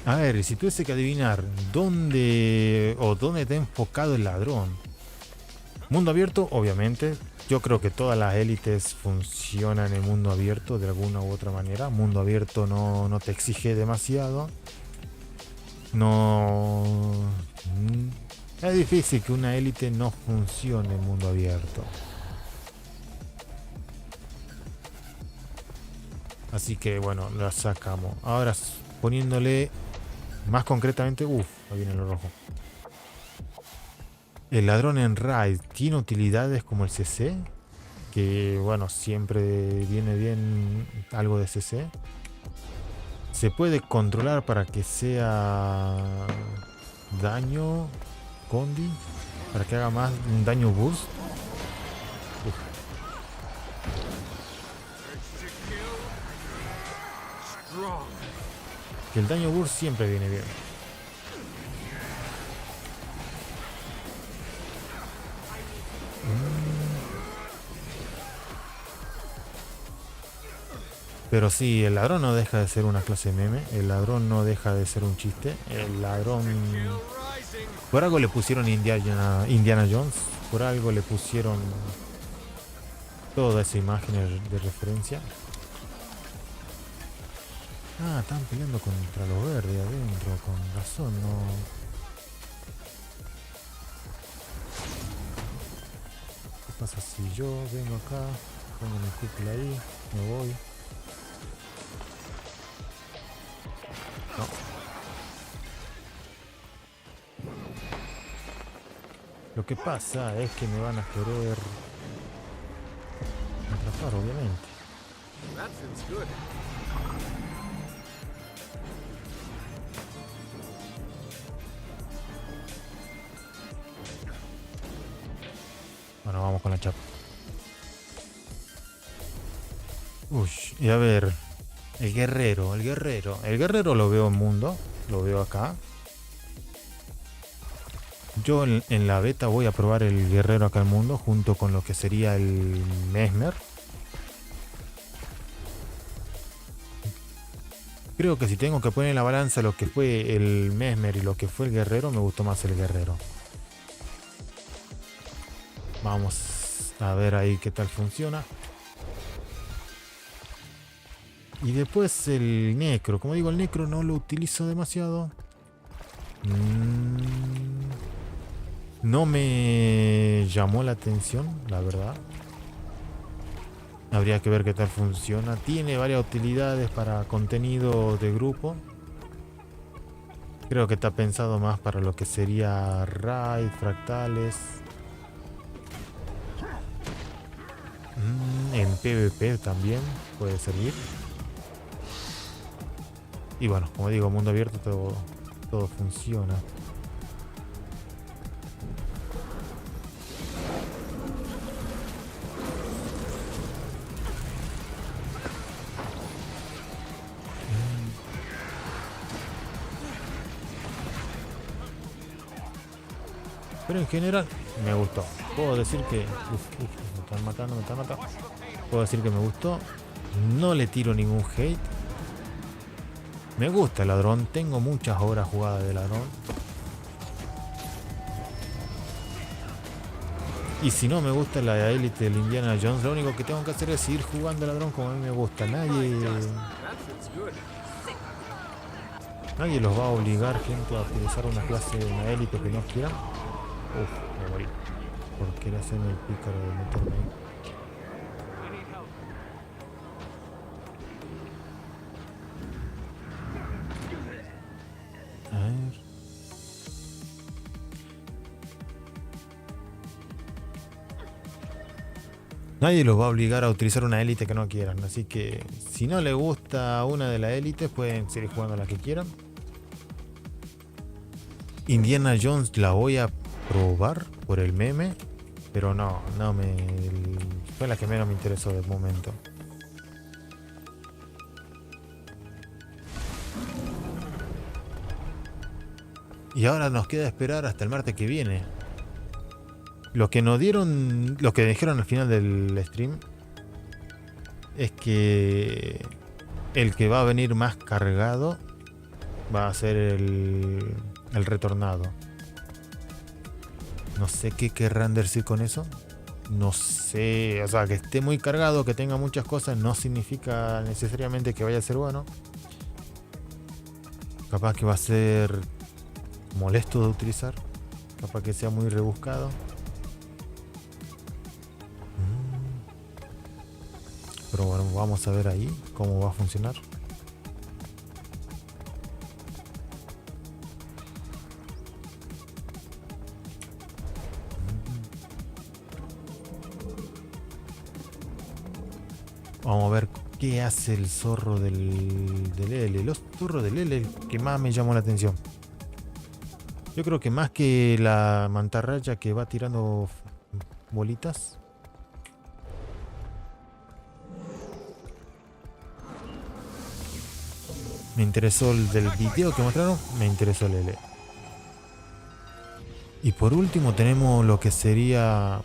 [SPEAKER 1] A ver, si tuviese que adivinar dónde está enfocado el ladrón. Mundo abierto, obviamente. Yo creo que todas las élites funcionan en mundo abierto de alguna u otra manera. Mundo abierto no te exige demasiado. Es difícil que una élite no funcione en mundo abierto. Así que bueno, la sacamos. Ahora poniéndole más concretamente... ahí viene lo rojo. El ladrón en raid tiene utilidades como el CC, que bueno, siempre viene bien algo de CC. Se puede controlar para que sea daño condi, para que haga más un daño burst. Que el daño burst siempre viene bien. Pero sí, el ladrón no deja de ser una clase de meme. El ladrón no deja de ser un chiste. El ladrón... Por algo le pusieron Indiana Jones. Por algo le pusieron toda esa imagen de referencia. Ah, están peleando contra los verdes adentro. Con razón, no... ¿Qué pasa si yo vengo acá? Pongo mi cúpula ahí. Me voy. No. Lo que pasa es que me van a querer atrapar, obviamente.
[SPEAKER 2] That seems good.
[SPEAKER 1] Bueno, vamos con la chapa. Y a ver, el guerrero lo veo en mundo, lo veo acá. Yo en la beta voy a probar el guerrero acá en mundo junto con lo que sería el Mesmer. Creo que si tengo que poner en la balanza lo que fue el Mesmer y lo que fue el guerrero, me gustó más el guerrero. Vamos a ver ahí qué tal funciona. Y después el necro. Como digo, el necro no lo utilizo demasiado. No me llamó la atención, la verdad. Habría que ver qué tal funciona. Tiene varias utilidades para contenido de grupo. Creo que está pensado más para lo que sería raid, fractales. En PvP también puede servir. Y bueno, como digo, mundo abierto todo funciona. Pero en general me gustó. Puedo decir que... me están matando. Puedo decir que me gustó. No le tiro ningún hate. Me gusta el ladrón. Tengo muchas horas jugadas de ladrón. Y si no me gusta la élite del Indiana Jones, lo único que tengo que hacer es seguir jugando ladrón como a mí me gusta. Nadie los va a obligar, gente, a utilizar una clase de una élite que no quieran. Me morí. Por querer hacerme el pícaro de meterme ahí. A ver. Nadie los va a obligar a utilizar una élite que no quieran. Así que si no les gusta una de las élites, pueden seguir jugando la que quieran. Indiana Jones la voy a probar por el meme, pero fue la que menos me interesó de momento. Y ahora nos queda esperar hasta el martes que viene. Lo que dijeron al final del stream es que el que va a venir más cargado va a ser el retornado. No sé qué querrán decir con eso. No sé, o sea, que esté muy cargado, que tenga muchas cosas, no significa necesariamente que vaya a ser bueno. Capaz que va a ser molesto de utilizar. Capaz que sea muy rebuscado. Pero bueno, vamos a ver ahí cómo va a funcionar. Vamos a ver qué hace el zorro del L. El zorro del L es el que más me llamó la atención. Yo creo que más que la mantarraya que va tirando bolitas. Me interesó el del video que mostraron. Me interesó el L. Y por último tenemos lo que sería...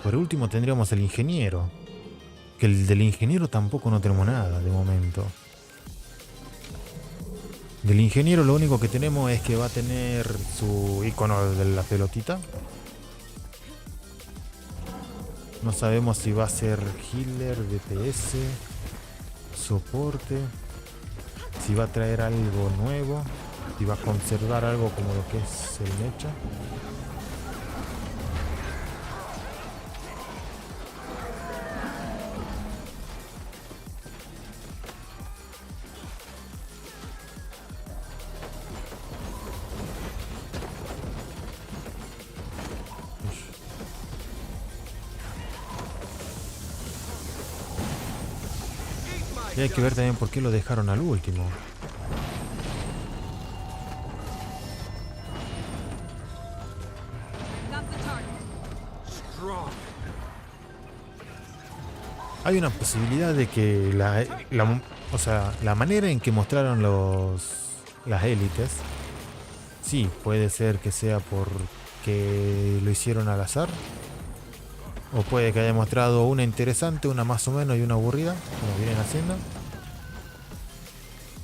[SPEAKER 1] Por último tendríamos el ingeniero. Que el del ingeniero tampoco no tenemos nada de momento. Del ingeniero lo único que tenemos es que va a tener su icono de la pelotita. No sabemos si va a ser healer, DPS, soporte, si va a traer algo nuevo, si va a conservar algo como lo que es el mecha. Y hay que ver también por qué lo dejaron al último. Hay una posibilidad de que la manera en que mostraron las élites, sí, puede ser que sea porque lo hicieron al azar. O puede que haya mostrado una interesante, una más o menos y una aburrida, como vienen haciendo.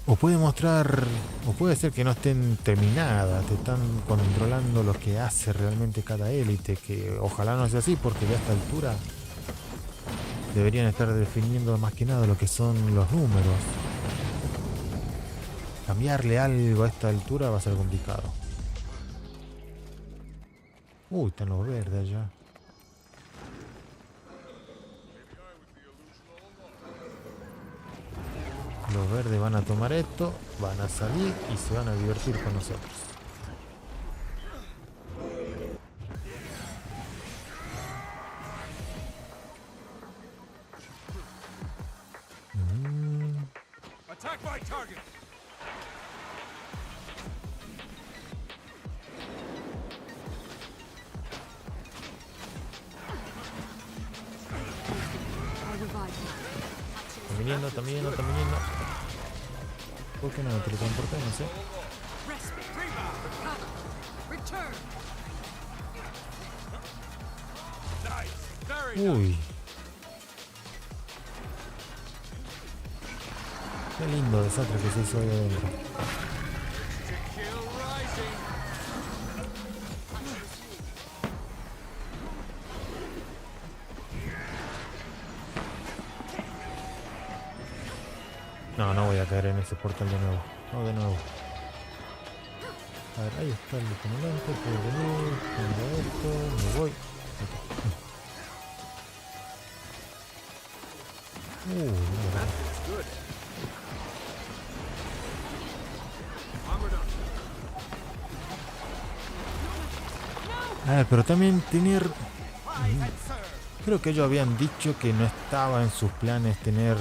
[SPEAKER 1] O puede ser que no estén terminadas, te están controlando lo que hace realmente cada élite, que ojalá no sea así, porque ya a esta altura deberían estar definiendo más que nada lo que son los números. Cambiarle algo a esta altura va a ser complicado. Uy, están los verdes allá. Los verdes van a tomar esto, van a salir y se van a divertir con nosotros.
[SPEAKER 2] Attack my target.
[SPEAKER 1] Están viniendo, están viniendo, están viniendo. ¿Por qué no me teletransporté? No sé. Uy. Qué lindo desastre que se hizo ahí adentro. No, no voy a caer en ese portal de nuevo. No, de nuevo. A ver, ahí está el acumulante. Puedo venir, pongo esto, me voy. Mira. A ver, pero también tener... Creo que ellos habían dicho que no estaba en sus planes tener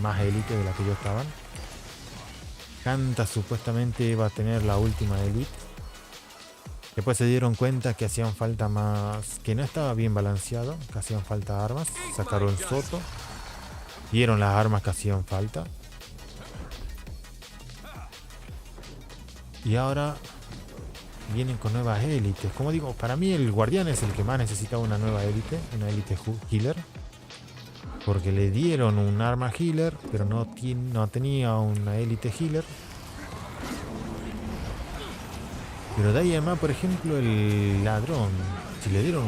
[SPEAKER 1] más élite de la que ellos estaban. Kanta supuestamente iba a tener la última élite. Después se dieron cuenta que hacían falta más... Que no estaba bien balanceado, que hacían falta armas. Sacaron Soto. Dieron las armas que hacían falta. Y ahora vienen con nuevas élites. Como digo, para mí el guardián es el que más necesitaba una nueva élite. Una élite healer. Porque le dieron un arma healer, pero no tenía una élite healer. Pero de ahí además, por ejemplo, el ladrón. Si le dieron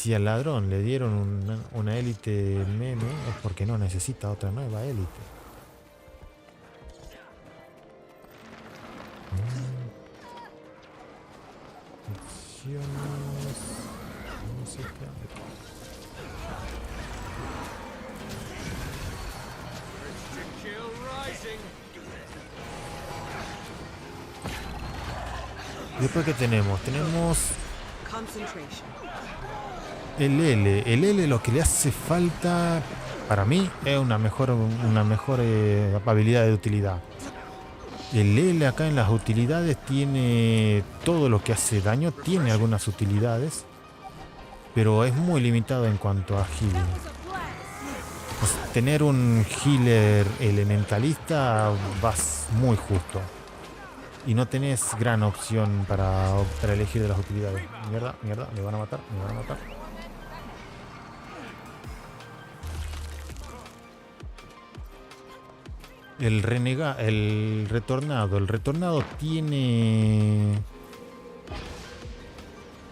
[SPEAKER 1] Si al ladrón le dieron una élite meme, es porque no necesita otra nueva élite. Opciones. Música. Después, ¿qué tenemos? Tenemos el L. El L lo que le hace falta, para mí, es una mejor habilidad de utilidad. El L acá en las utilidades tiene todo lo que hace daño, tiene algunas utilidades, pero es muy limitado en cuanto a healing. Pues tener un healer elementalista vas muy justo. Y no tenés gran opción para elegir de las utilidades. Mierda, mierda, me van a matar, me van a matar. El retornado. El retornado tiene...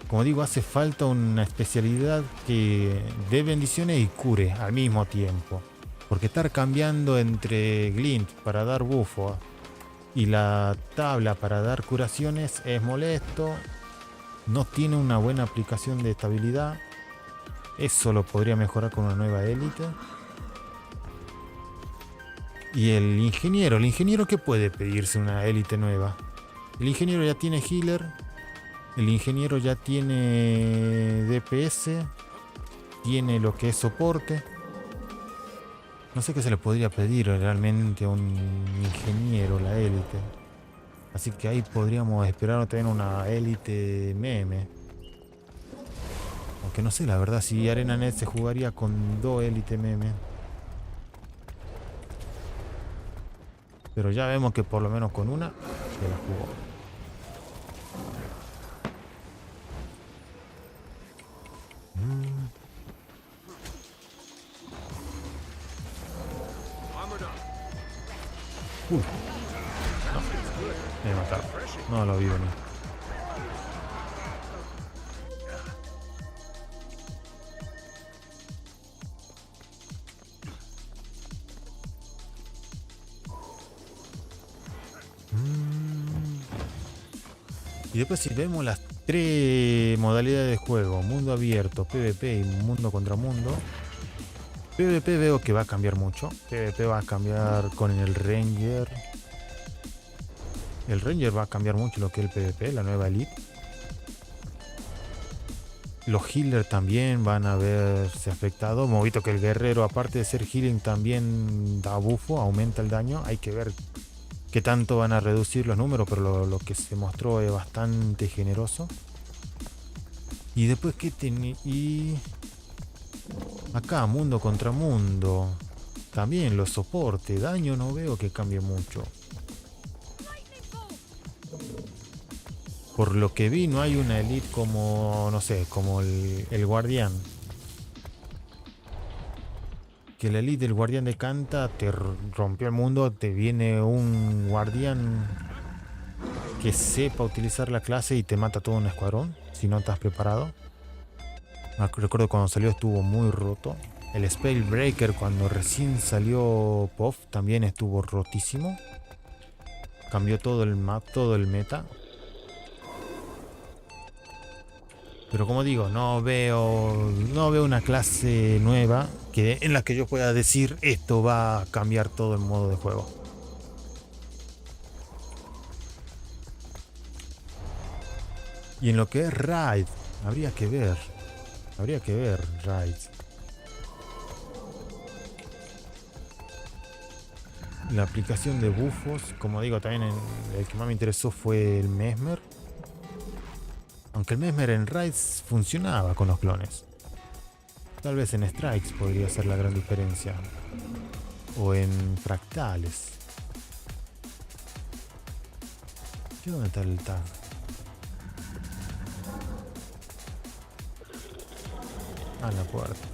[SPEAKER 1] Como digo, hace falta una especialidad que dé bendiciones y cure al mismo tiempo. Porque estar cambiando entre Glint para dar bufo y la tabla para dar curaciones es molesto. No tiene una buena aplicación de estabilidad. Eso lo podría mejorar con una nueva élite. Y el ingeniero ¿qué puede pedirse una élite nueva? El ingeniero ya tiene healer. El ingeniero ya tiene DPS. Tiene lo que es soporte. No sé qué se le podría pedir realmente a un ingeniero, la élite. Así que ahí podríamos esperar tener una élite meme. Aunque no sé la verdad si Arenanet se jugaría con 2 élite meme. Pero ya vemos que por lo menos con una se la jugó. Uy. No, me mataron. No lo vi venir. Y después si vemos las 3 modalidades de juego, mundo abierto, PvP y mundo contra mundo. PvP veo que va a cambiar mucho. PvP va a cambiar con el Ranger. El Ranger va a cambiar mucho lo que es el PvP, la nueva elite. Los healers también van a verse afectados. Hemos visto que el guerrero, aparte de ser healing, también da bufo, aumenta el daño. Hay que ver qué tanto van a reducir los números, pero lo que se mostró es bastante generoso. Y después que y acá, mundo contra mundo. También los soportes, daño no veo que cambie mucho. Por lo que vi, no hay una elite como, no sé, como el guardián. Que la elite del guardián de Canta te rompió el mundo, te viene un guardián que sepa utilizar la clase y te mata todo un escuadrón, si no estás preparado. Recuerdo cuando salió estuvo muy roto. El Spellbreaker cuando recién salió PoF también estuvo rotísimo. Cambió todo el map, todo el meta. Pero como digo, no veo una clase nueva en la que yo pueda decir esto va a cambiar todo el modo de juego. Y en lo que es Raid, habría que ver Raid. La aplicación de bufos, como digo, también el que más me interesó fue el Mesmer. Aunque el Mesmer en Raids funcionaba con los clones. Tal vez en Strikes podría ser la gran diferencia. O en Fractales. ¿Qué dónde está el tag? Ah, en la puerta.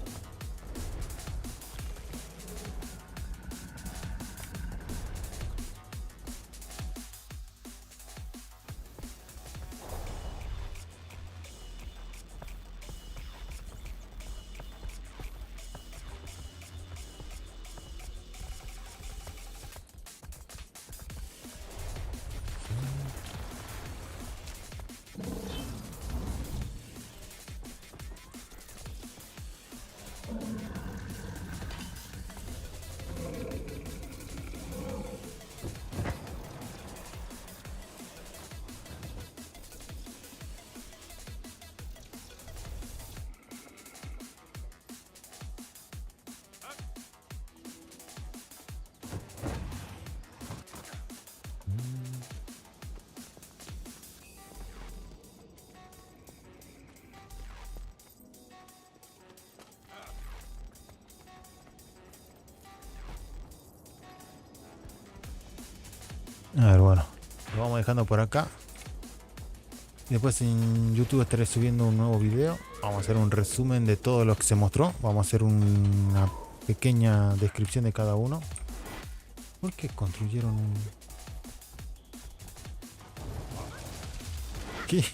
[SPEAKER 1] A ver, bueno, lo vamos dejando por acá. Después en YouTube estaré subiendo un nuevo video. Vamos a hacer un resumen de todo lo que se mostró. Vamos a hacer una pequeña descripción de cada uno. ¿Por qué construyeron un...? ¿Qué?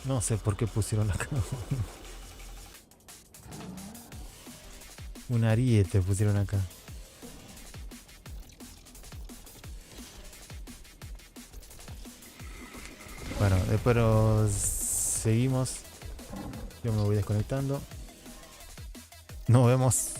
[SPEAKER 1] No sé por qué pusieron acá. Un ariete pusieron acá. Bueno, después seguimos. Yo me voy desconectando. Nos vemos.